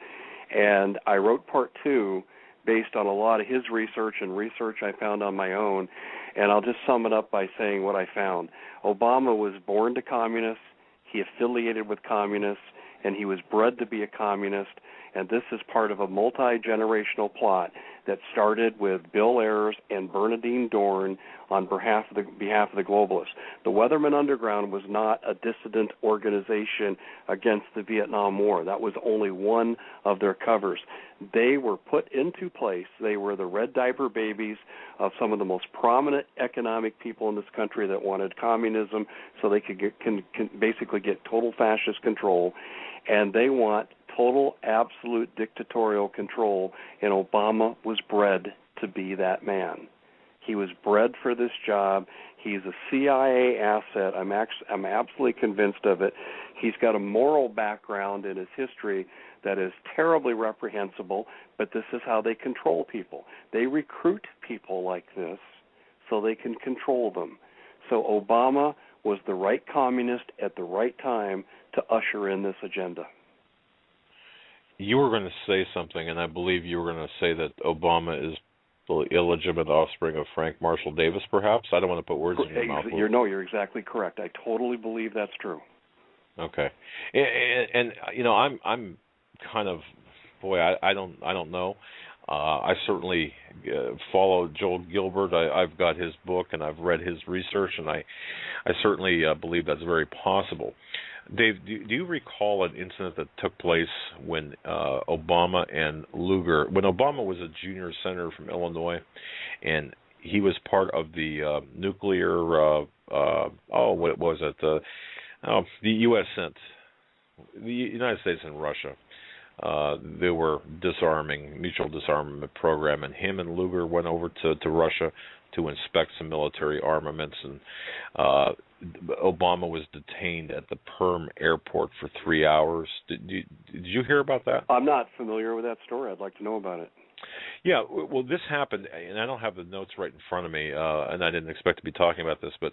and I wrote Part 2 based on a lot of his research and research I found on my own, and I'll just sum it up by saying what I found. Obama was born to communists, he affiliated with communists, and he was bred to be a communist, and this is part of a multi-generational plot that started with Bill Ayers and Bernardine Dohrn on behalf of the globalists. The Weatherman Underground was not a dissident organization against the Vietnam War. That was only one of their covers. They were put into place. They were the red diaper babies of some of the most prominent economic people in this country that wanted communism so they could basically get total fascist control, and they want total, absolute dictatorial control, and Obama was bred to be that man. He was bred for this job. He's a CIA asset. I'm absolutely convinced of it. He's got a moral background in his history that is terribly reprehensible, but this is how they control people. They recruit people like this so they can control them. So Obama was the right communist at the right time to usher in this agenda. You were going to say something, and I believe you were going to say that Obama is the illegitimate offspring of Frank Marshall Davis, perhaps? I don't want to put words in your mouth. You're exactly correct. I totally believe that's true. Okay. And you know, I'm kind of, boy, I don't know. I certainly follow Joel Gilbert. I've got his book, and I've read his research, and I certainly believe that's very possible. Dave, do you recall an incident that took place when Obama and Lugar, when Obama was a junior senator from Illinois, and he was part of the nuclear, what was it? The U.S. sent, the United States and Russia. They were mutual disarmament program, and him and Lugar went over to Russia to inspect some military armaments, and Obama was detained at the Perm airport for 3 hours. Did you hear about that? I'm not familiar with that story. I'd like to know about it. Yeah, well, this happened, and I don't have the notes right in front of me, and I didn't expect to be talking about this, but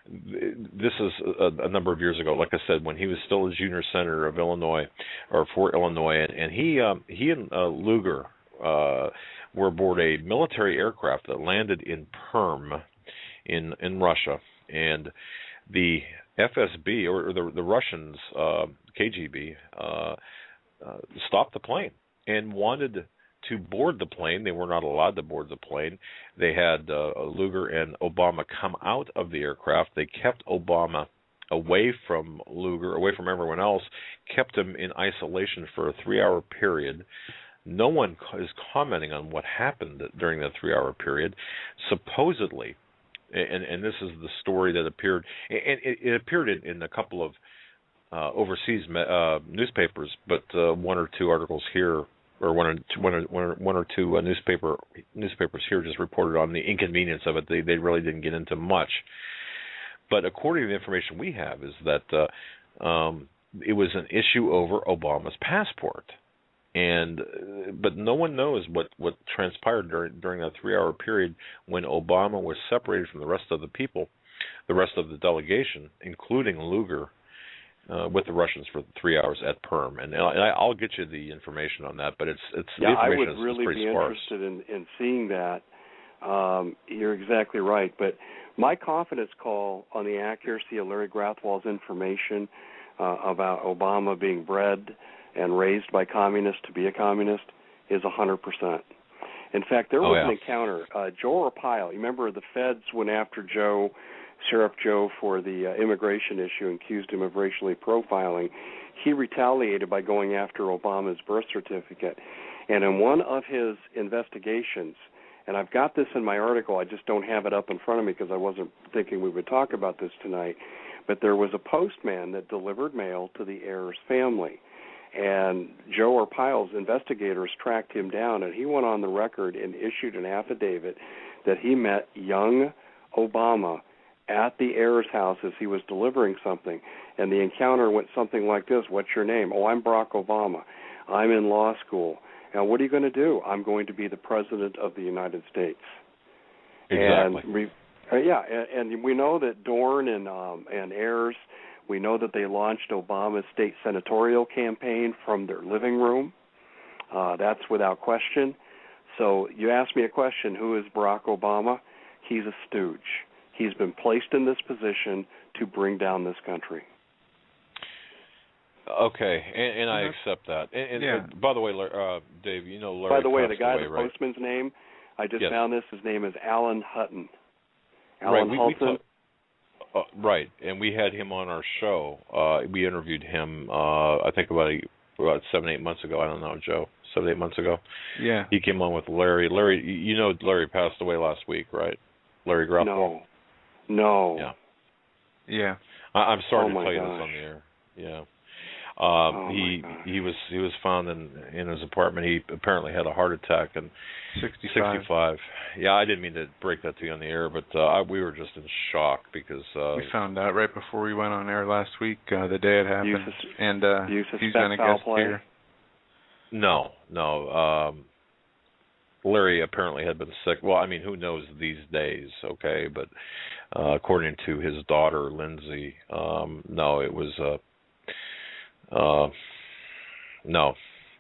this is a number of years ago, like I said, when he was still a junior senator of Illinois, or for Illinois, and he and Lugar were aboard a military aircraft that landed in Perm in Russia, and the FSB, or the Russians, KGB, stopped the plane and wanted to board the plane. They were not allowed to board the plane. They had Lugar and Obama come out of the aircraft. They kept Obama away from Lugar, away from everyone else, kept him in isolation for a 3-hour period. No one is commenting on what happened during that 3-hour period. Supposedly, and this is the story that appeared, and it appeared in a couple of overseas newspapers, but one or two articles here, or one or two newspapers here just reported on the inconvenience of it. They really didn't get into much. But according to the information we have, is that it was an issue over Obama's passport. But no one knows what transpired during that 3-hour period when Obama was separated from the rest of the people, the rest of the delegation, including Lugar, with the Russians for 3 hours at Perm. And I'll get you the information on that, but the information I would is really pretty be sparse. interested in seeing that. You're exactly right. But my confidence call on the accuracy of Larry Grathwohl's information about Obama being bred and raised by communists to be a communist is 100%. In fact, there was an encounter. Joe Arpaio, you remember the feds went after Sheriff Joe, for the immigration issue, and accused him of racially profiling. He retaliated by going after Obama's birth certificate. And in one of his investigations, and I've got this in my article, I just don't have it up in front of me because I wasn't thinking we would talk about this tonight, but there was a postman that delivered mail to the heir's family. And Joe Arpaio's investigators tracked him down, and he went on the record and issued an affidavit that he met young Obama at the heir's house as he was delivering something. And the encounter went something like this: "What's your name?" "Oh, I'm Barack Obama. I'm in law school." "Now, what are you going to do?" "I'm going to be the president of the United States." Exactly. And we know that Dohrn and Ayers, we know that they launched Obama's state senatorial campaign from their living room. That's without question. So you asked me a question, who is Barack Obama? He's a stooge. He's been placed in this position to bring down this country. Okay, and I accept that. And by the way, Dave, you know Larry. By the way, the guy, away, the right? postman's name, I just found this. His name is Alan Hutton. Alan Hutton. Right, and we had him on our show. We interviewed him, I think about 7-8 months ago. I don't know, Joe. 7-8 months ago. Yeah. He came on with Larry. Larry, you know Larry passed away last week, right? Larry Gruffalo? No. Yeah. Yeah. I'm sorry to tell gosh. you this on the air. Yeah. He was found in his apartment. He apparently had a heart attack and 65. Yeah, I didn't mean to break that to you on the air, but we were just in shock because we found out right before we went on air last week, the day it happened. Do you he's been a guest here. No. Larry apparently had been sick. Well, I mean, who knows these days, okay? But according to his daughter, Lindsay, no, it was no.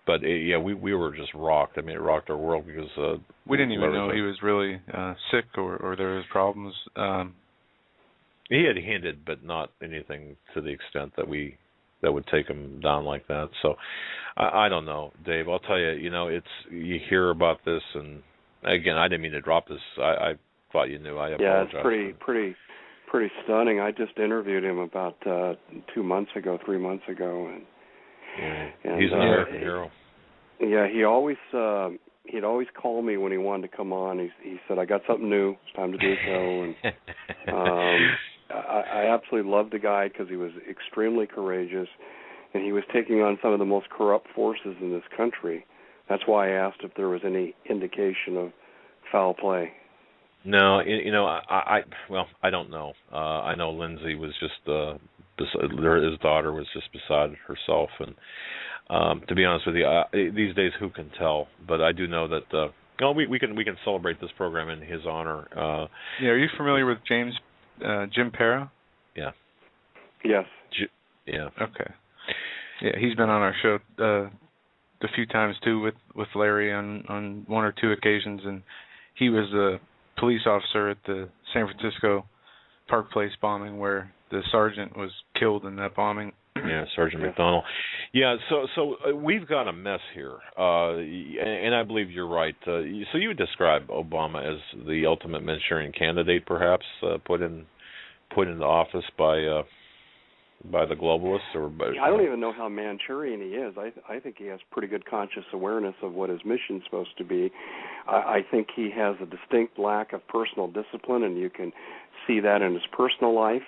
But we were just rocked. I mean, it rocked our world because we didn't even know he was really sick or there was problems. He had hinted, but not anything to the extent that would take him down like that. So I don't know, Dave. I'll tell you. You hear about this, and again, I didn't mean to drop this. I thought you knew. I apologize. Yeah, it's pretty stunning. I just interviewed him about 3 months ago, and he's an American hero. Yeah, he'd always call me when he wanted to come on. He said, "I got something new. It's time to do a show." And I absolutely loved the guy because he was extremely courageous, and he was taking on some of the most corrupt forces in this country. That's why I asked if there was any indication of foul play. No, I don't know. I know Lindsay was just his daughter was just beside herself, and to be honest with you, these days who can tell? But I do know that we can celebrate this program in his honor. Are you familiar with Jim Para? Yeah. Yes. Yeah. Okay. Yeah, he's been on our show a few times too with Larry on one or two occasions, and he was a police officer at the San Francisco Park Place bombing where the sergeant was killed in that bombing. Yeah, Sergeant McDonald. Yeah, so we've got a mess here, and I believe you're right. So you would describe Obama as the ultimate Manchurian candidate, perhaps put into office by the globalists, or by, I don't even know how Manchurian he is. I think he has pretty good conscious awareness of what his mission's supposed to be. I think he has a distinct lack of personal discipline, and you can see that in his personal life.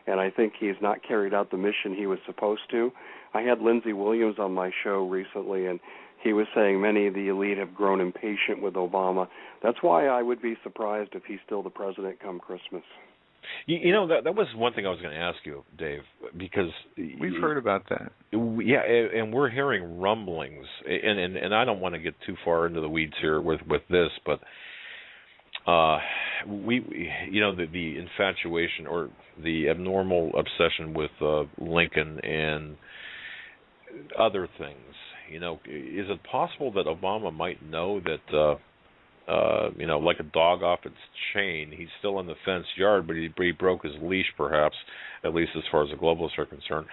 And I think he's not carried out the mission he was supposed to. I had Lindsey Williams on my show recently, and he was saying many of the elite have grown impatient with Obama. That's why I would be surprised if he's still the president come Christmas. That was one thing I was going to ask you, Dave, because we've heard about that. Yeah, and we're hearing rumblings, and I don't want to get too far into the weeds here with this, but the infatuation or the abnormal obsession with Lincoln and other things. Is it possible that Obama might know that? Like a dog off its chain, he's still in the fenced yard, but he broke his leash, perhaps, at least as far as the globalists are concerned.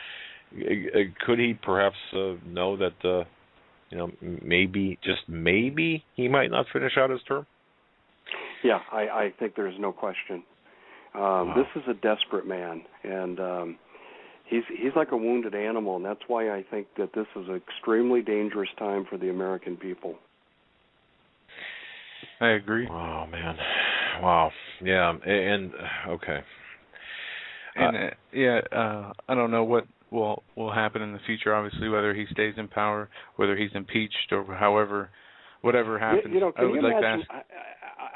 Could he perhaps know that, maybe, just maybe, he might not finish out his term? Yeah, I think there's no question. This is a desperate man, and he's like a wounded animal, and that's why I think that this is an extremely dangerous time for the American people. I agree. Oh man, wow, yeah, and okay, and I don't know what will happen in the future. Obviously, whether he stays in power, whether he's impeached, or whatever happens. I would like to ask.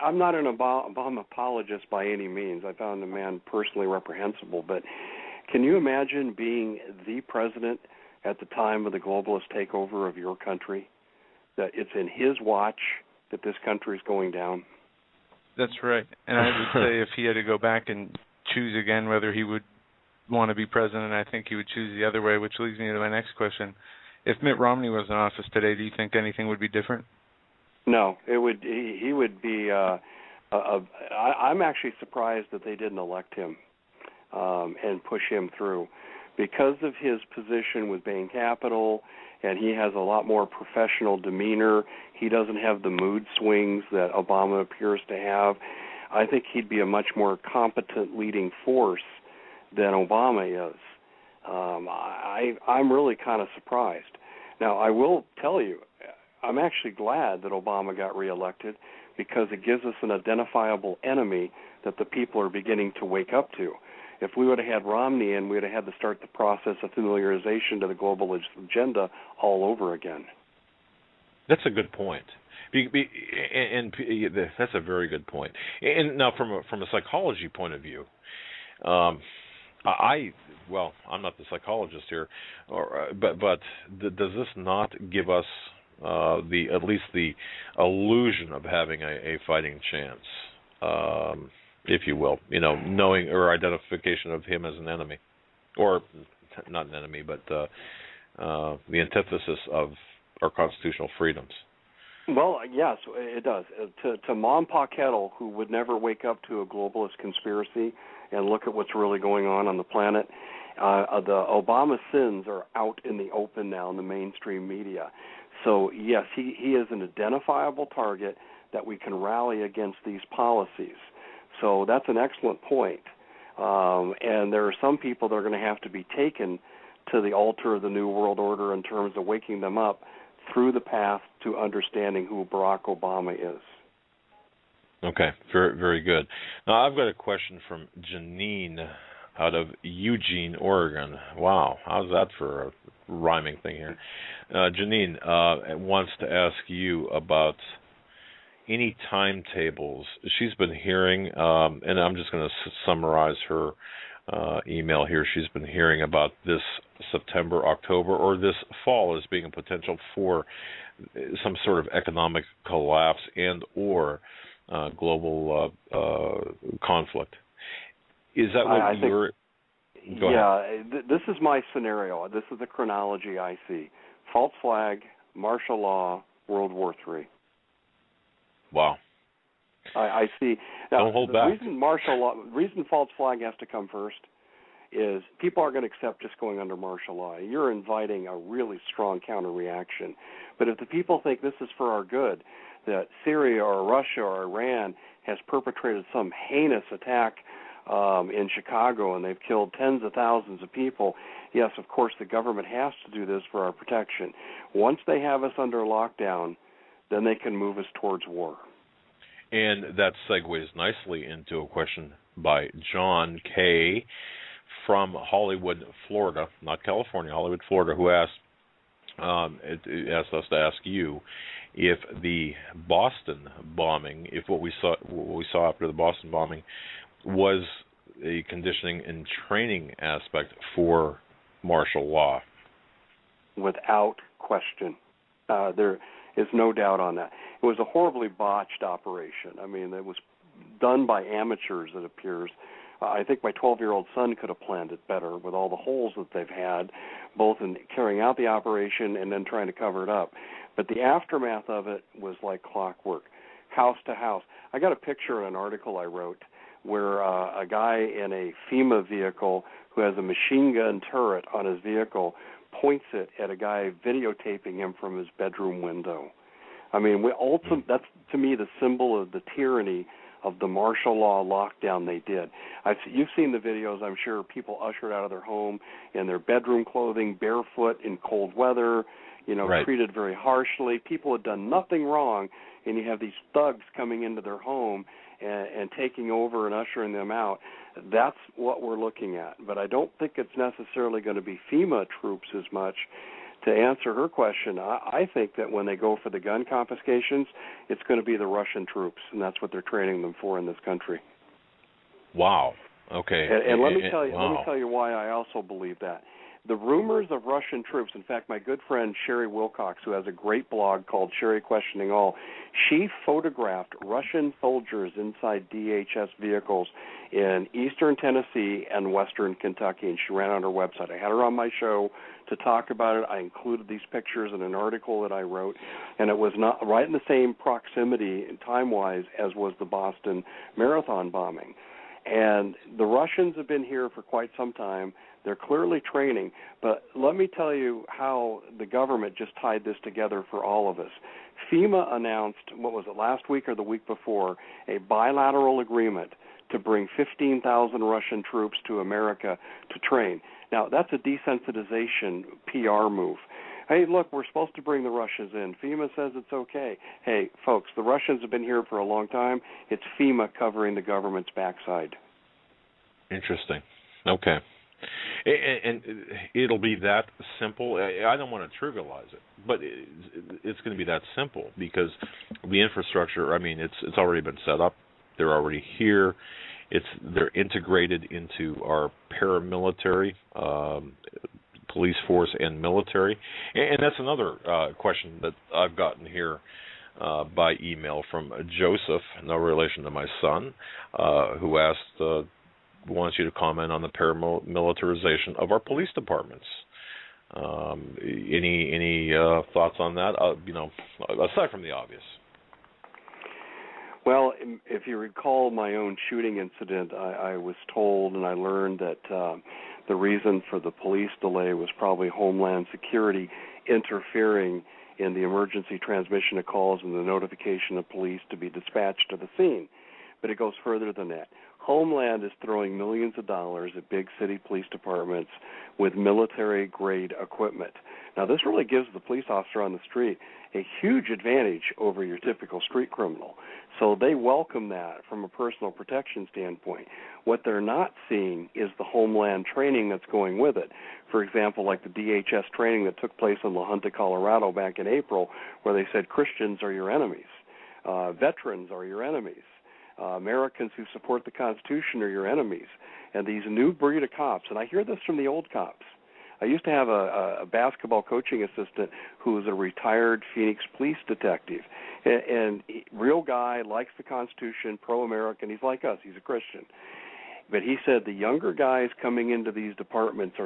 I'm not an Obama apologist by any means. I found the man personally reprehensible, but can you imagine being the president at the time of the globalist takeover of your country? That it's in his watch that this country is going down. That's right. And I would say if he had to go back and choose again whether he would want to be president, I think he would choose the other way, which leads me to my next question. If Mitt Romney was in office today, do you think anything would be different? No, it would. He would be. I'm actually surprised that they didn't elect him and push him through, because of his position with Bain Capital, and he has a lot more professional demeanor. He doesn't have the mood swings that Obama appears to have. I think he'd be a much more competent leading force than Obama is. I'm really kind of surprised. Now, I will tell you, I'm actually glad that Obama got reelected, because it gives us an identifiable enemy that the people are beginning to wake up to. If we would have had Romney in, we would have had to start the process of familiarization to the globalist agenda all over again. That's a good point. And that's a very good point. And now, from a psychology point of view, I'm not the psychologist here, but does this not give us at least the illusion of having a fighting chance, if you will, knowing or identification of him as an enemy, or not an enemy, but the antithesis of our constitutional freedoms? Well, yes, it does. To Mom Pa Kettle, who would never wake up to a globalist conspiracy and look at what's really going on the planet, the Obama sins are out in the open now in the mainstream media. So, yes, he is an identifiable target that we can rally against these policies. So that's an excellent point. And there are some people that are going to have to be taken to the altar of the New World Order in terms of waking them up through the path to understanding who Barack Obama is. Okay, very, very good. Now, I've got a question from Janine out of Eugene, Oregon. Wow, how's that for a rhyming thing here? Janine wants to ask you about any timetables. She's been hearing, and I'm just going to summarize her email here. She's been hearing about this September, October, or this fall as being a potential for some sort of economic collapse and or global conflict. Is that what you're... Go ahead. This is my scenario. This is the chronology I see. False flag, martial law, World War III. Wow. I see. Now, don't hold back. The reason false flag has to come first is people aren't going to accept just going under martial law. You're inviting a really strong counter reaction. But if the people think this is for our good, that Syria or Russia or Iran has perpetrated some heinous attack in Chicago and they've killed tens of thousands of people, yes, of course, the government has to do this for our protection. Once they have us under lockdown, then they can move us towards war. And that segues nicely into a question by John K. from Hollywood, Florida, not California, Hollywood, Florida, who asked us to ask you if the Boston bombing, if what we saw after the Boston bombing was a conditioning and training aspect for martial law. Without question. There is no doubt on that. It was a horribly botched operation. I mean, it was done by amateurs, it appears. I think my 12-year-old son could have planned it better with all the holes that they've had, both in carrying out the operation and then trying to cover it up. But the aftermath of it was like clockwork, house to house. I got a picture in an article I wrote where a guy in a FEMA vehicle who has a machine gun turret on his vehicle points it at a guy videotaping him from his bedroom window. I mean, that's, to me, the symbol of the tyranny of the martial law lockdown they did. You've seen the videos, I'm sure, people ushered out of their home in their bedroom clothing, barefoot in cold weather, right, treated very harshly. People had done nothing wrong, and you have these thugs coming into their home and taking over and ushering them out. That's what we're looking at. But I don't think it's necessarily going to be FEMA troops as much. To answer her question, I think that when they go for the gun confiscations, it's going to be the Russian troops, and that's what they're training them for in this country. Wow. Okay. And let me tell you why I also believe that. The rumors of Russian troops, in fact, my good friend Sherry Wilcox, who has a great blog called Sherry Questioning All, she photographed Russian soldiers inside DHS vehicles in eastern Tennessee and western Kentucky, and she ran on her website. I had her on my show to talk about it. I included these pictures in an article that I wrote, and it was not right in the same proximity time-wise as was the Boston Marathon bombing. And the Russians have been here for quite some time. They're clearly training, but let me tell you how the government just tied this together for all of us. FEMA announced, what was it, last week or the week before, a bilateral agreement to bring 15,000 Russian troops to America to train. Now, that's a desensitization PR move. Hey, look, we're supposed to bring the Russians in. FEMA says it's okay. Hey, folks, the Russians have been here for a long time. It's FEMA covering the government's backside. Interesting. Okay. And it'll be that simple. I don't want to trivialize it, but it's going to be that simple because the infrastructure, I mean, it's already been set up. They're already here. They're integrated into our paramilitary, police force and military. And that's another question that I've gotten here by email from Joseph, no relation to my son, who asked, wants you to comment on the paramilitarization of our police departments. Any thoughts on that? Aside from the obvious. Well, if you recall my own shooting incident, I was told and I learned that the reason for the police delay was probably Homeland Security interfering in the emergency transmission of calls and the notification of police to be dispatched to the scene. But it goes further than that. Homeland is throwing millions of dollars at big city police departments with military-grade equipment. Now, this really gives the police officer on the street a huge advantage over your typical street criminal. So they welcome that from a personal protection standpoint. What they're not seeing is the Homeland training that's going with it. For example, like the DHS training that took place in La Junta, Colorado back in April, where they said Christians are your enemies, veterans are your enemies. Americans who support the Constitution are your enemies. And these new breed of cops, and I hear this from the old cops. I used to have a basketball coaching assistant who was a retired Phoenix police detective. And real guy, likes the Constitution, pro-American. He's like us. He's a Christian. But he said the younger guys coming into these departments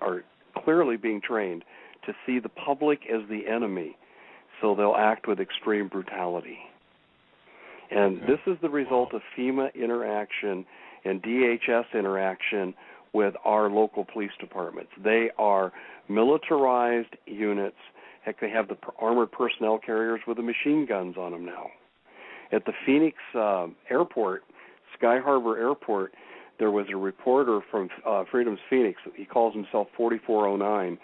are clearly being trained to see the public as the enemy, so they'll act with extreme brutality. And this is the result of FEMA interaction and DHS interaction with our local police departments. They are militarized units. Heck, they have the armored personnel carriers with the machine guns on them now. At the Phoenix airport, Sky Harbor Airport, there was a reporter from Freedom's Phoenix. He calls himself 4409.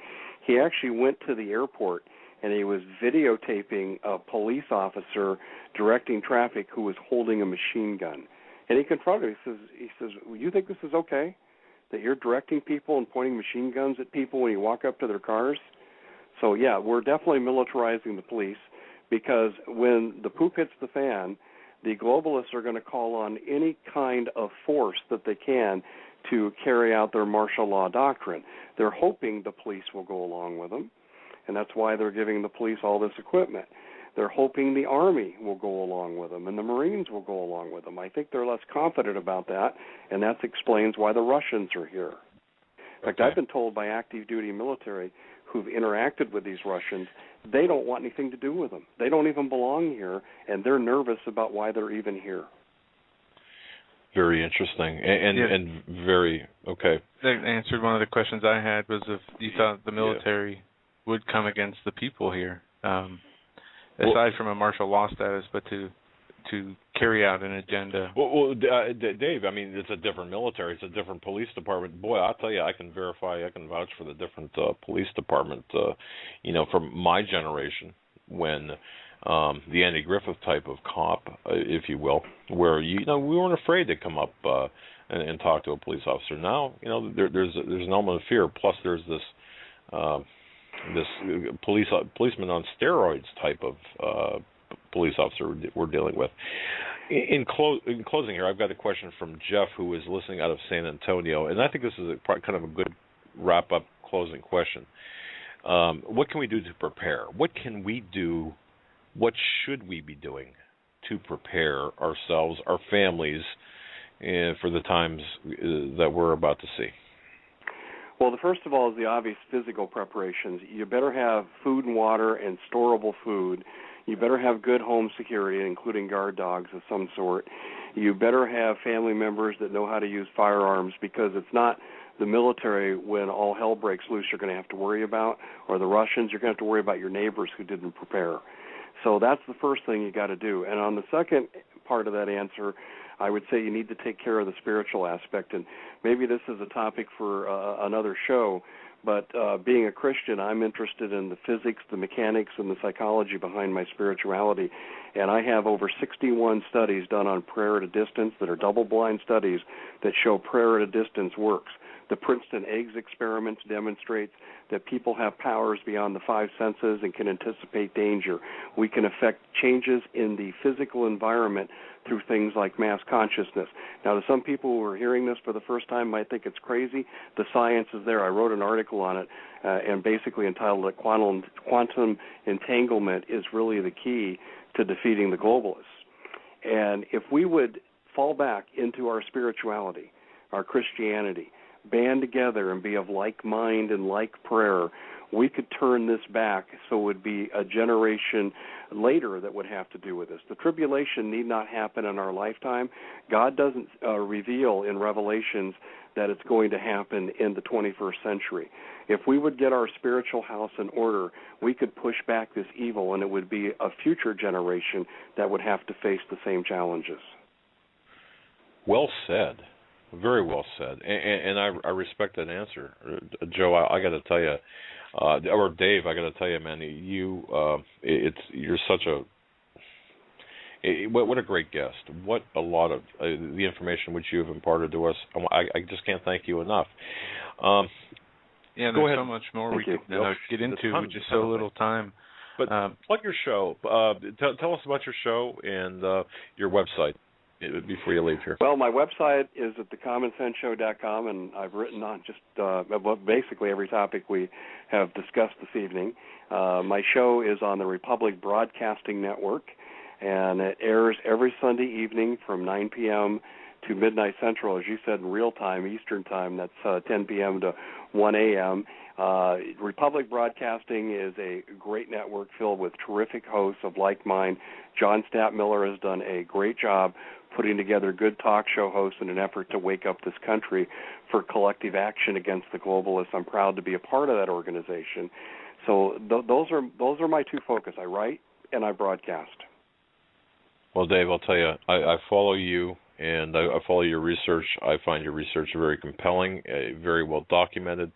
He actually went to the airport and he was videotaping a police officer directing traffic who was holding a machine gun. And he confronted him. He says, well, you think this is okay, that you're directing people and pointing machine guns at people when you walk up to their cars? So, yeah, we're definitely militarizing the police because when the poop hits the fan, the globalists are going to call on any kind of force that they can to carry out their martial law doctrine. They're hoping the police will go along with them, and that's why they're giving the police all this equipment. They're hoping the Army will go along with them and the Marines will go along with them. I think they're less confident about that, and that explains why the Russians are here. In fact, I've been told by active duty military who've interacted with these Russians, they don't want anything to do with them. They don't even belong here, and they're nervous about why they're even here. Very interesting, and very, okay. That answered one of the questions I had, was if you thought the military would come against the people here, aside from a martial law status, but to carry out an agenda. Well, Dave, I mean, it's a different military. It's a different police department. Boy, I'll tell you, I can vouch for the different police department, from my generation when the Andy Griffith type of cop, if you will, where, we weren't afraid to come up and talk to a police officer. Now, there's an element of fear. Plus, there's this policeman on steroids type of police officer we're dealing with. In closing here, I've got a question from Jeff, who is listening out of San Antonio, and I think this is kind of a good wrap-up closing question. What can we do to prepare? What can we do? What should we be doing to prepare ourselves, our families, for the times that we're about to see? Well, the first of all is the obvious physical preparations. You better have food and water and storable food. You better have good home security, including guard dogs of some sort. You better have family members that know how to use firearms, because it's not the military, when all hell breaks loose, you're going to have to worry about, or the Russians, you're going to have to worry about your neighbors who didn't prepare. So that's the first thing you got to do. And on the second part of that answer, I would say you need to take care of the spiritual aspect. And maybe this is a topic for another show, but being a Christian, I'm interested in the physics, the mechanics, and the psychology behind my spirituality. And I have over 61 studies done on prayer at a distance that are double-blind studies that show prayer at a distance works. The Princeton Eggs experiment demonstrates that people have powers beyond the five senses and can anticipate danger. We can affect changes in the physical environment through things like mass consciousness. Now, to some people who are hearing this for the first time might think it's crazy. The science is there. I wrote an article on it and basically entitled it Quantum Entanglement is Really the Key to Defeating the Globalists. And if we would fall back into our spirituality, our Christianity, band together and be of like mind and like prayer, we could turn this back so it would be a generation later that would have to do with this. The tribulation need not happen in our lifetime. God doesn't reveal in Revelations that it's going to happen in the 21st century. If we would get our spiritual house in order, we could push back this evil, and it would be a future generation that would have to face the same challenges. Well said. Very well said, and I respect that answer, Joe. I got to tell you, or Dave, I got to tell you, man, you're such what a great guest. What a lot of the information which you have imparted to us. I just can't thank you enough. Yeah, there's go ahead. So much more we could get into with just so little time. But plug your show. Tell us about your show and your website before you leave here. Well, my website is at thecommonsenseshow.com, and I've written on just basically every topic we have discussed this evening. My show is on the Republic Broadcasting Network, and it airs every Sunday evening from 9 p.m. to midnight Central, as you said, in real time, Eastern time. That's 10 p.m. to 1 a.m. Republic Broadcasting is a great network filled with terrific hosts of like mind. John Stapp-Miller has done a great job putting together good talk show hosts in an effort to wake up this country for collective action against the globalists. I'm proud to be a part of that organization. So those are my two focus. I write and I broadcast. Well, Dave, I'll tell you, I follow you and I follow your research. I find your research very compelling, very well documented,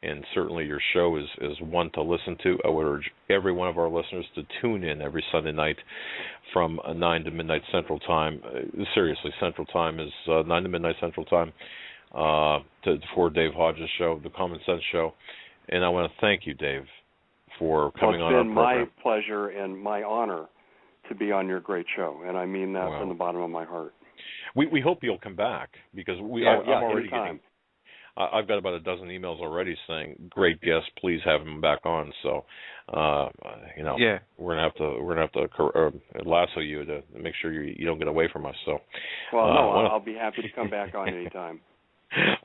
and certainly your show is one to listen to. I would urge every one of our listeners to tune in every Sunday night from 9 to midnight Central Time. Seriously, Central Time is 9 to midnight Central Time for Dave Hodges' show, The Common Sense Show. And I want to thank you, Dave, for coming on our program. It's been my pleasure and my honor to be on your great show, and I mean that from the bottom of my heart. We hope you'll come back, because I'm already getting... I've got about a dozen emails already saying, "Great guest, please have him back on." So, we're gonna have to lasso you to make sure you don't get away from us. So, I'll be happy to come back on anytime.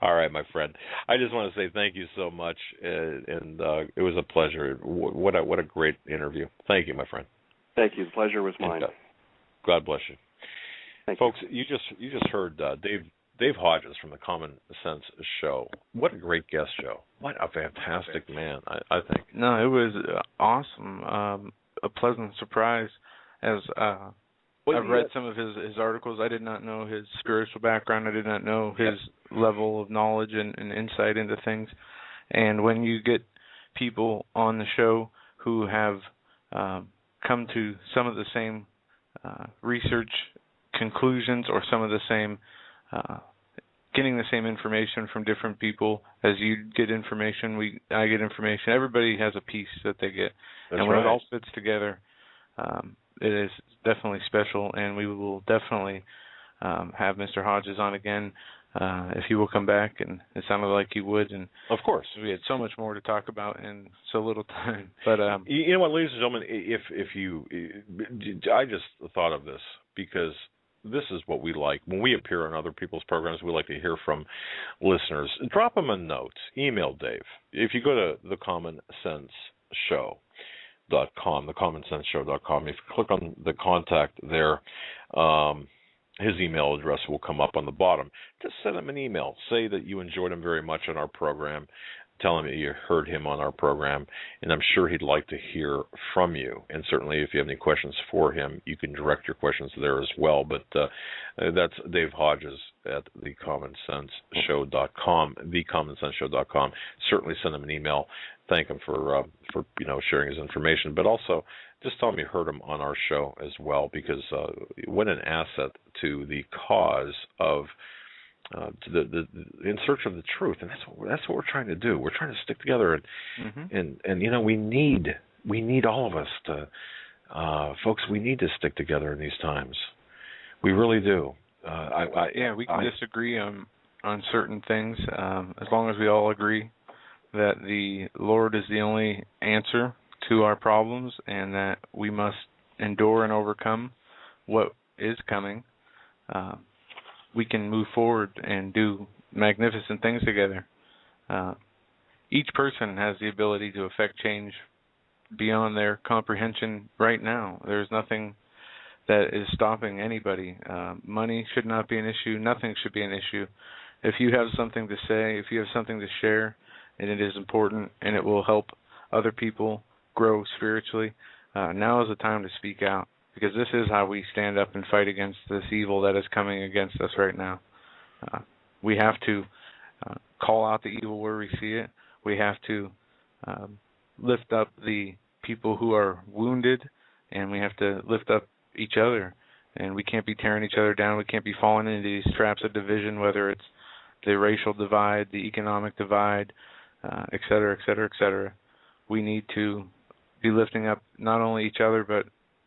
All right, my friend. I just want to say thank you so much, and it was a pleasure. What a great interview. Thank you, my friend. Thank you. The pleasure was mine. God bless you. Folks, you just heard Dave Hodges from the Common Sense Show. What a great guest, Joe. What a fantastic man, I think. No, it was awesome. A pleasant surprise. As I've read some of his articles, I did not know his spiritual background. I did not know his level of knowledge and insight into things. And when you get people on the show who have come to some of the same research conclusions, or some of the same getting the same information from different people, as you get information, I get information. Everybody has a piece that they get. That's and when right. it all fits together, it is definitely special, and we will definitely have Mr. Hodges on again if he will come back, and it sounded like he would. And of course, we had so much more to talk about in so little time. But you know what, ladies and gentlemen, I just thought of this because this is what we like. When we appear on other people's programs, we like to hear from listeners. Drop them a note. Email Dave. If you go to thecommonsenseshow.com, thecommonsenseshow.com, if you click on the contact there, his email address will come up on the bottom. Just send him an email. Say that you enjoyed him very much on our program. Tell him that you heard him on our program, and I'm sure he'd like to hear from you. And certainly if you have any questions for him, you can direct your questions there as well. But that's Dave Hodges at thecommonsenseshow.com, thecommonsenseshow.com. Certainly send him an email. Thank him for sharing his information, but also just tell him you heard him on our show as well, because what an asset to the cause of in search of the truth, and that's what we're trying to do. We're trying to stick together, and we need all of us to, folks. We need to stick together in these times. We really do. We can disagree on certain things, as long as we all agree that the Lord is the only answer to our problems, and that we must endure and overcome what is coming. We can move forward and do magnificent things together. Each person has the ability to affect change beyond their comprehension right now. There's nothing that is stopping anybody. Money should not be an issue. Nothing should be an issue. If you have something to say, if you have something to share, and it is important, and it will help other people grow spiritually, now is the time to speak out. Because this is how we stand up and fight against this evil that is coming against us right now. We have to call out the evil where we see it. We have to lift up the people who are wounded, and we have to lift up each other. And we can't be tearing each other down. We can't be falling into these traps of division, whether it's the racial divide, the economic divide, et cetera, et cetera, et cetera. We need to be lifting up not only each other, but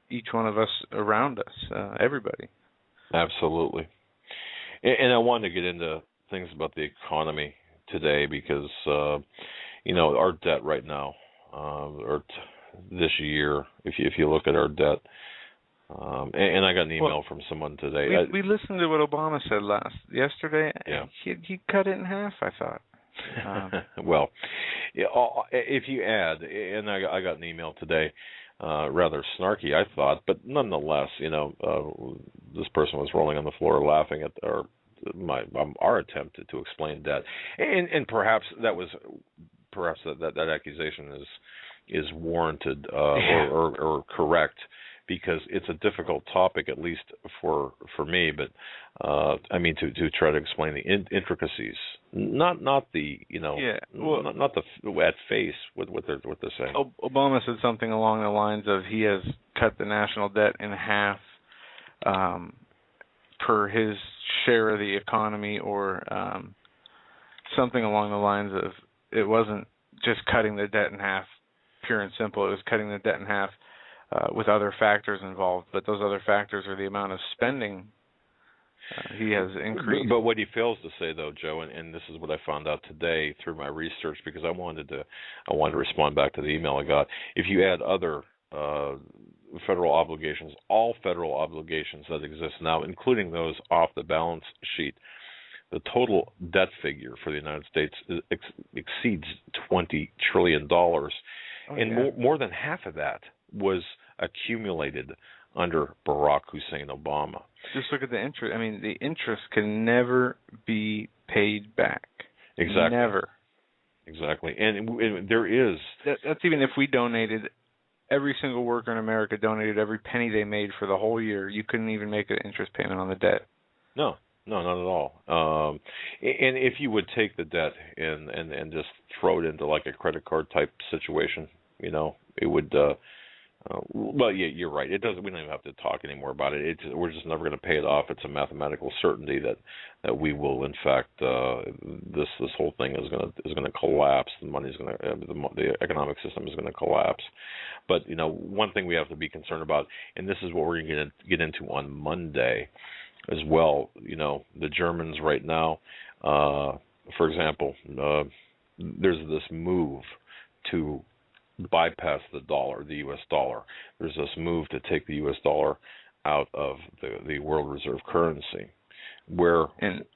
each one of us around us, everybody. Absolutely. And I wanted to get into things about the economy today because, our debt right now, this year, if you look at our debt, and I got an email from someone today. We listened to what Obama said yesterday. Yeah. He cut it in half, I thought. Well, if you add, and I got an email today, rather snarky, I thought, but nonetheless, this person was rolling on the floor laughing at our attempt to explain debt, and perhaps that accusation is warranted or correct, because it's a difficult topic, at least for me. But to try to explain the intricacies, not the not the at face what they're saying. Obama said something along the lines of he has cut the national debt in half per his share of the economy, or something along the lines of it wasn't just cutting the debt in half, pure and simple. It was cutting the debt in half with other factors involved, but those other factors are the amount of spending he has increased. But what he fails to say, though, Joe, and this is what I found out today through my research, because I wanted to respond back to the email I got. If you add other federal obligations, all federal obligations that exist now, including those off the balance sheet, the total debt figure for the United States exceeds $20 trillion. More than half of that was accumulated under Barack Hussein Obama. Just look at the interest. The interest can never be paid back. Exactly. Never. Exactly. And there is... That's even if we donated, every single worker in America donated every penny they made for the whole year. You couldn't even make an interest payment on the debt. No, not at all. And if you would take the debt and just throw it into like a credit card type situation, it would... you're right. It doesn't. We don't even have to talk anymore about it. We're just never going to pay it off. It's a mathematical certainty that we will, in fact, this whole thing is going to collapse. The money's going to, the economic system is going to collapse. But one thing we have to be concerned about, and this is what we're going to get into on Monday, as well. The Germans right now, for example, there's this move to bypass the dollar, the U.S. dollar. There's this move to take the U.S. dollar out of the world reserve currency, where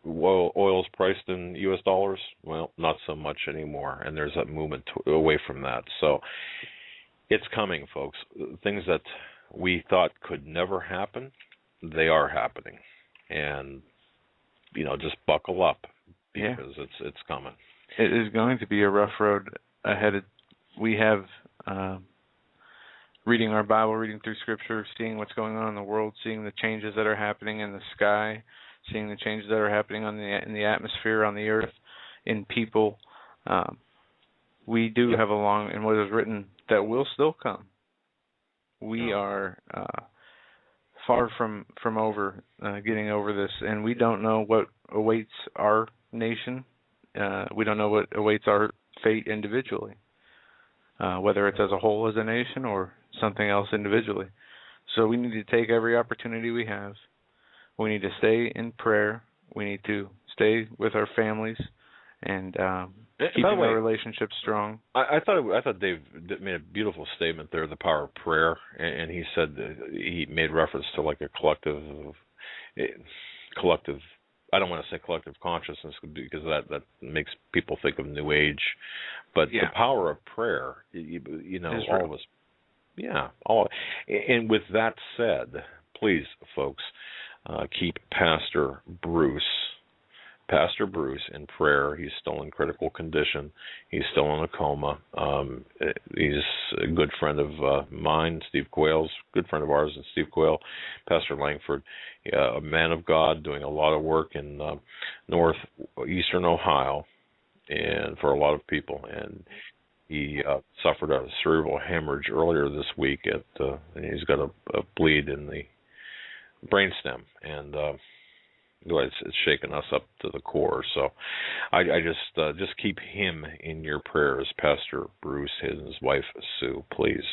oil's priced in U.S. dollars. Well, not so much anymore, and there's that movement away from that. So it's coming, folks. Things that we thought could never happen, they are happening, and just buckle up because it's coming. It is going to be a rough road ahead. We have reading our Bible, reading through Scripture, seeing what's going on in the world, seeing the changes that are happening in the sky, seeing the changes that are happening in the atmosphere, on the earth, in people. We do have a long, and what is written that will still come. We are far from getting over this, and we don't know what awaits our nation. We don't know what awaits our fate individually, whether it's as a whole as a nation or something else individually. So we need to take every opportunity we have. We need to stay in prayer. We need to stay with our families and keeping our relationships strong. I thought Dave made a beautiful statement there, the power of prayer, and he said that he made reference to like a collective. I don't want to say collective consciousness because that makes people think of New Age, but the power of prayer, all of us. Yeah. And with that said, please, folks, keep Pastor Bruce in prayer. He's still in critical condition. He's still in a coma. He's a good friend of mine, Steve Quayle's, good friend of ours, and Steve Quayle, Pastor Langford, a man of God doing a lot of work in northeastern Ohio and for a lot of people. And he suffered a cerebral hemorrhage earlier this week, and he's got a bleed in the brainstem, and it's shaken us up to the core. So I just keep him in your prayers, Pastor Bruce and his wife Sue, please.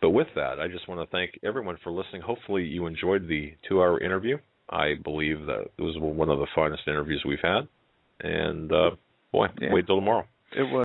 But with that, I just want to thank everyone for listening. Hopefully you enjoyed the 2-hour interview. I believe that it was one of the finest interviews we've had. And wait till tomorrow. It was.